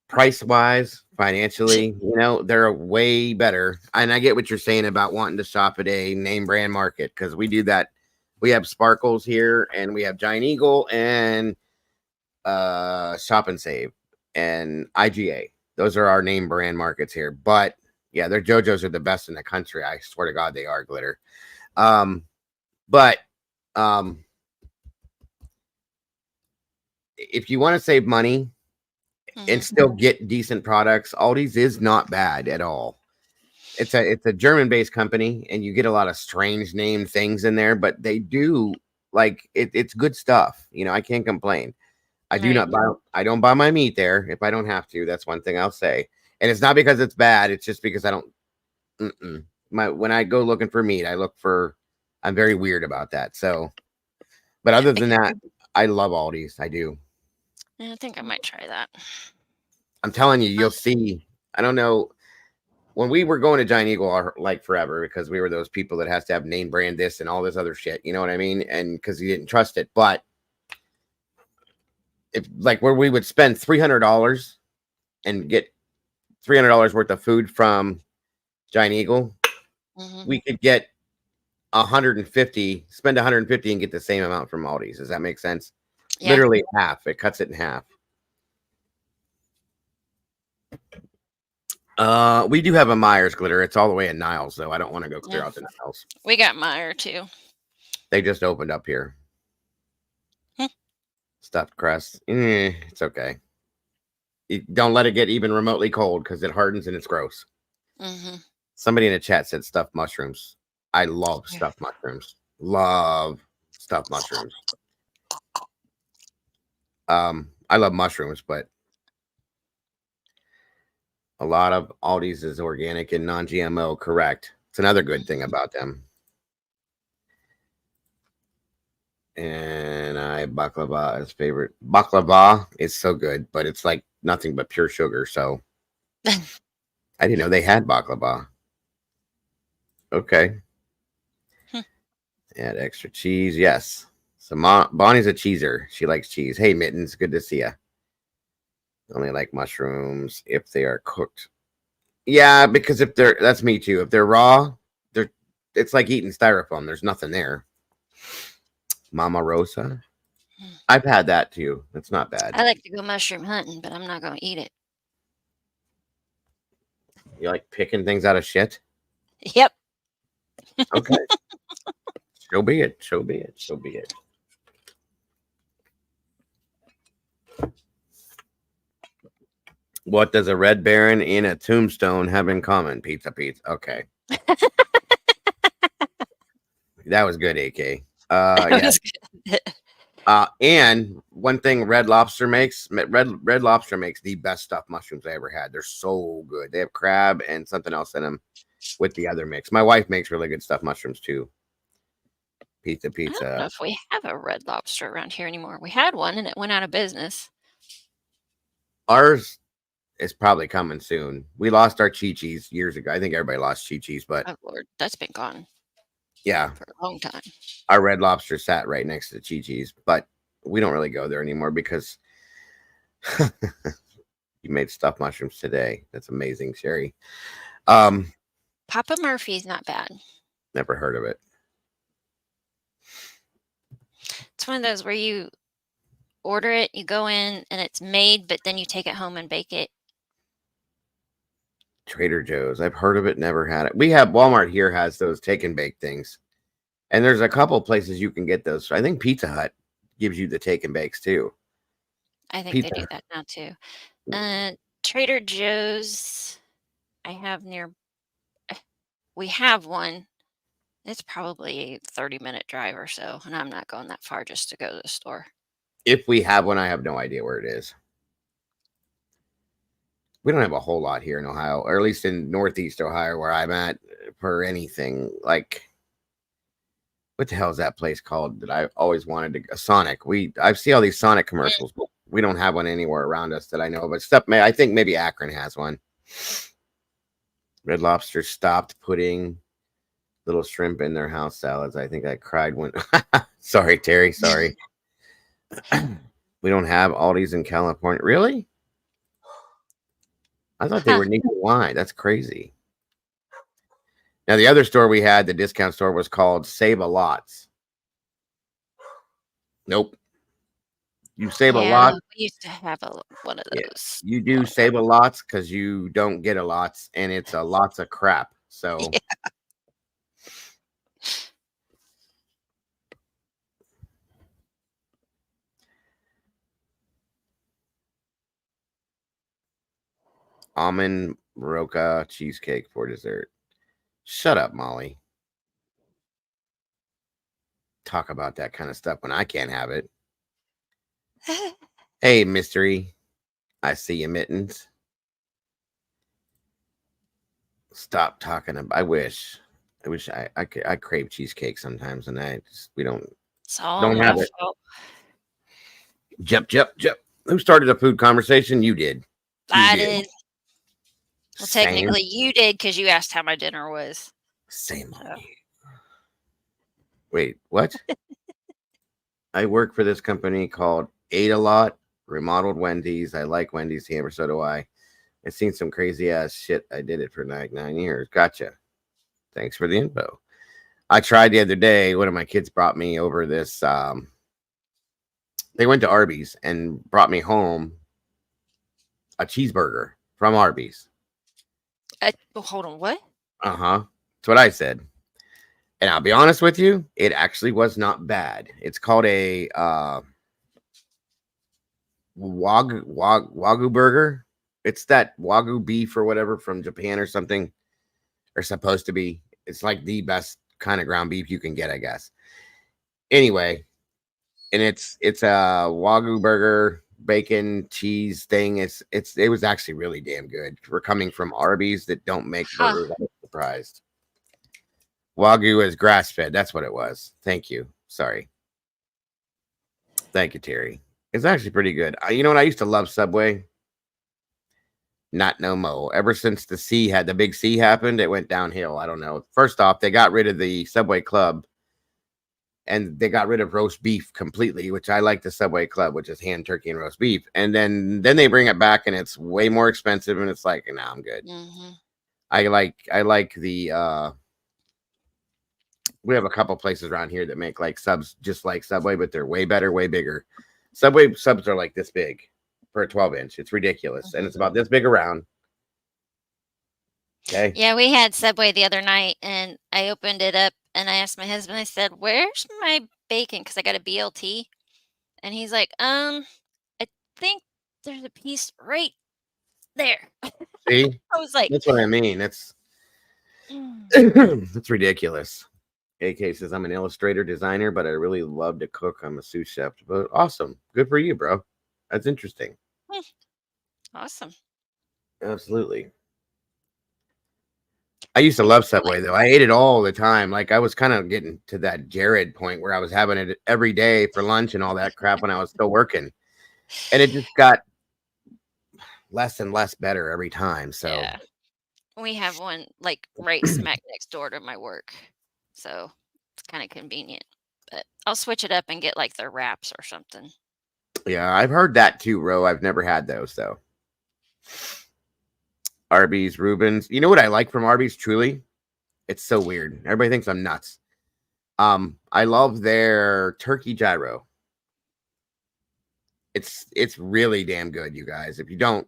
price wise, financially, they're way better. And I get what you're saying about wanting to shop at a name brand market because we do that. We have Sparkles here, and we have Giant Eagle, and Shop and Save, and IGA. Those are our name brand markets here. But yeah, their JoJo's are the best in the country. I swear to God, they are, Glitter. But if you want to save money and still get decent products, Aldi's is not bad at all. It's a German-based company, and you get a lot of strange name things in there, but they do like it's good stuff. You know, I can't complain. I don't buy my meat there if I don't have to. That's one thing I'll say. And it's not because it's bad. It's just because I don't. When I go looking for meat, I'm very weird about that. So, but other than that, I love Aldi's. I do. I think I might try that. I'm telling you, you'll see. I don't know. When we were going to Giant Eagle like forever, because we were those people that has to have name brand this and all this other shit, you know what I mean? And because you didn't trust it. But if like where we would spend $300 and get $300 worth of food from Giant Eagle, we could get 150, spend 150 and get the same amount from Aldi's. Does that make sense? Yeah. Literally half. It cuts it in half. We do have a Myers, Glitter. It's all the way in Niles, though. I don't want to go clear out the Niles. We got Meyer too. They just opened up here. Stuffed crust. It's okay. Don't let it get even remotely cold because it hardens and it's gross. Somebody in the chat said stuffed mushrooms. I love stuffed mushrooms. Love stuffed mushrooms. I love mushrooms, but a lot of Aldi's is organic and non-GMO, correct. It's another good thing about them. And baklava is favorite. Baklava is so good, but it's like nothing but pure sugar. So I didn't know they had baklava. Okay. Add extra cheese. Yes. So Bonnie's a cheeser. She likes cheese. Hey, Mittens. Good to see you. Only like mushrooms if they are cooked. Yeah, because that's me too. If they're raw, it's like eating styrofoam. There's nothing there. Mama Rosa. I've had that too. It's not bad. I like to go mushroom hunting, but I'm not going to eat it. You like picking things out of shit? Yep. Okay. So be it. So be it. So be it. What does a Red Baron in a tombstone have in common? Pizza. Okay. That was good, AK. Yeah. And one thing Red Lobster makes the best stuffed mushrooms I ever had. They're so good. They have crab and something else in them with the other mix. My wife makes really good stuffed mushrooms too. Pizza. I don't know if we have a Red Lobster around here anymore. We had one and it went out of business. Ours is probably coming soon. We lost our Chi-Chi's years ago. I think everybody lost Chi-Chi's, but oh Lord, that's been gone. Yeah, for a long time. Our Red Lobster sat right next to Chi-Chi's, but we don't really go there anymore because you made stuffed mushrooms today. That's amazing, Cherrie. Papa Murphy's not bad. Never heard of it. It's one of those where you order it, you go in, and it's made, but then you take it home and bake it. Trader Joe's. I've heard of it, never had it. We have Walmart here has those take and bake things. And there's a couple places you can get those. I think Pizza Hut gives you the take and bakes too. I think they do that now too. Trader Joe's, we have one. It's probably a 30-minute drive or so, and I'm not going that far just to go to the store. If we have one, I have no idea where it is. We don't have a whole lot here in Ohio, or at least in Northeast Ohio where I'm at, for anything. Like, what the hell is that place called that I always wanted to? Sonic. I see all these Sonic commercials, but we don't have one anywhere around us that I know of. But I think maybe Akron has one. Red Lobster stopped putting little shrimp in their house salads. I think I cried when. Sorry, Terry. Sorry. We don't have Aldi's in California. Really? I thought they were nationwide. That's crazy. Now, the other store we had, the discount store, was called Save-A-Lots. Nope. You save a Yeah, lot. we used to have one of Yeah, those. you do save a lot because you don't get a lot, and it's a lots of crap. So Yeah. almond roca cheesecake for dessert. Shut up, Molly. Talk about that kind of stuff when I can't have it. Hey, mystery. I see you, Mittens. Stop talking about. I wish I crave cheesecake sometimes, and we don't It's all have my it. fault. Jep. Who started a food conversation? You did. I did. Well, Same. technically, you did because you asked how my dinner was. Same on you. Wait, what? I work for this company called Ate a Lot, remodeled Wendy's. I like Wendy's hamburger, so do I. I've seen some crazy ass shit. I did it for like 9 years. Gotcha. Thanks for the info. I tried the other day. One of my kids brought me over this. They went to Arby's and brought me home a cheeseburger from Arby's. Hold on, what? That's what I said. And I'll be honest with you, it actually was not bad. It's called a Wagyu burger. It's that Wagyu beef or whatever from Japan or something, or supposed to be. It's like the best kind of ground beef you can get, I guess. Anyway, and it's a Wagyu burger, bacon, cheese thing. It was actually really damn good. For coming from Arby's that don't make burgers, I was surprised. Wagyu is grass fed. That's what it was. Thank you. Sorry. Thank you, Terry. It's actually pretty good. You know what? I used to love Subway. Not no mo. Ever since the big C happened, it went downhill. I don't know. First off, they got rid of the Subway Club, and they got rid of roast beef completely, which I like the Subway Club, which is hand, turkey, and roast beef. And then they bring it back, and it's way more expensive, and it's like, nah, I'm good. Mm-hmm. I like the we have a couple places around here that make like subs just like Subway, but they're way better, way bigger. Subway subs are like this big for a 12-inch. It's ridiculous. And it's about this big around. Okay. Yeah, we had Subway the other night, and I opened it up, and I asked my husband, I said, where's my bacon? Because I got a BLT. And he's like, I think there's a piece right there. See? I was like, that's what I mean. That's it's ridiculous. AK says, I'm an illustrator designer, but I really love to cook. I'm a sous chef. But awesome. Good for you, bro. That's interesting. Awesome. Absolutely. I used to love Subway, though. I ate it all the time. Like, I was kind of getting to that Jared point where I was having it every day for lunch and all that crap when I was still working. And it just got less and less better every time. So, yeah. We have one like right smack next door to my work. So it's kind of convenient. But I'll switch it up and get like their wraps or something. Yeah, I've heard that too, Ro. I've never had those, though. Arby's, Reuben's. You know what I like from Arby's, truly? It's so weird. Everybody thinks I'm nuts. I love their turkey gyro. It's really damn good, you guys. If you don't,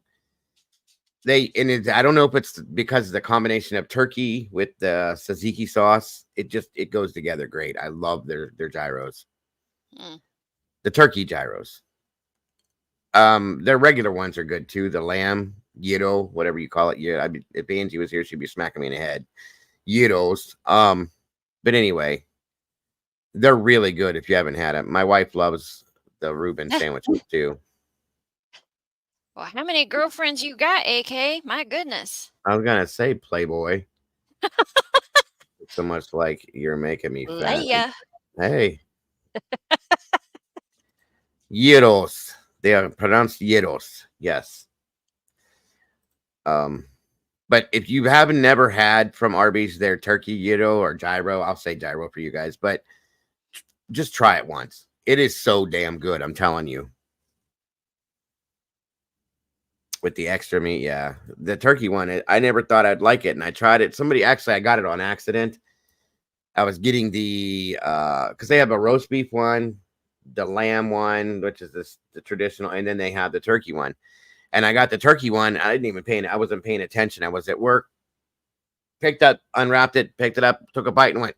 I don't know if it's because of the combination of turkey with the tzatziki sauce. It goes together great. I love their gyros. The turkey gyros. Their regular ones are good too. The lamb, gyro, whatever you call it. Yeah, if Angie was here, she'd be smacking me in the head. Gyros. But anyway, they're really good if you haven't had them. My wife loves the Reuben sandwiches too. Well, how many girlfriends you got, AK? My goodness. I was gonna say Playboy. So much like you're making me fat. Leia. Hey. Gyros. They are pronounced gyros. Yes. But if you haven't never had from Arby's their turkey gyro or gyro, I'll say gyro for you guys, but just try it once. It is so damn good, I'm telling you. With the extra meat, yeah. The turkey one, I never thought I'd like it, and I tried it. I got it on accident. I was getting the because they have a roast beef one, the lamb one, which is the traditional, and then they have the turkey one. And I got the turkey one. I wasn't paying attention. I was at work, picked up, unwrapped it, picked it up, took a bite, and went,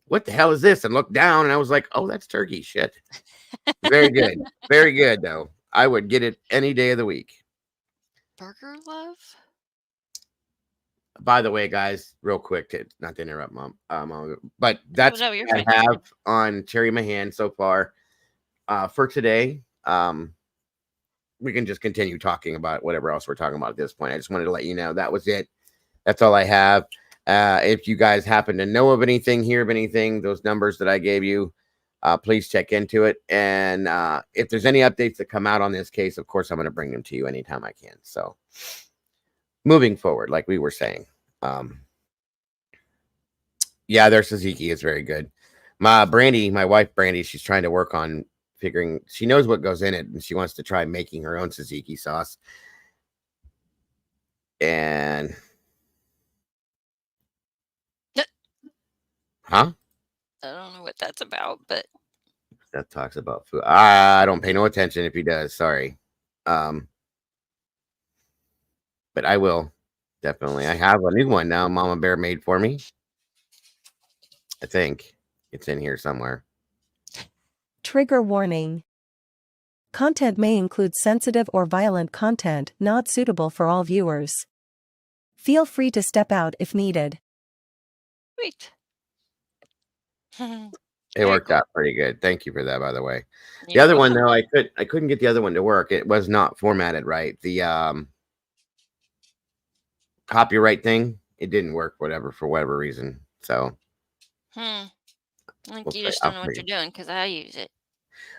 "What the hell is this?" And looked down, and I was like, "Oh, that's turkey shit." Very good, very good though. I would get it any day of the week. Burger love. By the way, guys, real quick, not to interrupt, Mom, but that's no, you're what I have on Cherrie Mahan so far. For today, we can just continue talking about whatever else we're talking about at this point. I just wanted to let you know that was it. That's all I have. If you guys happen to know of anything, hear of anything, those numbers that I gave you, please check into it. And if there's any updates that come out on this case, of course, I'm going to bring them to you anytime I can. So moving forward, like we were saying, yeah, their Suzuki is very good. My wife Brandy, she's trying to work on figuring, she knows what goes in it, and she wants to try making her own Suzuki sauce. And huh? I don't know what that's about, but that talks about food. I don't pay no attention if he does. Sorry. But I will definitely. I have a new one now. Mama Bear made for me. I think it's in here somewhere. Trigger warning. Content may include sensitive or violent content not suitable for all viewers. Feel free to step out if needed. Sweet. It worked out pretty good. Thank you for that, by the way. The other one though, I couldn't get the other one to work. It was not formatted right. The copyright thing, it didn't work, for whatever reason. So I think you just don't know what you're doing, because I use it.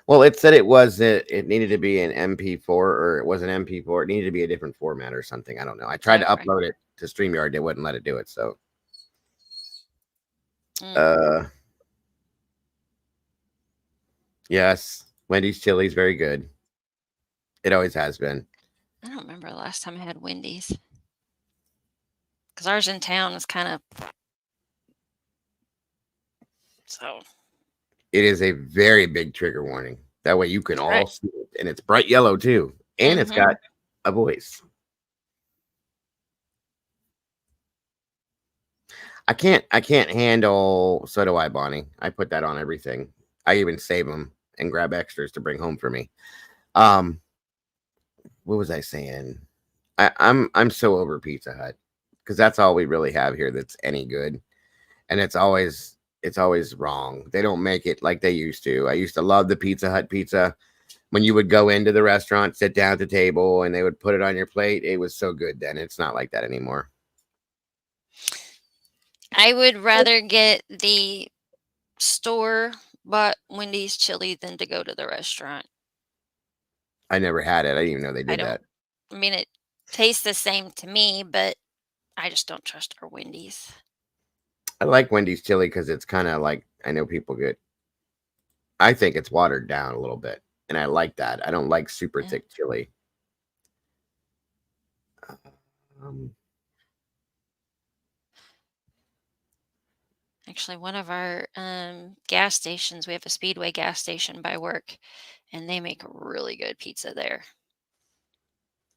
Well, it said it needed to be an MP4, or it was an MP4. It needed to be a different format or something. I don't know. I tried to upload it to StreamYard. They wouldn't let it do it. So, yes, Wendy's chili is very good. It always has been. I don't remember the last time I had Wendy's, because ours in town is kind of so. It is a very big trigger warning. That way you can all see it, and it's bright yellow too, and it's got a voice. I can't handle. So do I, Bonnie. I put that on everything. I even save them and grab extras to bring home for me. What was I saying? I'm so over Pizza Hut, because that's all we really have here that's any good, and it's always wrong. They don't make it like they used to. I used to love the Pizza Hut pizza. When you would go into the restaurant, sit down at the table, and they would put it on your plate. It was so good then. It's not like that anymore. I would rather get the store bought Wendy's chili than to go to the restaurant. I never had it. I didn't even know they did that. I mean, it tastes the same to me, but I just don't trust our Wendy's. I like Wendy's chili because it's kind of like, I know people get, I think it's watered down a little bit, and I like that. I don't like super thick chili. Actually, one of our gas stations, we have a Speedway gas station by work, and they make really good pizza there.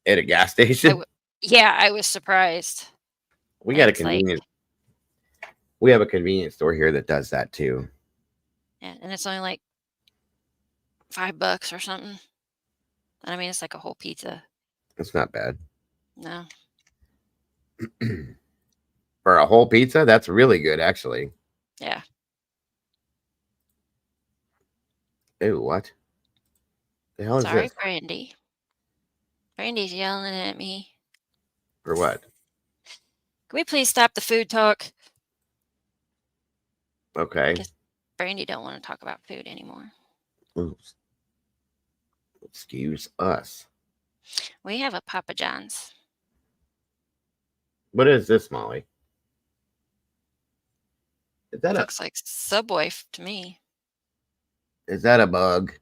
At a gas station? Yeah, I was surprised. We got a convenience. We have a convenience store here that does that too. Yeah, and it's only like $5 or something. I mean, it's like a whole pizza. It's not bad. No. For a whole pizza, that's really good, actually. Yeah. Ew, what? The hell is Sorry, this? Brandy. Brandy's yelling at me. For what? Can we please stop the food talk? Okay. Brandy don't want to talk about food anymore. Oops. Excuse us. We have a Papa John's. What is this, Molly? Is that Looks like Subway to me. Is that a bug?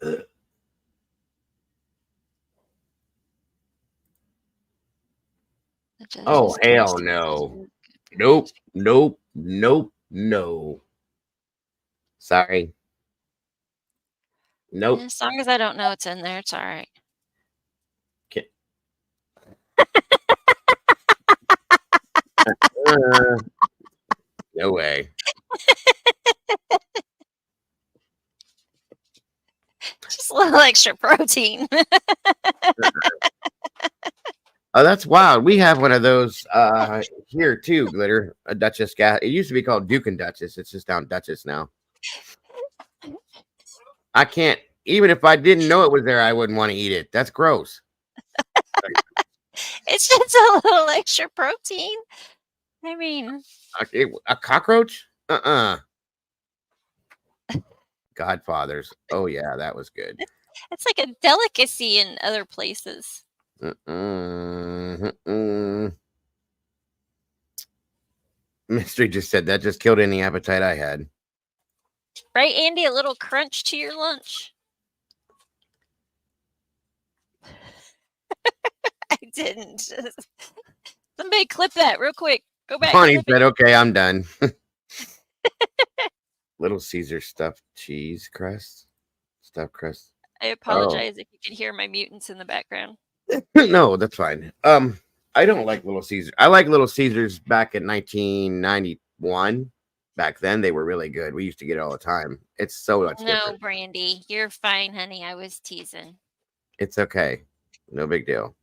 Ugh. Oh, hell no. Nope. Nope. Sorry. Nope. As long as I don't know what's in there, it's all right. No way. Just a little extra protein. Oh, that's wild. We have one of those here too, Glitter. A Duchess gas. It used to be called Duke and Duchess. It's just down Duchess now. I can't. Even if I didn't know it was there, I wouldn't want to eat it. That's gross. It's just a little extra protein. I mean, A cockroach? Godfathers. Oh yeah, that was good. it's like a delicacy in other places. Mystery just said that just killed any appetite I had. Right, Andy? A little crunch to your lunch? I didn't. Somebody clip that real quick. Go back. Bonnie clip said, it. "Okay, I'm done." Little Caesar stuffed cheese crust, stuffed crust. I apologize if you can hear my mutants in the background. No, that's fine. I don't like Little Caesar. I like Little Caesars back in 1991. Back then, they were really good. We used to get it all the time. It's so much No, different. Brandy, you're fine, honey. I was teasing. It's okay. No big deal.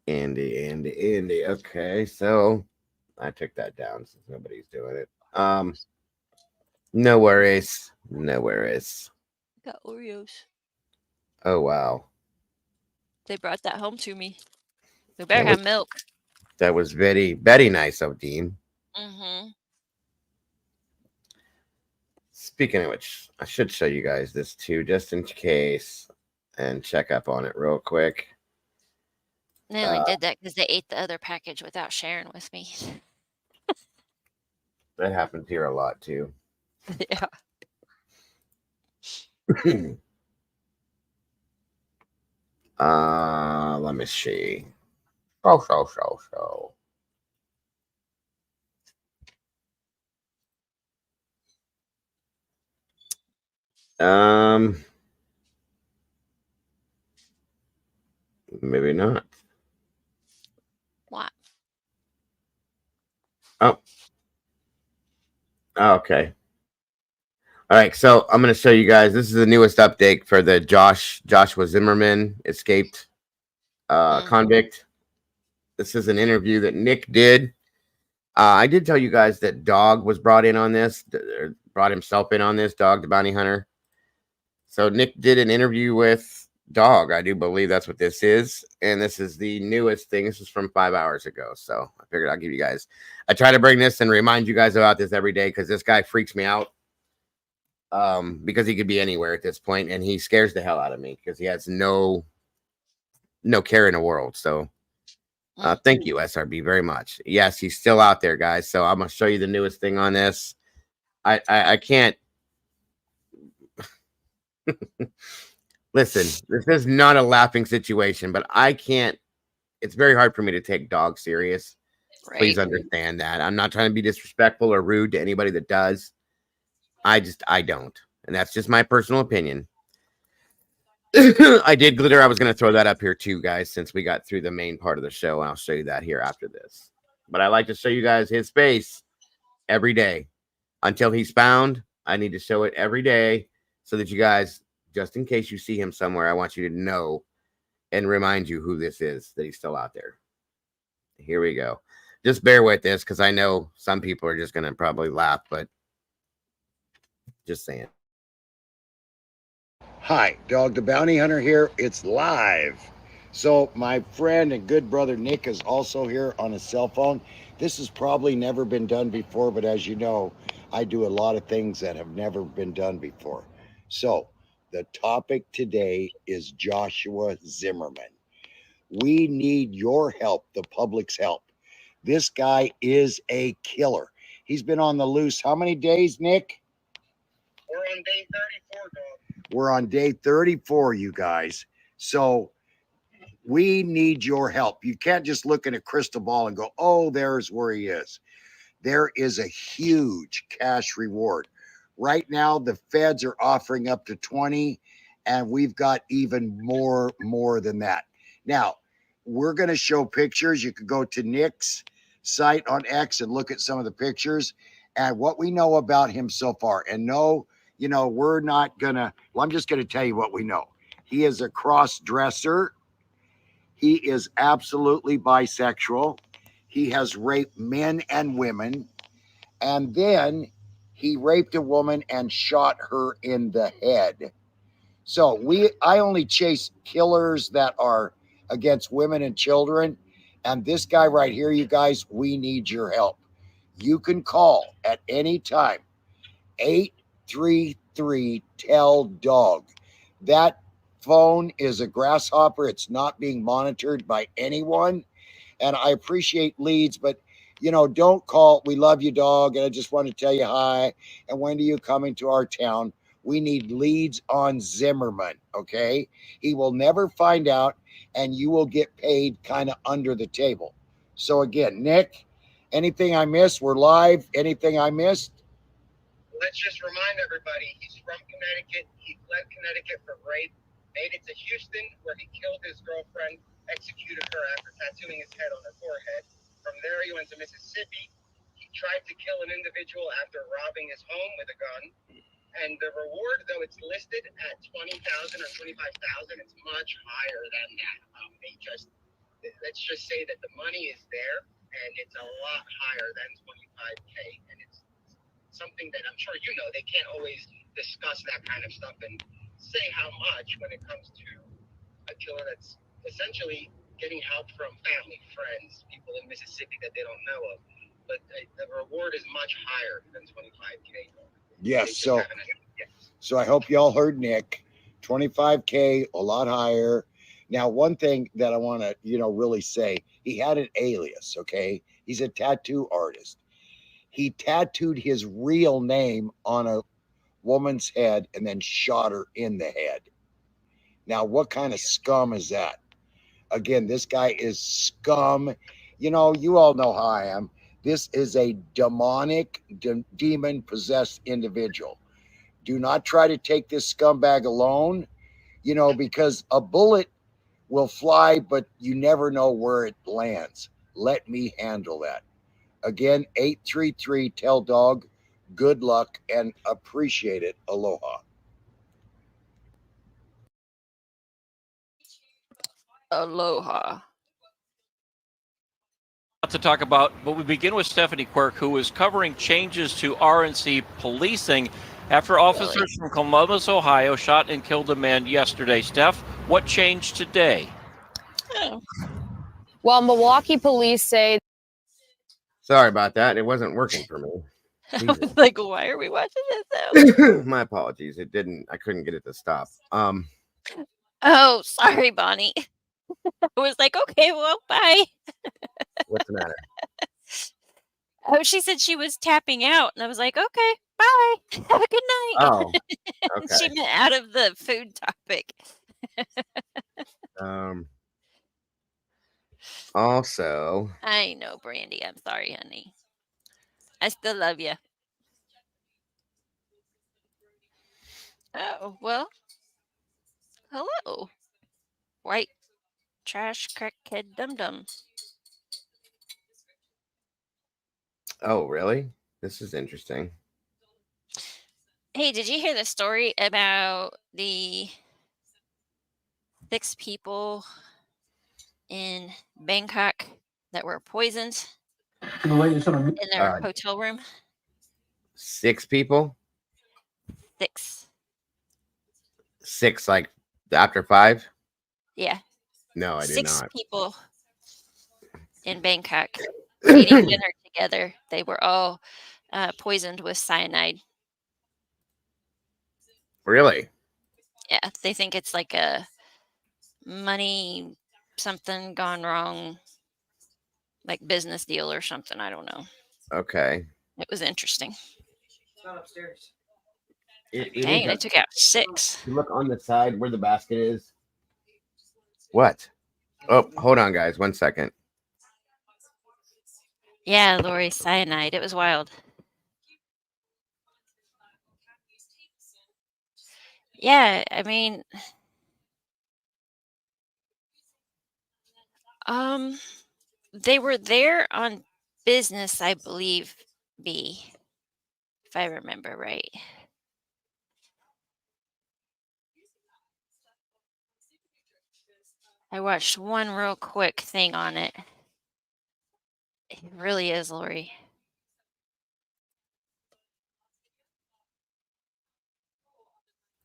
Andy. Okay, so I took that down since nobody's doing it. No worries. Got Oreos. Oh wow. They brought that home to me. They better have milk. That was very, very nice of Dean. Mm-hmm. Speaking of which, I should show you guys this too, just in case, and check up on it real quick. They only did that because they ate the other package without sharing with me. That happens here a lot too. Yeah. Let me see. So. Maybe not. What? Oh, okay. All right, so I'm going to show you guys. This is the newest update for the Joshua Zimmerman escaped convict. This is an interview that Nick did. I did tell you guys that Dog was brought in on this, brought himself in on this, Dog the bounty hunter. So Nick did an interview with Dog. I do believe that's what this is. And this is the newest thing. This is from 5 hours ago. So I figured I'll give you guys, I try to bring this and remind you guys about this every day because this guy freaks me out. Because he could be anywhere at this point, and he scares the hell out of me because he has no care in the world. So thank you, SRB, very much. Yes, he's still out there, guys. So I'm gonna show you the newest thing on this. I can't listen, this is not a laughing situation, but I can't, it's very hard for me to take Dog serious. Right. Please understand that. I'm not trying to be disrespectful or rude to anybody that does. I don't. And that's just my personal opinion. I did Glitter. I was going to throw that up here too, guys, since we got through the main part of the show. And I'll show you that here after this. But I like to show you guys his face every day. Until he's found, I need to show it every day so that you guys, just in case you see him somewhere, I want you to know and remind you who this is, that he's still out there. Here we go. Just bear with this because I know some people are just going to probably laugh, but just saying. Hi, Dog the Bounty Hunter here. It's live. So my friend and good brother Nick is also here on his cell phone. This has probably never been done before, but as you know, I do a lot of things that have never been done before. So the topic today is Joshua Zimmerman. We need your help, the public's help. This guy is a killer. He's been on the loose how many days, Nick? We're on day 34, Dog. We're on day 34, you guys. So we need your help. You can't just look in a crystal ball and go, oh, there's where he is. there is a huge cash reward. Right now, the feds are offering up to 20, and we've got even more than that. Now, we're going to show pictures. You could go to Nick's site on X and look at some of the pictures and what we know about him so far. And no, we're not going to, well, I'm just going to tell you what we know. He is a cross-dresser. He is absolutely bisexual. He has raped men and women. And then he raped a woman and shot her in the head. So I only chase killers that are against women and children. And this guy right here, you guys, we need your help. You can call at any time, 833-TELL-DOG. That phone is a grasshopper. It's not being monitored by anyone. And I appreciate leads, but don't call. We love you, dog. And I just want to tell you hi. And when are you coming to our town? We need leads on Zimmerman, okay? He will never find out, and you will get paid kind of under the table. So again, Nick, anything I missed? We're live. Anything I missed? Let's just remind everybody, he's from Connecticut. He fled Connecticut for rape, made it to Houston, where he killed his girlfriend, executed her after tattooing his head on her forehead. From there, he went to Mississippi. He tried to kill an individual after robbing his home with a gun. And the reward, though it's listed at $20,000 or $25,000, it's much higher than that. Let's just say that the money is there, and it's a lot higher than $25K. And it's something that I'm sure they can't always discuss that kind of stuff and say how much when it comes to a killer that's essentially getting help from family, friends, people in Mississippi that they don't know of. But the reward is much higher than $25K. Yes. So I hope y'all heard Nick. $25K, a lot higher. Now, one thing that I want to, really say, he had an alias, okay? He's a tattoo artist. He tattooed his real name on a woman's head and then shot her in the head. Now, what kind of scum is that? Again, this guy is scum. You all know how I am. This is a demonic, demon-possessed individual. Do not try to take this scumbag alone, because a bullet will fly, but you never know where it lands. Let me handle that. Again, 833-TELL-DOG. Good luck and appreciate it. Aloha. Aloha. To talk about, but we begin with Stephanie Quirk, who is covering changes to RNC policing after officers from Columbus, Ohio shot and killed a man yesterday. Steph, what changed today? Oh. Well, Milwaukee police say... Sorry about that. It wasn't working for me. I was like, why are we watching this now? My apologies. I couldn't get it to stop. Oh, sorry, Bonnie. I was like, okay, well, bye. What's the matter? Oh, she said she was tapping out, and I was like, okay, bye. Have a good night. Oh, okay. She meant out of the food topic. Also, I know, Brandy. I'm sorry, honey. I still love you. Oh, well. Hello. White trash crackhead dum-dum. oh, really? This is interesting. Hey, did you hear the story about the 6 people in Bangkok that were poisoned in their hotel room? 6 people? 6. 6, like after 5? Yeah. No, I did 6 not. people in Bangkok eating dinner together. They were all poisoned with cyanide. Really? Yeah, they think it's like a money something gone wrong, like business deal or something. I don't know. Okay. It was interesting. It's not upstairs. Dang, they took out 6. You look on the side where the basket is. What? Oh, hold on, guys. 1 second. Yeah, Lori, cyanide. It was wild. Yeah, I mean, they were there on business, I believe, B, if I remember right. I watched one real quick thing on it. It really is, Lori.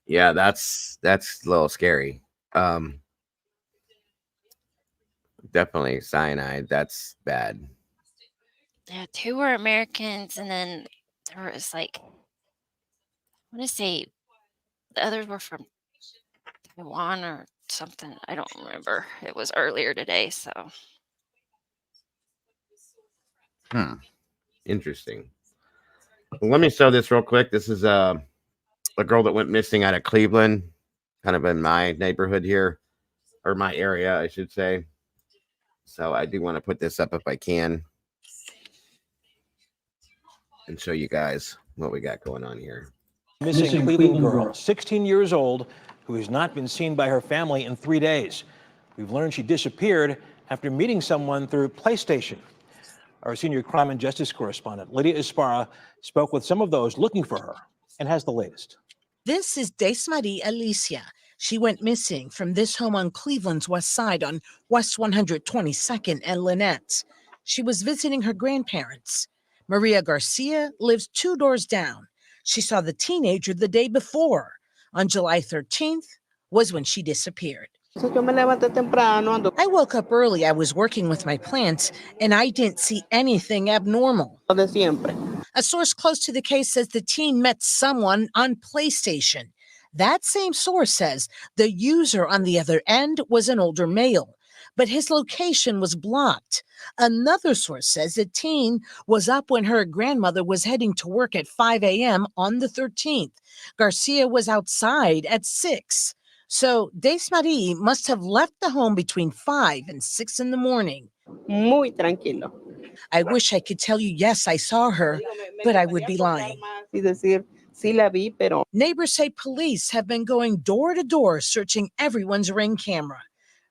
Yeah, that's a little scary. Definitely cyanide. That's bad. Yeah, 2 were Americans, and then there was like, I want to say the others were from Taiwan or something. I don't remember. It was earlier today, so. Interesting. Well, let me show this real quick. This is a girl that went missing out of Cleveland, kind of in my neighborhood here, or my area, I should say. So I do want to put this up if I can and show you guys what we got going on here. Missing Cleveland girl, 16 years old, who has not been seen by her family in 3 days. We've learned she disappeared after meeting someone through PlayStation. Our senior crime and justice correspondent, Lydia Esparra, spoke with some of those looking for her and has the latest. This is Desmarie Alicia. She went missing from this home on Cleveland's west side on West 122nd and Lynette. She was visiting her grandparents. Maria Garcia lives 2 doors down. She saw the teenager the day before. On July 13th was when she disappeared. I woke up early. I was working with my plants, and I didn't see anything abnormal. A source close to the case says the teen met someone on PlayStation. That same source says the user on the other end was an older male, but his location was blocked. Another source says the teen was up when her grandmother was heading to work at 5 a.m. on the 13th. Garcia was outside at 6. So Desmarie must have left the home between 5 and 6 in the morning. Muy tranquilo. I wish I could tell you, yes, I saw her, but I would be lying. Neighbors say police have been going door to door searching everyone's Ring camera.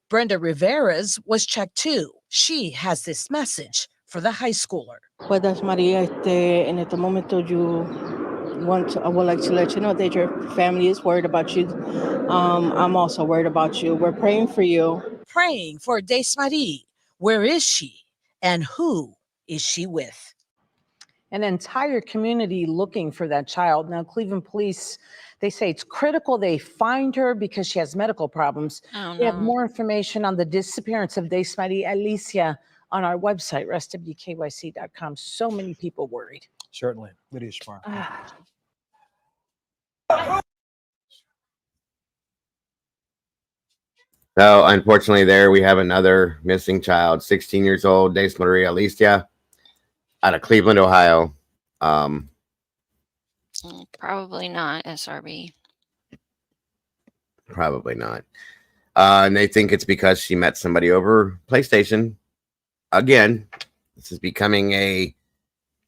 Brenda Rivera's was checked too. She has this message for the high schooler. Pues María, en este momento I would like to let you know that your family is worried about you. I'm also worried about you. We're praying for you. Praying for Desmarie. Where is she? And who is she with? An entire community looking for that child. Now, Cleveland police, they say it's critical they find her because she has medical problems. Oh, We have no. more information on the disappearance of Desmarie Alicia on our website, restwkyc.com. So many people worried. Certainly. Lydia Esparra. So unfortunately, there we have another missing child, 16 years old, Desmarie Alicia, out of Cleveland, Ohio. Probably not, SRB. Probably not. And they think it's because she met somebody over PlayStation. Again, this is becoming a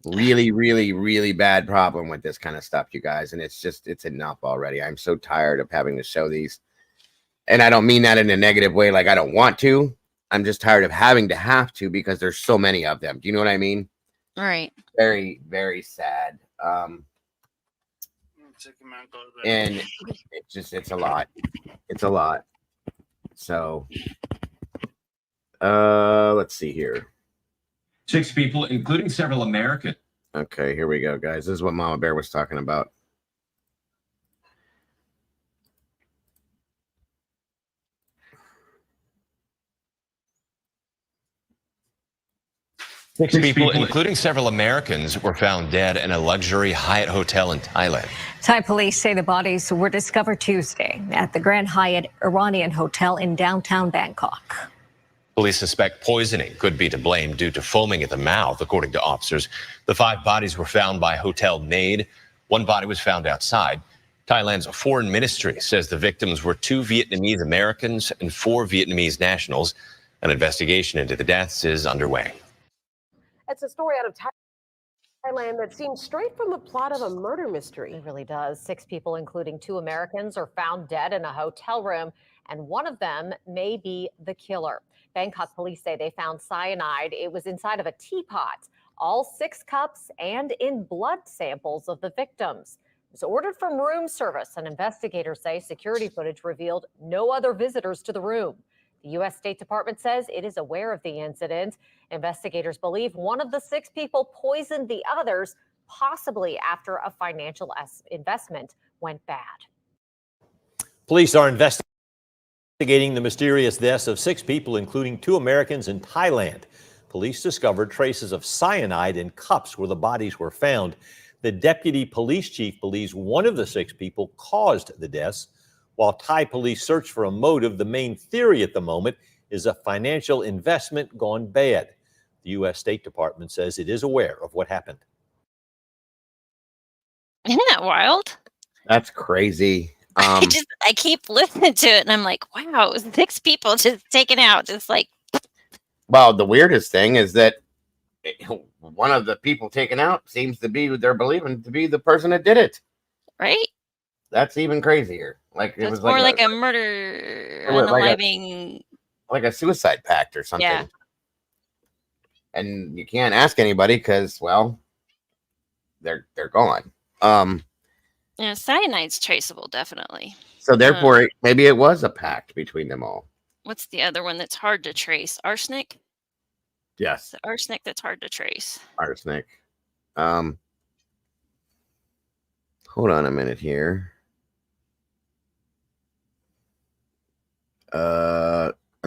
really, really, really bad problem with this kind of stuff, you guys. And it's enough already. I'm so tired of having to show these. And I don't mean that in a negative way, like I don't want to. I'm just tired of having to have to because there's so many of them. Do you know what I mean? Right. Very, very sad. And it's a lot. It's a lot. So, let's see here. 6 people, including several American. Okay, here we go, guys. This is what Mama Bear was talking about. Six people, including several Americans, were found dead in a luxury Hyatt hotel in Thailand. Thai police say the bodies were discovered Tuesday at the Grand Hyatt Iranian Hotel in downtown Bangkok. Police suspect poisoning could be to blame due to foaming at the mouth, according to officers. The 5 bodies were found by hotel maid. 1 body was found outside. Thailand's foreign ministry says the victims were 2 Vietnamese Americans and 4 Vietnamese nationals. An investigation into the deaths is underway. That's a story out of Thailand that seems straight from the plot of a murder mystery. It really does. 6 people, including 2 Americans, are found dead in a hotel room, and one of them may be the killer. Bangkok police say they found cyanide. It was inside of a teapot, all 6 cups, and in blood samples of the victims. It was ordered from room service, and investigators say security footage revealed no other visitors to the room. The U.S. State Department says it is aware of the incident. Investigators believe one of the 6 people poisoned the others, possibly after a financial investment went bad. Police are investigating the mysterious deaths of 6 people, including 2 Americans in Thailand. Police discovered traces of cyanide in cups where the bodies were found. The deputy police chief believes one of the 6 people caused the deaths. While Thai police search for a motive, the main theory at the moment is a financial investment gone bad. The U.S. State Department says it is aware of what happened. Isn't that wild? That's crazy. I keep listening to it and I'm like, wow, it was 6 people just taken out. Just like, Well, the weirdest thing is that one of the people taken out seems to be, they're believing to be the person that did it. right? That's even crazier. Like So it it's was more like like a murder, like unaliving. a suicide pact or something. Yeah. And you can't ask anybody because, well, they're gone. Yeah, cyanide's traceable, definitely. So therefore, maybe it was a pact between them all. What's the other one that's hard to trace? Arsenic? Yes, The arsenic that's hard to trace. arsenic. Hold on a minute here.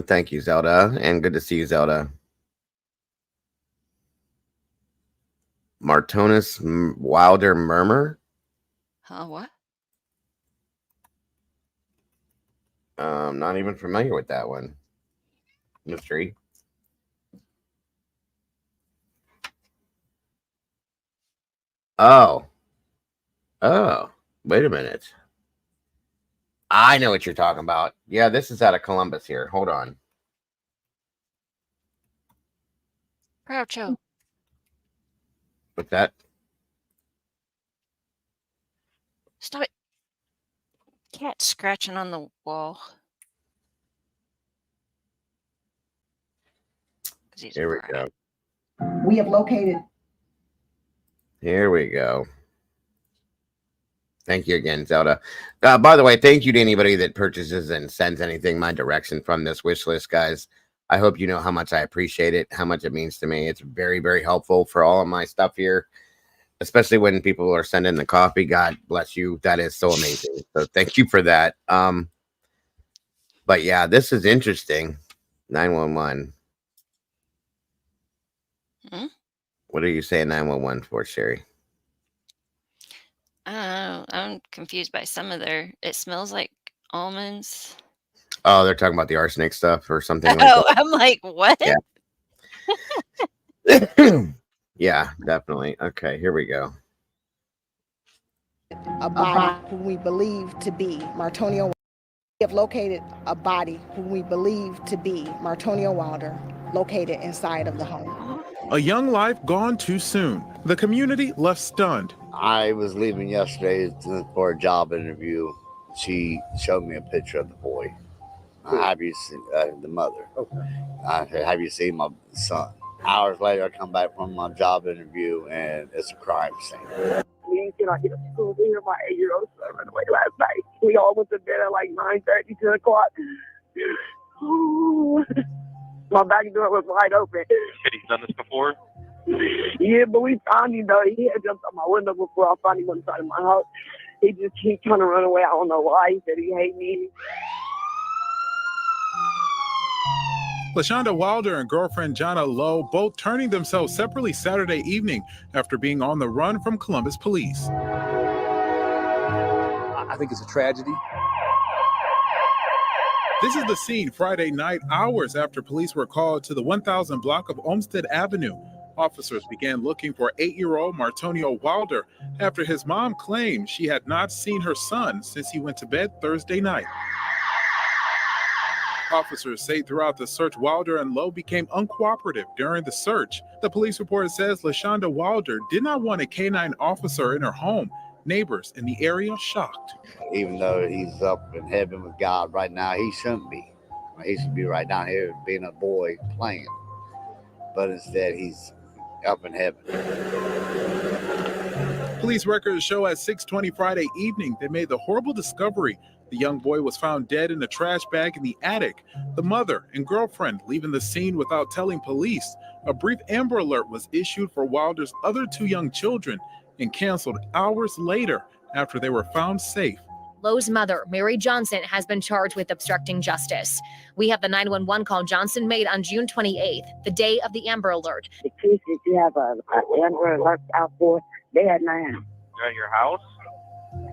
Thank you, Zelda, and good to see you, Zelda. Martonis Wilder Murmur. What? Not even familiar with that one. Mystery. Oh, wait a minute. I know what you're talking about. Yeah, this is out of Columbus here. Hold on. Groucho. What's that? Stop it. Cat scratching on the wall. Here we go. We have located. Here we go. Thank you again, Zelda. By the way, thank you to anybody that purchases and sends anything my direction from this wish list, guys. I hope you know how much I appreciate it, how much it means to me. It's very, very helpful for all of my stuff here, especially when people are sending the coffee. God bless you. That is so amazing. So thank you for that. But yeah, this is interesting. 911. What are you saying 911 for, Cherrie? I'm confused by some of their. It smells like almonds. Oh, they're talking about the arsenic stuff or something like Oh, that. I'm like, what? Yeah. Yeah, definitely. Okay, here we go. A body who we believe to be Martonio. We have located a body who we believe to be Martonio Wilder, located inside of the home. A young life gone too soon. The community left stunned. I was leaving yesterday for a job interview. She showed me a picture of the boy. Have you seen the mother? Okay. I said, have you seen my son? Hours later, I come back from my job interview, and it's a crime scene. Please, can I get a school dinner? My 8-year-old son ran away last night. We all went to bed at like 9:30, 10 o'clock. My back door was wide open. Had he done this before? Yeah, but we found him though. He had jumped out my window before I found him inside of my house. He just keeps trying to run away. I don't know why. He said he hates me. LaShonda Wilder and girlfriend Jonna Lowe both turning themselves separately Saturday evening after being on the run from Columbus police. I think it's a tragedy. This is the scene Friday night, hours after police were called to the 1000 block of Olmsted Avenue. Officers began looking for 8-year-old Martonio Wilder after his mom claimed she had not seen her son since he went to bed Thursday night. Officers say throughout the search, Wilder and Lowe became uncooperative during the search. The police report says LaShonda Wilder did not want a canine officer in her home. Neighbors in the area shocked. Even though he's up in heaven with God right now, he shouldn't be. He should be right down here being a boy playing. But instead, he's up in heaven. Police records show at 6:20 Friday evening they made the horrible discovery. The young boy was found dead in a trash bag in the attic. The mother and girlfriend leaving the scene without telling police. A brief Amber Alert was issued for Wilder's other 2 young children and canceled hours later after they were found safe. Lowe's mother, Mary Johnson, has been charged with obstructing justice. We have the 911 call Johnson made on June 28th, the day of the Amber Alert. The kids that you have an Amber Alert out for, they had 9. At your house?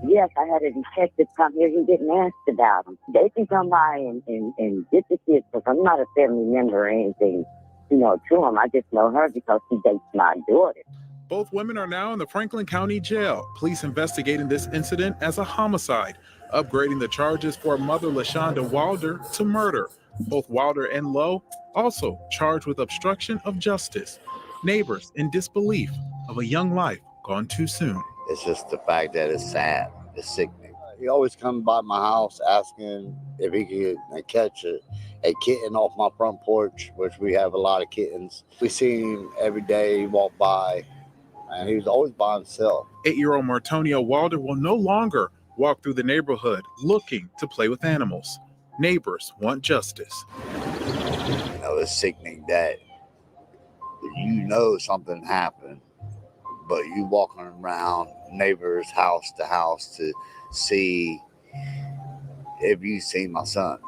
Yes, I had a detective come here. He didn't ask about them. They can come by and get the kids, because I'm not a family member or anything, to them. I just know her because she dates my daughter. Both women are now in the Franklin County Jail. Police investigating this incident as a homicide, upgrading the charges for mother LaShonda Wilder to murder. Both Wilder and Lowe also charged with obstruction of justice. Neighbors in disbelief of a young life gone too soon. It's just the fact that it's sad. It's sickening. He always comes by my house asking if he could catch a kitten off my front porch, which we have a lot of kittens. We see him every day. He walk by, and he was always by himself. 8-year-old Martonio Wilder will no longer walk through the neighborhood looking to play with animals. Neighbors want justice. It's sickening that something happened, but you walking around neighbors house to house to see if you see my son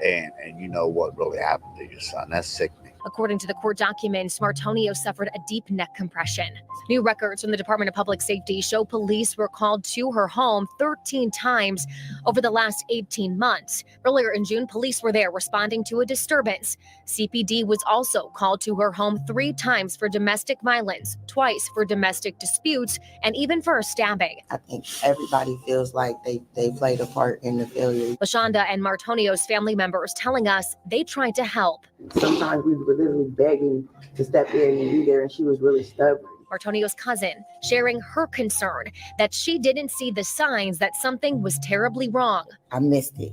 and you know what really happened to your son. That's sickening. According to the court documents, Martonio suffered a deep neck compression. New records from the Department of Public Safety show police were called to her home 13 times over the last 18 months. Earlier in June, police were there responding to a disturbance. CPD was also called to her home 3 times for domestic violence, twice for domestic disputes, and even for a stabbing. I think everybody feels like they played a part in the failure. LaShonda and Martonio's family members telling us they tried to help. Sometimes we were literally begging to step in and be there, and she was really stubborn. Martonio's cousin sharing her concern that she didn't see the signs that something was terribly wrong. I missed it.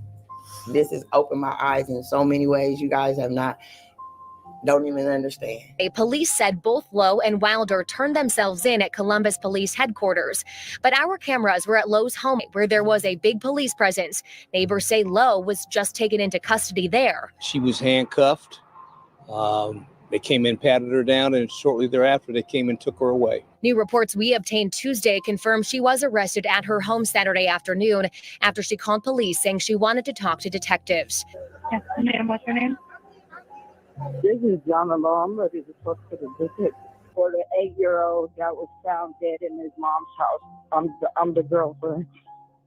This has opened my eyes in so many ways you guys don't even understand. Police said both Lowe and Wilder turned themselves in at Columbus Police Headquarters. But our cameras were at Lowe's home, where there was a big police presence. Neighbors say Lowe was just taken into custody there. She was handcuffed. They came in, patted her down, and shortly thereafter, they came and took her away. New reports we obtained Tuesday confirm she was arrested at her home Saturday afternoon after she called police saying she wanted to talk to detectives. Yes, ma'am, what's your name? This is John Law. I'm ready to talk to the detective. For the 8-year-old that was found dead in his mom's house. I'm the girlfriend.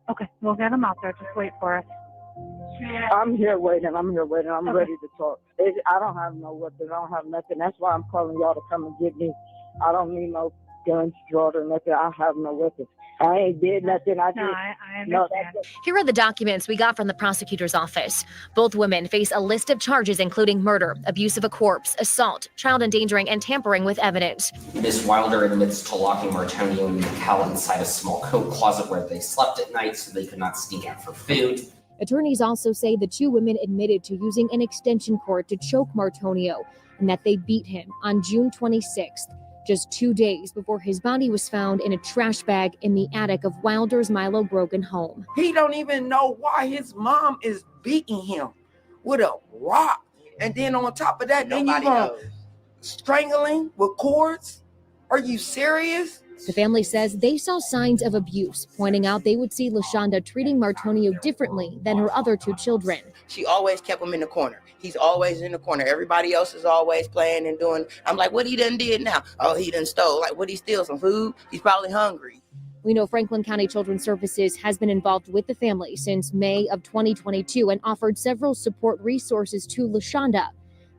Okay, we'll get him out there. Just wait for us. I'm here waiting. I'm ready to talk. I don't have no weapons. I don't have nothing. That's why I'm calling y'all to come and get me. I don't need no guns drawn or nothing. I have no weapons. I ain't did nothing. I understand. Here are the documents we got from the prosecutor's office. Both women face a list of charges including murder, abuse of a corpse, assault, child endangering, and tampering with evidence. Ms. Wilder admits to locking Martonio and Mikkel inside a small coat closet where they slept at night so they could not sneak out for food. Attorneys also say the 2 women admitted to using an extension cord to choke Martonio and that they beat him on June 26th, just 2 days before his body was found in a trash bag in the attic of Wilder's Milo Brogan home. He don't even know why his mom is beating him with a rock. And then on top of that, then you gonna strangling with cords? Are you serious? The family says they saw signs of abuse, pointing out they would see LaShonda treating Martonio differently than her other 2 children. She always kept him in the corner. He's always in the corner. Everybody else is always playing and doing. I'm like, what he done did now? Oh, he done stole. Like, what he steal? Some food? He's probably hungry. We know Franklin County Children's Services has been involved with the family since May of 2022 and offered several support resources to LaShonda.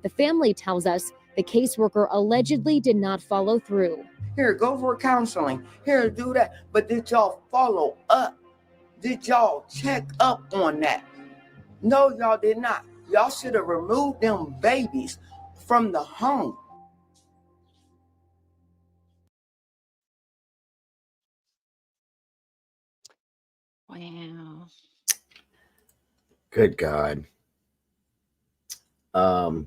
The family tells us the caseworker allegedly did not follow through. Here, go for counseling. Here, do that. But did y'all follow up? Did y'all check up on that? No, y'all did not. Y'all should have removed them babies from the home. Wow. Good God. Like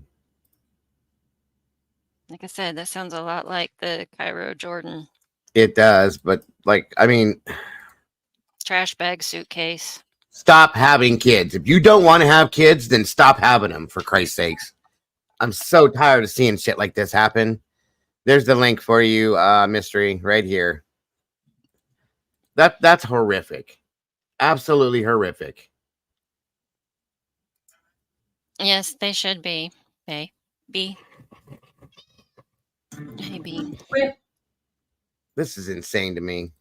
I said, that sounds a lot like the Cairo Jordan It does, but like, I mean, trash bag suitcase. stop having kids. If you don't want to have kids, then stop having them, for Christ's sakes. I'm so tired of seeing shit like this happen. There's the link for you, Mystery, right here. That's horrific. Absolutely horrific. Yes, they should be. Hey, B. Hey, B. This is insane to me.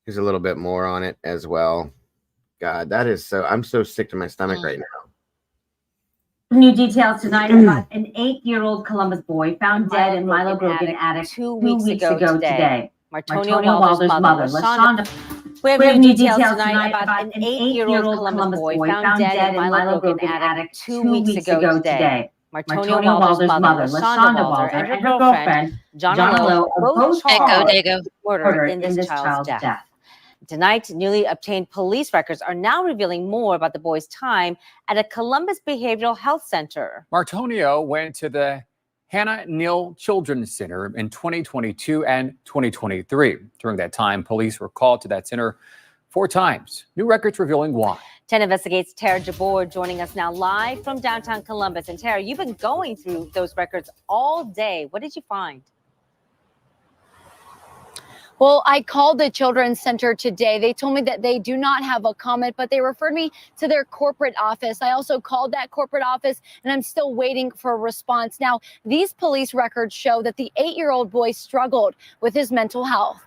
There's a little bit more on it as well. God, that is so. I'm so sick to my stomach right now. New details tonight about an 8-year-old Columbus boy found dead in Milo Broken attic 2 weeks ago today. Martonio Walder's mother, LaShonda. We have new details tonight about an 8-year-old Columbus boy found dead in Milo Broken attic 2 weeks ago today. Martonio Walder's mother, LaShonda Walder, and her girlfriend, John Lowe, are both charged with murder in this child's death. Tonight, newly obtained police records are now revealing more about the boy's time at a Columbus Behavioral Health Center. Martonio went to the Hannah Neal Children's Center in 2022 and 2023. During that time, police were called to that center 4 times. New records revealing why. 10 Investigates' Tara Jabor joining us now live from downtown Columbus. And Tara, you've been going through those records all day. What did you find? Well, I called the Children's Center today. They told me that they do not have a comment, but they referred me to their corporate office. I also called that corporate office, and I'm still waiting for a response. Now, these police records show that the 8-year-old boy struggled with his mental health.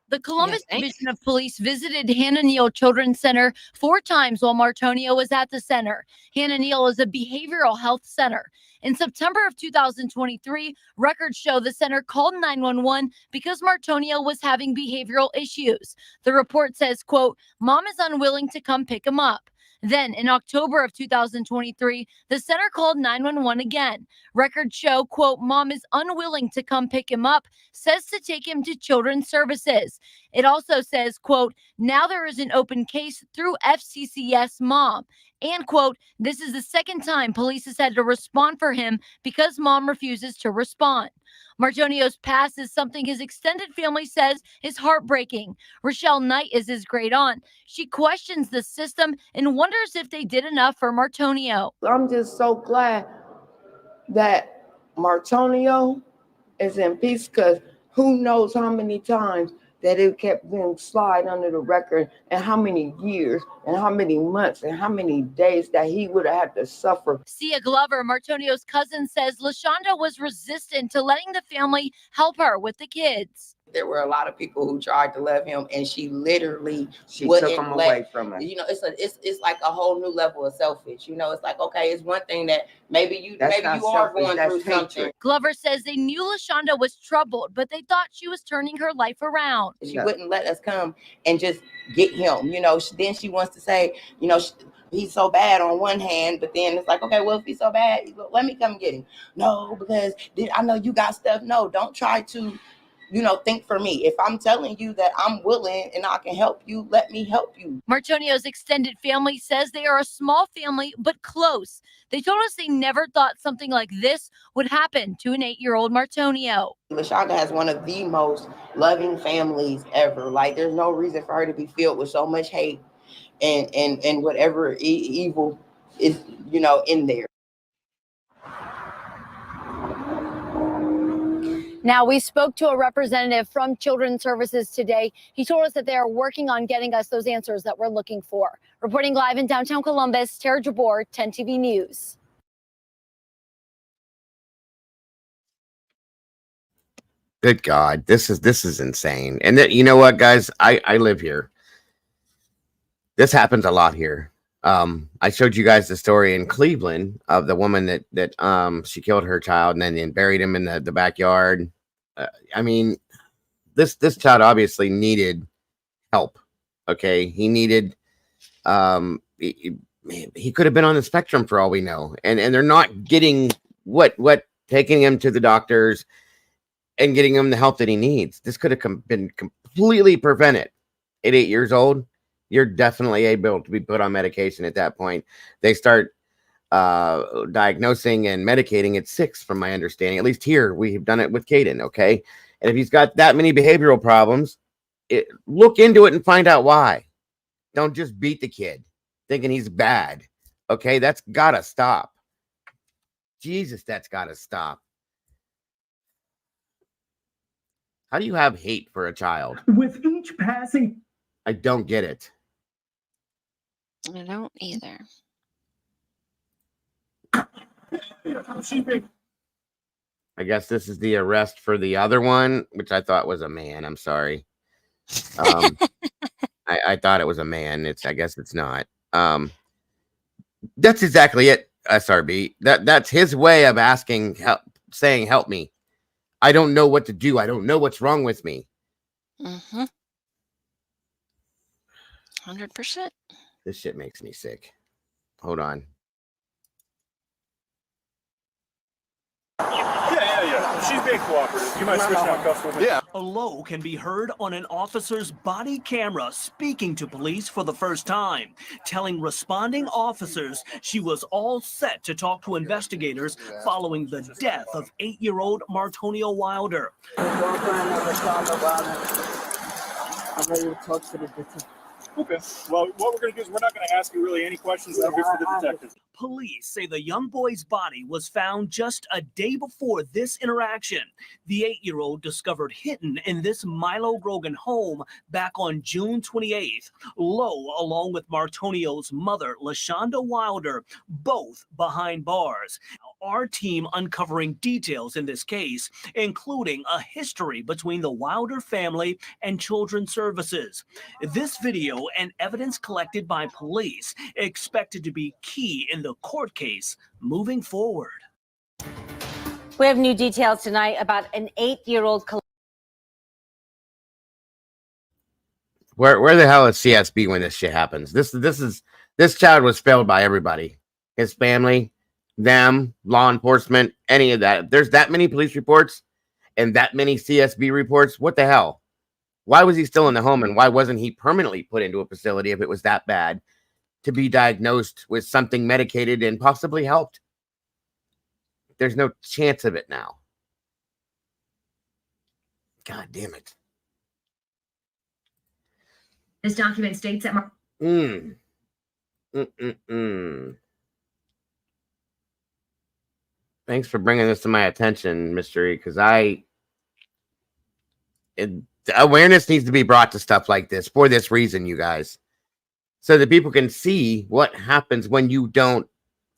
The Columbus Division of Police visited Hannah Neal Children's Center 4 times while Martonio was at the center. Hannah Neal is a behavioral health center. In September of 2023, records show the center called 911 because Martonio was having behavioral issues. The report says, quote, "Mom is unwilling to come pick him up." Then in October of 2023, the center called 911 again. Records show, quote, "Mom is unwilling to come pick him up, says to take him to Children's Services." It also says, quote, "Now there is an open case through FCCS Mom." And, quote, "This is the second time police has had to respond for him because Mom refuses to respond." Martonio's past is something his extended family says is heartbreaking. Rochelle Knight is his great aunt. She questions the system and wonders if they did enough for Martonio. I'm just so glad that Martonio is in peace, because who knows how many times that it kept being slide under the record, and how many years and how many months and how many days that he would have had to suffer. Sia Glover, Martonio's cousin, says LaShonda was resistant to letting the family help her with the kids. There were a lot of people who tried to love him, and she literally took him away from him. You know, it's like a whole new level of selfish. You know, it's like, okay, it's one thing that maybe you are going through something. Glover says they knew LaShonda was troubled, but they thought she was turning her life around. She wouldn't let us come and just get him. You know, then she wants to say, you know, he's so bad on one hand, but then it's like, okay, well, if he's so bad, let me come get him. No, because I know you got stuff. No, don't try to, you know, think for me. If I'm telling you that I'm willing and I can help you, let me help you. Martonio's extended family says they are a small family, but close. They told us they never thought something like this would happen to an 8-year-old Martonio. LaShonda has one of the most loving families ever. Like, there's no reason for her to be filled with so much hate and whatever evil is, you know, in there. Now, we spoke to a representative from Children's Services today. He told us that they are working on getting us those answers that we're looking for. Reporting live in downtown Columbus, Tara Jabor, 10 TV News. Good God, this is insane. And you know what, guys? I live here. This happens a lot here. I showed you guys the story in Cleveland of the woman that she killed her child and then buried him in the backyard. I mean, this child obviously needed help. Okay, he needed he could have been on the spectrum for all we know, and they're not getting what taking him to the doctors and getting him the help that he needs. This could have been completely prevented. at 8 years old, you're definitely able to be put on medication at that point. They start diagnosing and medicating at 6, from my understanding. At least here, we've done it with Caden, okay? And if he's got that many behavioral problems, look into it and find out why. Don't just beat the kid thinking he's bad, okay? That's gotta stop. Jesus, that's gotta stop. How do you have hate for a child? With each passing... I don't get it. I don't either. I guess this is the arrest for the other one, which I thought was a man. I'm sorry. I thought it was a man. I guess it's not. That's exactly it, SRB. That's his way of asking help, saying, help me. I don't know what to do. I don't know what's wrong with me. 100%. This shit makes me sick. Hold on. Yeah. She's being cooperative. You might switch out cuffs with me. Yeah. A low can be heard on an officer's body camera speaking to police for the first time, telling responding officers she was all set to talk to investigators following the death of 8-year-old Martonio Wilder. I'm ready to talk to the detective. Okay. Well, what we're going to do is we're not going to ask you really any questions. That'll be for the detectives. Police say the young boy's body was found just a day before this interaction. The 8-year-old discovered hidden in this Milo Grogan home back on June 28th. Lowe, along with Martonio's mother, LaShonda Wilder, both behind bars. Our team uncovering details in this case, including a history between the Wilder family and Children's Services. This video and evidence collected by police expected to be key in the court case moving forward. We have new details tonight about an 8-year-old. Where the hell is CSB when this shit happens? This child was failed by everybody. His family, them, law enforcement, any of that. If there's that many police reports and that many CSB reports, what the hell? Why was he still in the home, and why wasn't he permanently put into a facility if it was that bad to be diagnosed with something medicated and possibly helped? There's no chance of it now. God damn it. This document states that Thanks for bringing this to my attention, Mystery, because awareness needs to be brought to stuff like this for this reason, you guys, so that people can see what happens when you don't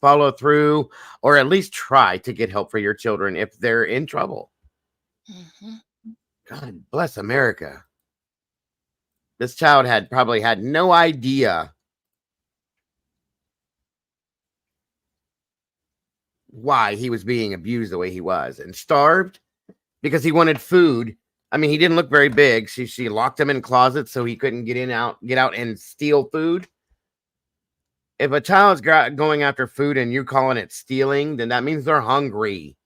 follow through or at least try to get help for your children if they're in trouble. God bless America. This child probably had no idea why he was being abused the way he was and starved because he wanted food. I mean, he didn't look very big. She locked him in closets so he couldn't get out and steal food. If a child's going after food and you're calling it stealing, then that means they're hungry.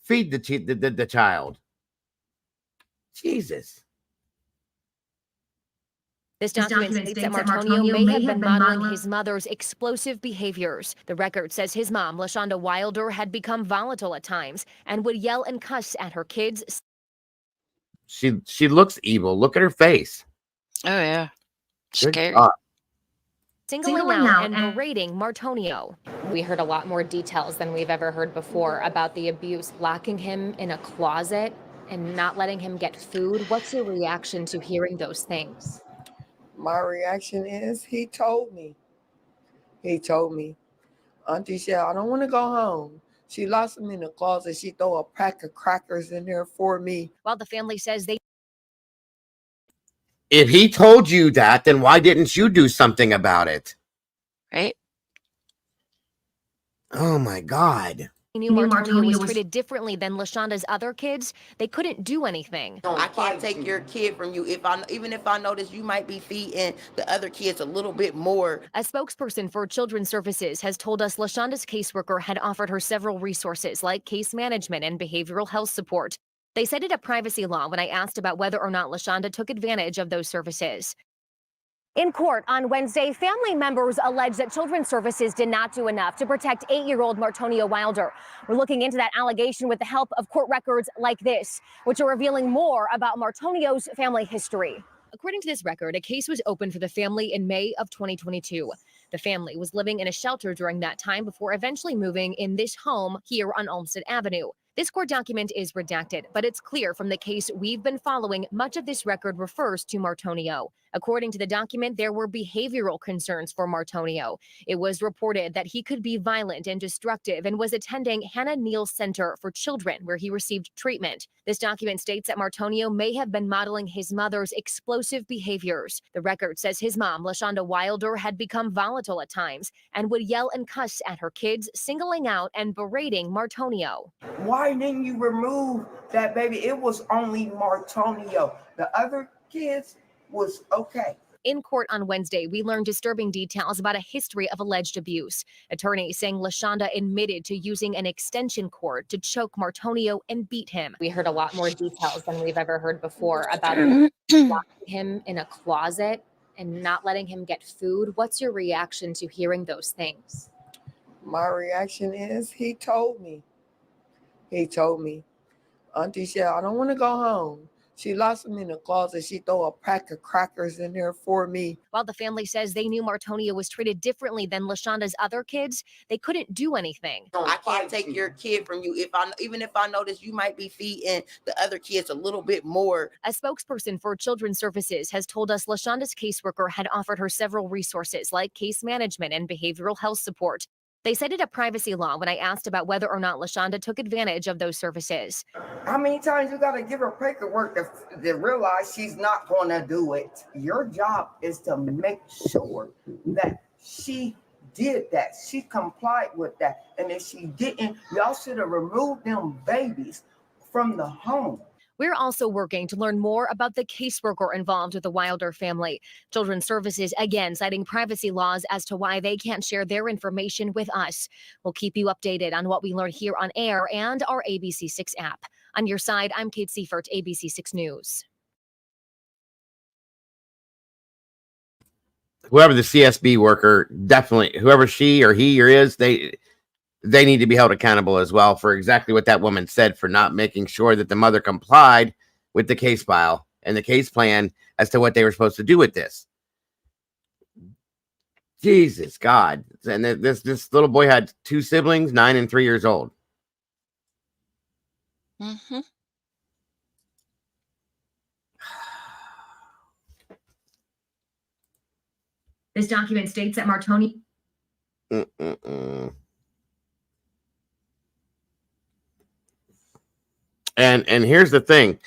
Feed the child. Jesus. This document states that Martonio may have been modeling his mother's explosive behaviors. The record says his mom, LaShonda Wilder, had become volatile at times and would yell and cuss at her kids. She looks evil. Look at her face. Oh, yeah. Scary. Singling out and berating Martonio. We heard a lot more details than we've ever heard before about the abuse, locking him in a closet and not letting him get food. What's your reaction to hearing those things? My reaction is he told me. He told me. Auntie said, I don't want to go home. She locked him in the closet. She threw a pack of crackers in there for me. While the family says they... If he told you that, then why didn't you do something about it? Right? Oh, my God. He knew Martonio was treated differently than LaShonda's other kids. They couldn't do anything. I can't take your kid from you. Even if I notice you might be feeding the other kids a little bit more. A spokesperson for Children's Services has told us LaShonda's caseworker had offered her several resources like case management and behavioral health support. They cited a privacy law when I asked about whether or not LaShonda took advantage of those services. In court on Wednesday, family members allege that Children's Services did not do enough to protect 8-year-old Martonio Wilder. We're looking into that allegation with the help of court records like this, which are revealing more about Martonio's family history. According to this record, a case was opened for the family in May of 2022. The family was living in a shelter during that time before eventually moving in this home here on Olmsted Avenue. This court document is redacted, but it's clear from the case we've been following, much of this record refers to Martonio. According to the document, there were behavioral concerns for Martonio. It was reported that he could be violent and destructive and was attending Hannah Neal Center for Children, where he received treatment. This document states that Martonio may have been modeling his mother's explosive behaviors. The record says his mom, LaShonda Wilder, had become volatile at times and would yell and cuss at her kids, singling out and berating Martonio. Why didn't you remove that baby? It was only Martonio. The other kids was okay. In court on Wednesday, we learned disturbing details about a history of alleged abuse. Attorneys saying LaShonda admitted to using an extension cord to choke Martonio and beat him. We heard a lot more details than we've ever heard before about locking him in a closet and not letting him get food. What's your reaction to hearing those things? My reaction is he told me. He told me. Auntie said, I don't want to go home. She locked him in the closet. She threw a pack of crackers in there for me. While the family says they knew Martonio was treated differently than LaShonda's other kids, they couldn't do anything. I can't take your kid from you. Even if I notice you might be feeding the other kids a little bit more. A spokesperson for Children's Services has told us LaShonda's caseworker had offered her several resources like case management and behavioral health support. They cited a privacy law when I asked about whether or not LaShonda took advantage of those services. How many times you got to give her paperwork to realize she's not going to do it? Your job is to make sure that she did that. She complied with that. And if she didn't, y'all should have removed them babies from the home. We're also working to learn more about the caseworker involved with the Wilder family. Children's Services, again, citing privacy laws as to why they can't share their information with us. We'll keep you updated on what we learn here on air and our ABC6 app. On your side, I'm Kate Seifert, ABC6 News. Whoever the CSB worker, definitely, whoever she or he or is, they need to be held accountable as well for exactly what that woman said, for not making sure that the mother complied with the case file and the case plan as to what they were supposed to do with this. Jesus God. And this little boy had 2 siblings, 9 and 3 years old. Mm-hmm. This document states that Martonio... And here's the thing.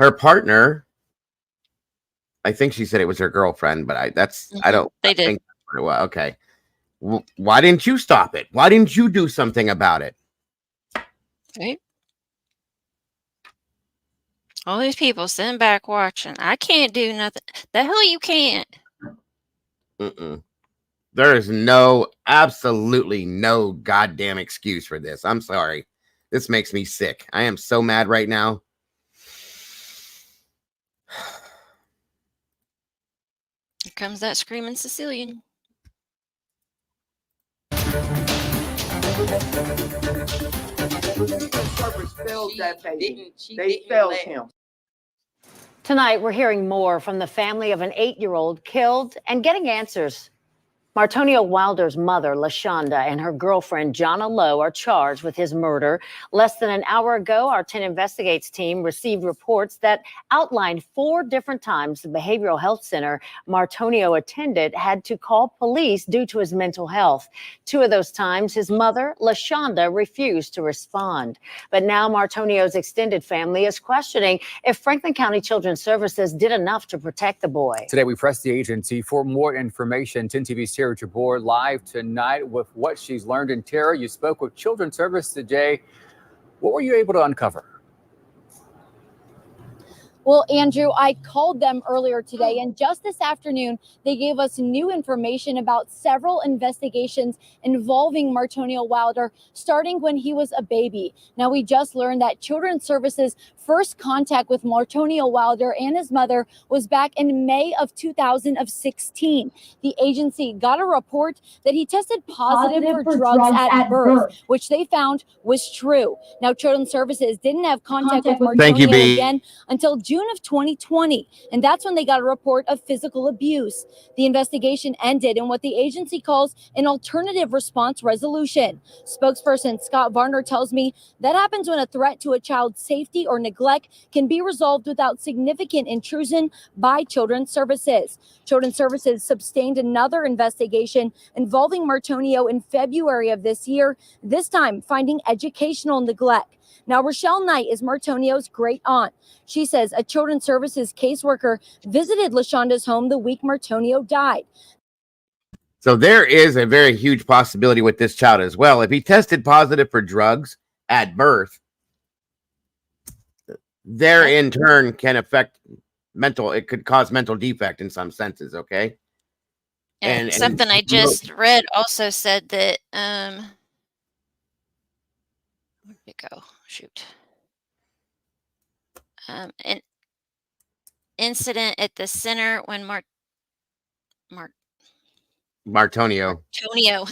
Her partner, I think she said it was her girlfriend, but I don't think well, okay. Why didn't you stop it? Why didn't you do something about it? Okay. All these people sitting back watching. I can't do nothing. The hell you can't. There is absolutely no goddamn excuse for this. I'm sorry. This makes me sick. I am so mad right now. Here comes that screaming Sicilian. They failed him. Tonight, we're hearing more from the family of an 8-year-old killed and getting answers. Martonio Wilder's mother, LaShonda, and her girlfriend, Jonna Lowe, are charged with his murder. Less than an hour ago, our 10 Investigates team received reports that outlined 4 different times the behavioral health center Martonio attended had to call police due to his mental health. 2 of those times, his mother, LaShonda, refused to respond. But now Martonio's extended family is questioning if Franklin County Children's Services did enough to protect the boy. Today, we pressed the agency for more information. 10 TV's Cherrie live tonight with what she's learned. And Tara, you spoke with Children's Service today. What were you able to uncover? Well, Andrew, I called them earlier today, and just this afternoon, they gave us new information about several investigations involving Martonio Wilder, starting when he was a baby. Now, we just learned that Children's Services' first contact with Martonio Wilder and his mother was back in May of 2016. The agency got a report that he tested positive for drugs at birth, which they found was true. Now, Children's Services didn't have contact with Martonio again until June of 2020, and that's when they got a report of physical abuse. The investigation ended in what the agency calls an alternative response resolution. Spokesperson Scott Varner tells me that happens when a threat to a child's safety or neglect can be resolved without significant intrusion by Children's Services. Children's Services sustained another investigation involving Martonio in February of this year, this time finding educational neglect. Now, Rochelle Knight is Martonio's great aunt. She says a Children's Services caseworker visited LaShonda's home the week Martonio died. So there is a very huge possibility with this child as well. If he tested positive for drugs at birth, there in turn can affect it could cause mental defect in some senses, okay? And something I just read also said that where did it go? Shoot. An incident at the center when Martonio,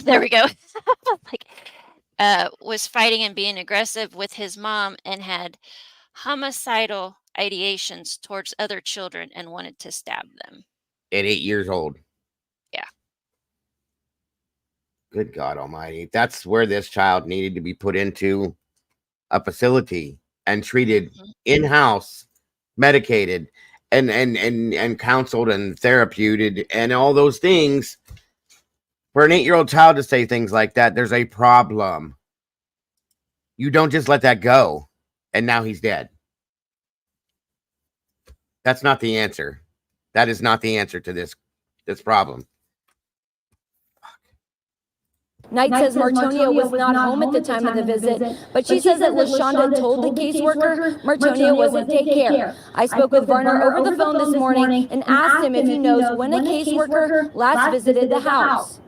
there we go. Was fighting and being aggressive with his mom and had homicidal ideations towards other children and wanted to stab them. at 8 years old. Yeah. Good God Almighty. That's where this child needed to be put into a facility and treated in-house, medicated, and counseled and therapeuted and all those things. For an 8-year-old child to say things like that, there's a problem. You don't just let that go. And now he's dead. That's not the answer. That is not the answer to this problem. Knight says Martonio was not home at the time of the visit, but she says that LaShonda told the caseworker Martonio wasn't take care. I spoke with Varner over the phone this morning and asked him if he knows when a caseworker last visited the house.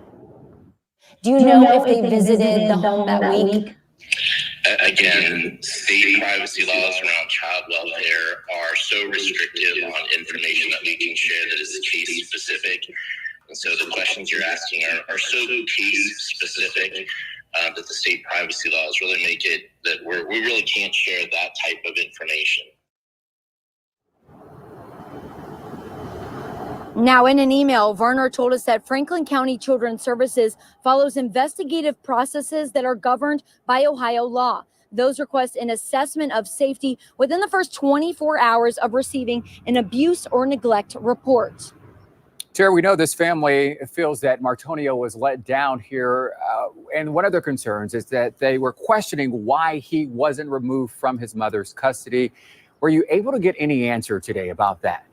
Do you know if they visited the home that week? Again, state privacy laws around child welfare are so restrictive on information that we can share that is case specific. And so the questions you're asking are so case specific that the state privacy laws really make it that we really can't share that type of information. Now, in an email, Varner told us that Franklin County Children's Services follows investigative processes that are governed by Ohio law. Those request an assessment of safety within the first 24 hours of receiving an abuse or neglect report. Cherrie, we know this family feels that Martonio was let down here. And one of their concerns is that they were questioning why he wasn't removed from his mother's custody. Were you able to get any answer today about that?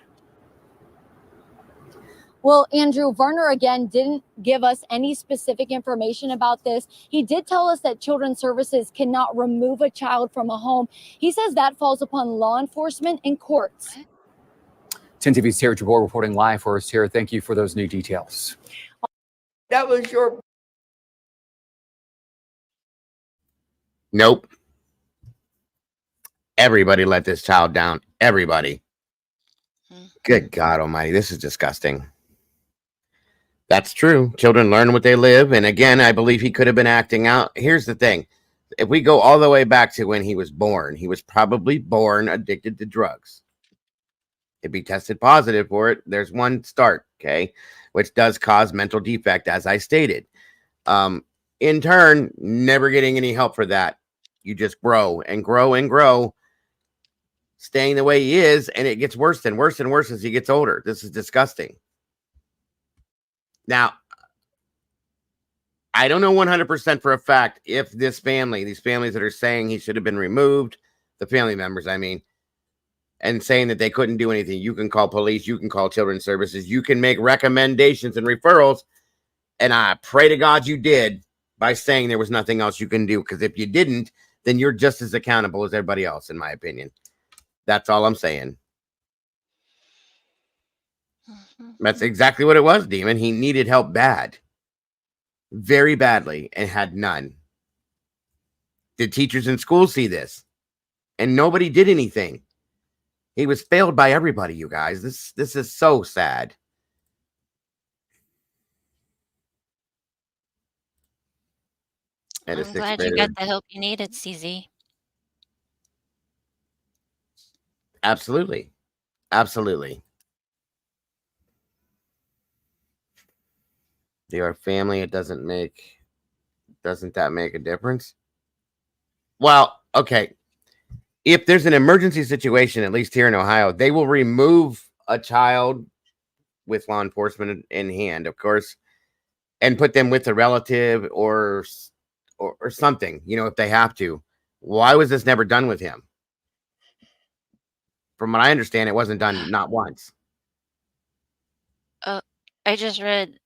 Well, Andrew, Varner again didn't give us any specific information about this. He did tell us that Children's Services cannot remove a child from a home. He says that falls upon law enforcement and courts. 10 TV's Cherrie reporting live for us here. Thank you for those new details. That was your... Nope. Everybody let this child down. Everybody. Good God Almighty. This is disgusting. That's true. Children learn what they live. And again, I believe he could have been acting out. Here's the thing. If we go all the way back to when he was probably born addicted to drugs. If he tested positive for it, there's one start, okay, which does cause mental defect, as I stated. In turn, never getting any help for that. You just grow and grow and grow, staying the way he is, and it gets worse and worse and worse as he gets older. This is disgusting. Now, I don't know 100% for a fact if these families that are saying he should have been removed, the family members, I mean, and saying that they couldn't do anything. You can call police, you can call Children's Services, you can make recommendations and referrals, and I pray to God you did by saying there was nothing else you can do, because if you didn't, then you're just as accountable as everybody else, in my opinion. That's all I'm saying. That's exactly what it was, Demon. He needed help bad. Very badly, and had none. Did teachers in school see this? And nobody did anything. He was failed by everybody, you guys. This is so sad. I'm glad you got the help you needed, CZ. Absolutely. Absolutely. Your family, it doesn't that make a difference? Well, okay. If there's an emergency situation, at least here in Ohio, they will remove a child with law enforcement in hand, of course, and put them with a relative or something, if they have to. Why was this never done with him? From what I understand, it wasn't done not once. I just read.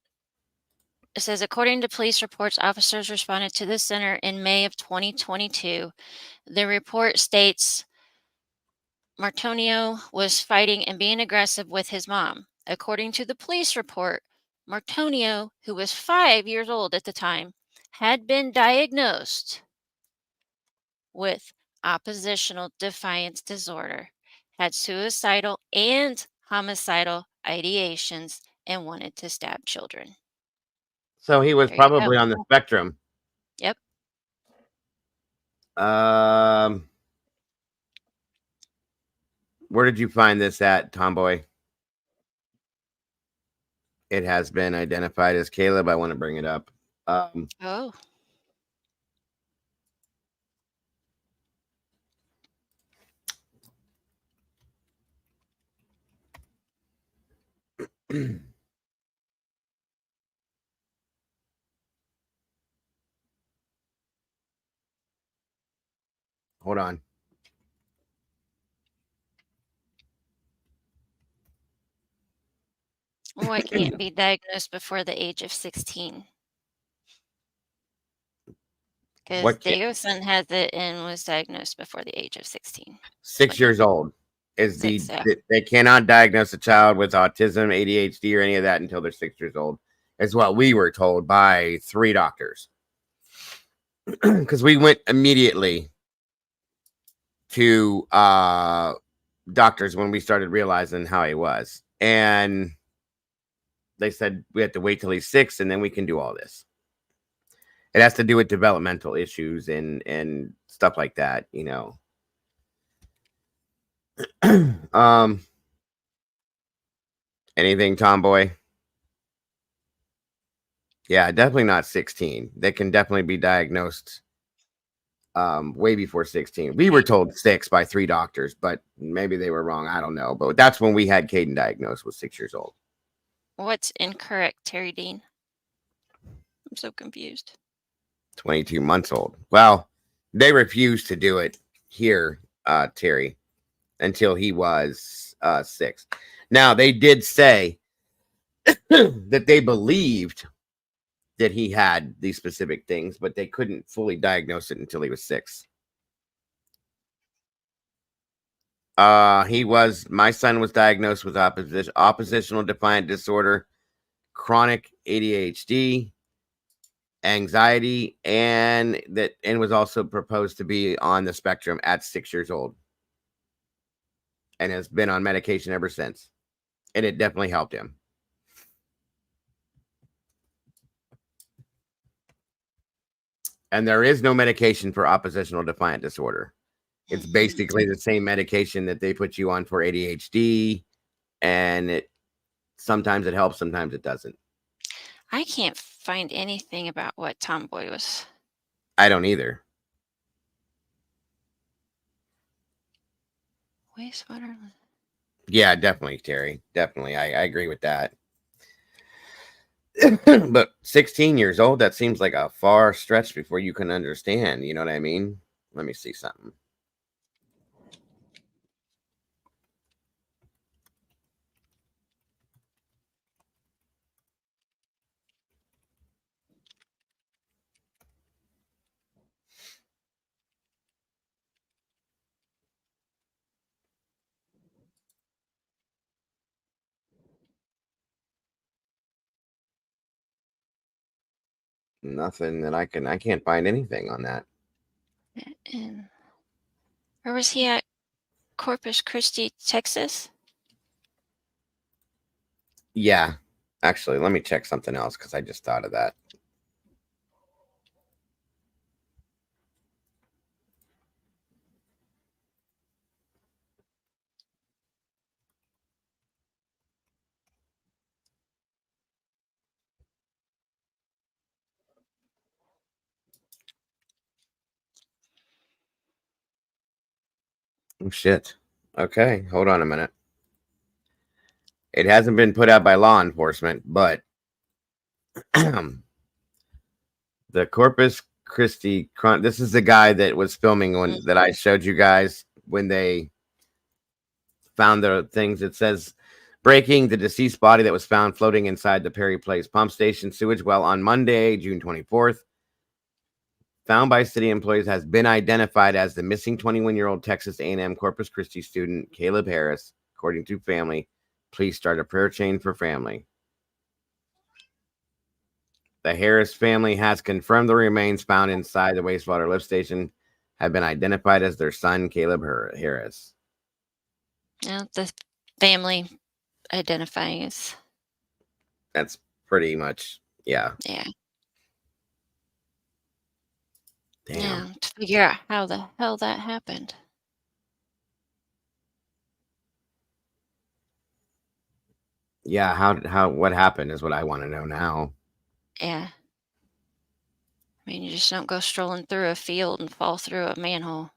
It says, according to police reports, officers responded to the center in May of 2022. The report states Martonio was fighting and being aggressive with his mom. According to the police report, Martonio, who was 5 years old at the time, had been diagnosed with oppositional defiance disorder, had suicidal and homicidal ideations, and wanted to stab children. So he was There you probably go. on the spectrum. Yep. Where did you find this at, Tomboy? It has been identified as Caleb. I want to bring it up. Oh. Hold on. Why can't be diagnosed before the age of 16? Because Dagoson has it and was diagnosed before the age of 16. 6 years old is they cannot diagnose a child with autism, ADHD, or any of that until they're 6 years old. Is what we were told by 3 doctors. Because we went immediately to doctors when we started realizing how he was, and they said we have to wait till he's 6 and then we can do all this. It has to do with developmental issues and stuff like that, Anything, Tomboy? Yeah, definitely not 16. They can definitely be diagnosed way before 16. We were told 6 by 3 doctors, but maybe they were wrong. I don't know. But that's when we had Caden diagnosed, was 6 years old. What's incorrect, Terry Dean? I'm so confused. 22 months old. Well, they refused to do it here, Terry, until he was 6. Now, they did say that they believed that he had these specific things, but they couldn't fully diagnose it until he was 6. My son was diagnosed with oppositional defiant disorder, chronic ADHD, anxiety, and was also proposed to be on the spectrum at 6 years old, and has been on medication ever since, and it definitely helped him. And there is no medication for oppositional defiant disorder. It's basically the same medication that they put you on for ADHD, and sometimes it helps, sometimes it doesn't. I can't find anything about what Tomboy was. I don't either. Wastewater. Yeah, definitely, Terry. Definitely. I agree with that. But 16 years old, that seems like a far stretch before you can understand. You know what I mean? Let me see something. Nothing that I can't find anything on that. And where was he at? Corpus Christi, Texas? Yeah. Actually, let me check something else because I just thought of that. Oh, shit. Okay, hold on a minute. It hasn't been put out by law enforcement, but the Corpus Christi this is the guy that was filming when that I showed you guys when they found the things. It says breaking: the deceased body that was found floating inside the Perry Place pump station sewage well on Monday, June 24th, found by city employees, has been identified as the missing 21-year-old Texas A&M Corpus Christi student Caleb Harris, according to family. Please start a prayer chain for family. The Harris family has confirmed the remains found inside the wastewater lift station have been identified as their son, Caleb Harris. Now the family identifying as. That's pretty much, yeah. Yeah. Damn. Yeah, to figure out how the hell that happened. Yeah, what happened is what I want to know now. Yeah. I mean, you just don't go strolling through a field and fall through a manhole.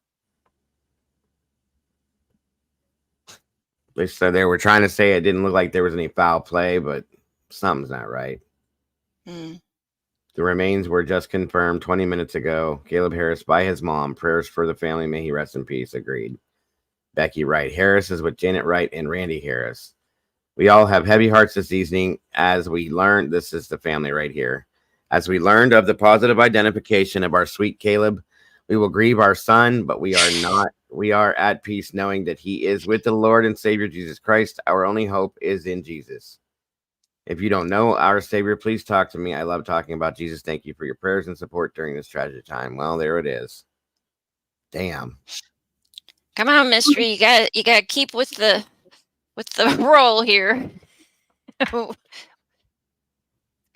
So they were trying to say it didn't look like there was any foul play, but something's not right. Mm. The remains were just confirmed 20 minutes ago. Caleb Harris by his mom. Prayers for the family. May he rest in peace. Agreed. Becky Wright. Harris is with Janet Wright and Randy Harris. We all have heavy hearts this evening as we learned, this is the family right here, as we learned of the positive identification of our sweet Caleb. We will grieve our son, but we are at peace knowing that he is with the Lord and Savior Jesus Christ. Our only hope is in Jesus. If you don't know our Savior, please talk to me. I love talking about Jesus. Thank you for your prayers and support during this tragic time. Well, there it is. Damn. Come on, mystery. You got to keep with the roll here. Kind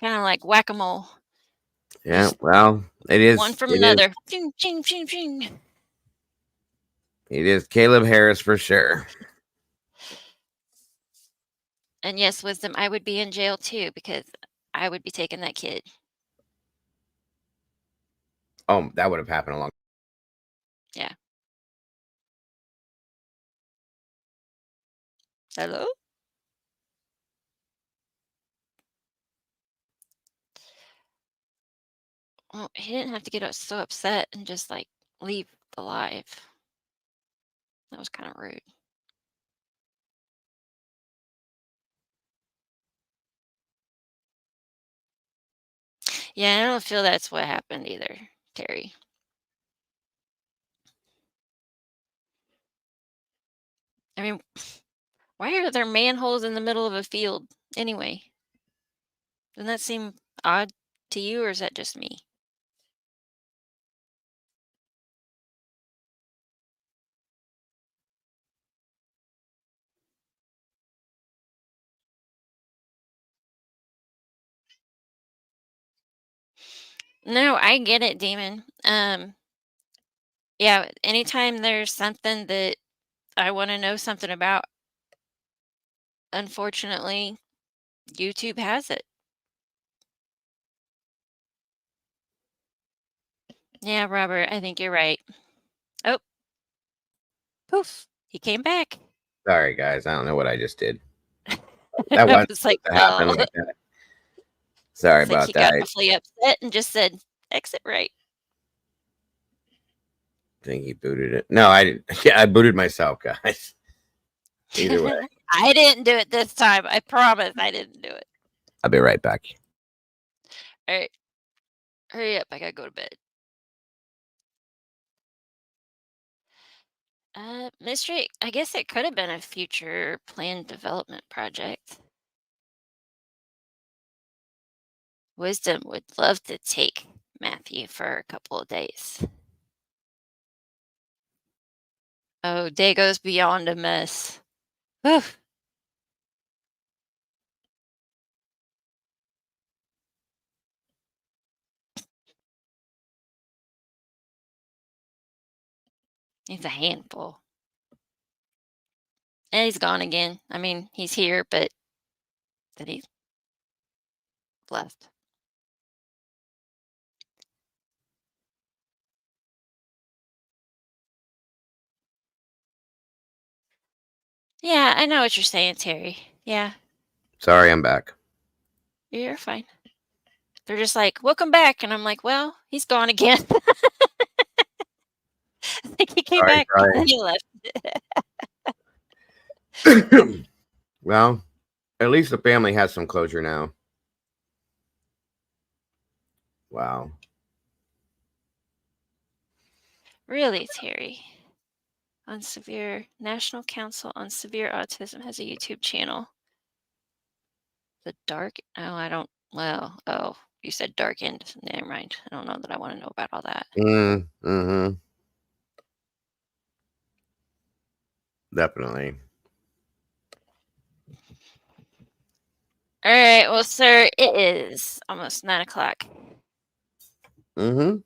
of like whack-a-mole. Yeah, well, it is one from another. Ching, ching, ching, ching. It is Caleb Harris for sure. And yes, Wisdom, I would be in jail too because I would be taking that kid. Oh, that would have happened a long. Yeah. Hello? Well, he didn't have to get so upset and just like leave alive. That was kind of rude. Yeah, I don't feel that's what happened either, Terry. I mean, why are there manholes in the middle of a field anyway? Doesn't that seem odd to you, or is that just me? No, I get it, Demon. Yeah, anytime there's something that I want to know something about, unfortunately, YouTube has it. Yeah, Robert, I think you're right. Oh, poof, he came back. Sorry, guys. I don't know what I just did. That wasn't was like, supposed to happen like that. Sorry it's like about he that. got awfully upset and just said, exit right. I think he booted it. No, I didn't. Yeah, I booted myself, guys. Either way. I didn't do it this time. I promise I didn't do it. I'll be right back. All right. Hurry up. I gotta go to bed. Mystery, I guess it could have been a future planned development project. Wisdom would love to take Matthew for a couple of days. Oh, day goes beyond a mess. Whew. He's a handful. And he's gone again. I mean, he's here, but then he left. Yeah, I know what you're saying, Terry. Yeah, Sorry, I'm back. you're fine. They're just like, welcome back. And I'm like, well, he's gone again. I think he came Sorry, back and then he left. Well, at least the family has some closure now. Wow. Really, Terry? On Severe National Council on Severe Autism has a YouTube channel. The dark? Oh, I don't. Well, oh, you said darkened. Never mind. I don't know that I want to know about all that. Mm-hmm. Definitely. All right. Well, sir, it is almost 9 o'clock. Mm-hmm.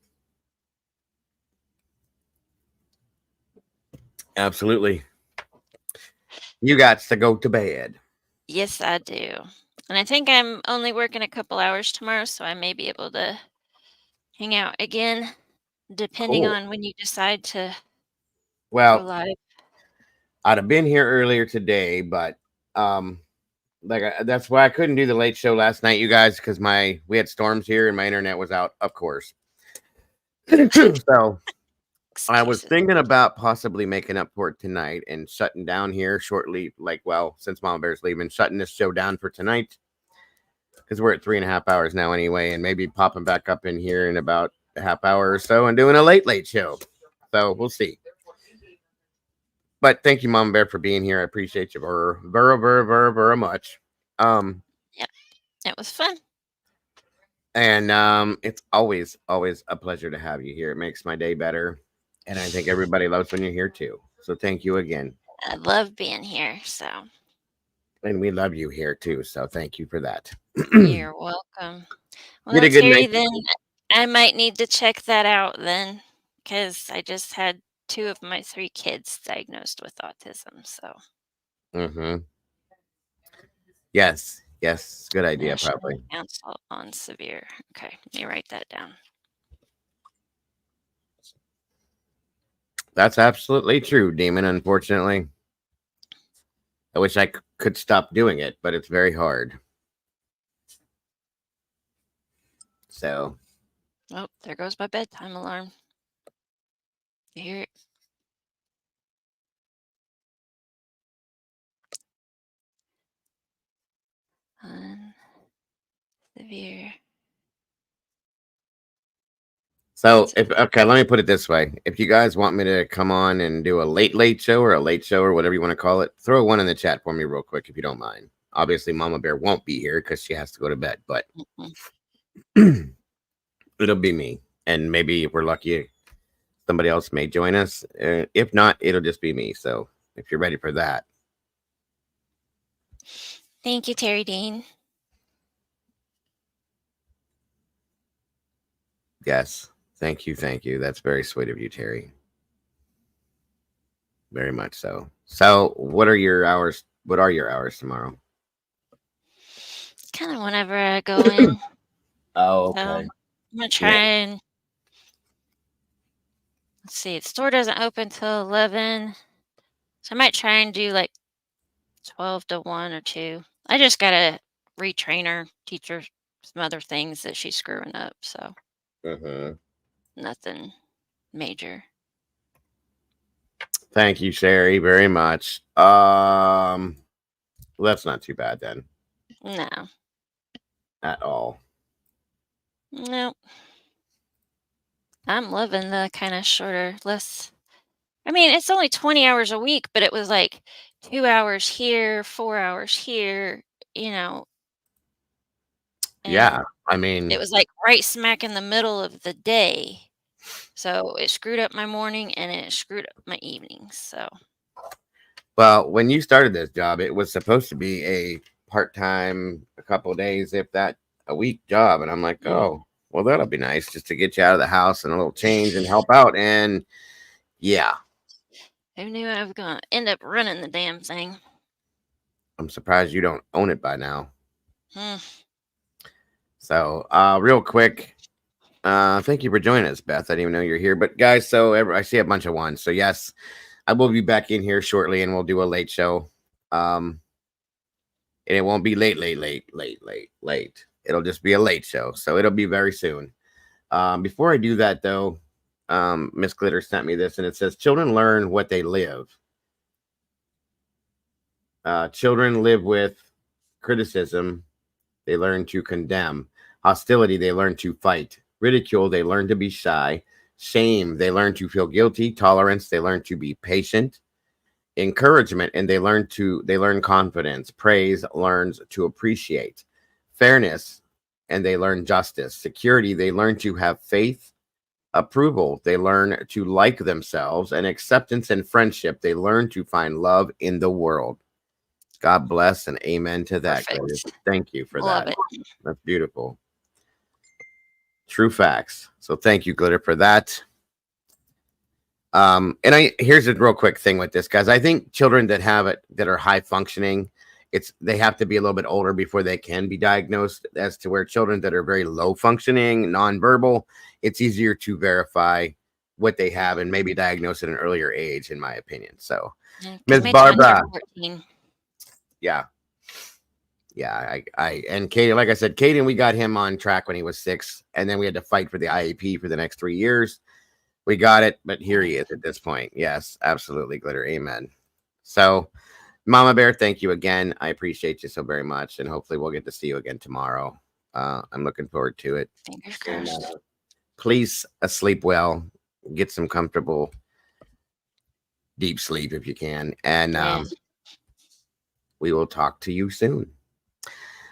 Absolutely. You got to go to bed. Yes, I do. And I think I'm only working a couple hours tomorrow, so I may be able to hang out again, depending Cool. on when you decide to go Well, live. I'd have been here earlier today, but that's why I couldn't do the late show last night, you guys, because we had storms here and my internet was out, of course. So I was thinking about possibly making up for it tonight and shutting down here shortly, since Mama Bear's leaving, shutting this show down for tonight, because we're at 3.5 hours now anyway, and maybe popping back up in here in about a half hour or so and doing a late show. So we'll see. But thank you, Mama Bear, for being here. I appreciate you very much. Yep, it was fun. And it's always a pleasure to have you here. It makes my day better, and I think everybody loves when you're here too. So thank you again. I love being here, so. And we love you here too. So thank you for that. You're welcome. Get a Well, good Terry, night. then I might need to check that out then, because I just had 2 of my 3 kids diagnosed with autism. So Mm-hmm. Yes. Good idea, National probably. Council on Severe. Okay, let me write that down. That's absolutely true, Demon. Unfortunately, I wish I could stop doing it, but it's very hard. So. Oh, there goes my bedtime alarm. You hear it? Severe. So let me put it this way. If you guys want me to come on and do a late show or a late show or whatever you want to call it, throw one in the chat for me real quick if you don't mind. Obviously, Mama Bear won't be here because she has to go to bed, but it'll be me. And maybe if we're lucky, somebody else may join us. If not, it'll just be me. So if you're ready for that. Thank you, Terry Dean. Yes. Thank you. That's very sweet of you, Terry. Very much so. So what are your hours? What are your hours tomorrow? Kind of whenever I go in. Oh, So okay. I'm going to try and, let's see, the store doesn't open till 11. So I might try and do like 12 to 1 or 2. I just got to retrain her, teach her some other things that she's screwing up. So nothing major. Thank you, Cherrie, very much. Well, that's not too bad then. No. At all. Nope. I'm loving the kind of shorter, less. I mean, it's only 20 hours a week, but it was like 2 hours here, 4 hours here, Yeah, And I mean, it was like right smack in the middle of the day. So it screwed up my morning and it screwed up my evenings. So well, when you started this job, it was supposed to be a part-time, a couple of days, if that, a week job. And I'm like, oh, well, that'll be nice just to get you out of the house and a little change and help out. And yeah, who knew I was going to end up running the damn thing? I'm surprised you don't own it by now. Hmm. So, real quick, thank you for joining us, Beth. I didn't even know you're here. But guys, so I see a bunch of ones. So yes, I will be back in here shortly, and we'll do a late show. And it won't be late. It'll just be a late show. So it'll be very soon. Before I do that, though, Miss Glitter sent me this, and it says, children learn what they live. Children live with criticism. They learn to condemn. Hostility, they learn to fight. Ridicule, they learn to be shy. Shame, they learn to feel guilty. Tolerance, they learn to be patient. Encouragement, and they learn confidence. Praise, learns to appreciate. Fairness, and they learn justice. Security, they learn to have faith. Approval, they learn to like themselves. And acceptance and friendship, they learn to find love in the world. God bless and amen to that. Thank you for Love that. it. That's beautiful. True facts. So thank you, Glitter, for that. And here's a real quick thing with this, guys. I think children that have it, that are high functioning, they have to be a little bit older before they can be diagnosed, as to where children that are very low functioning, nonverbal, it's easier to verify what they have and maybe diagnose at an earlier age, in my opinion. So, Ms. Barbara. Yeah. And Kaden, like I said, Kaden, we got him on track when he was 6, and then we had to fight for the IEP for the next 3 years. We got it, but here he is at this point. Yes, absolutely, Glitter. Amen. So, Mama Bear, thank you again. I appreciate you so very much, and hopefully we'll get to see you again tomorrow. I'm looking forward to it. Fingers crossed. Please sleep well. Get some comfortable, deep sleep if you can. And we will talk to you soon.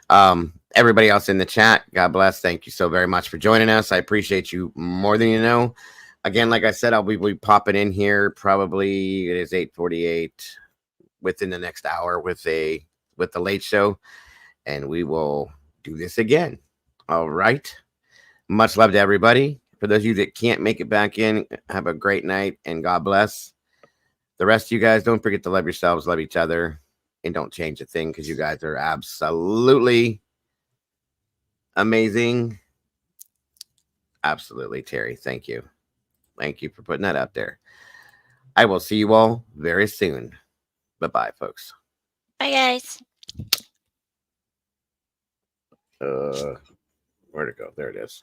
Everybody else in the chat, God bless. Thank you so very much for joining us. I appreciate you more than you know. Again, like I said, I'll be popping in here. Probably it is 8:48 within the next hour with the late show, and we will do this again. All right. Much love to everybody. For those of you that can't make it back in, have a great night and God bless. The rest of you guys, don't forget to love yourselves, love each other, and don't change a thing, because you guys are absolutely amazing. Absolutely, Terry. Thank you. Thank you for putting that out there. I will see you all very soon. Bye-bye, folks. Bye, guys. Where'd it go? There it is.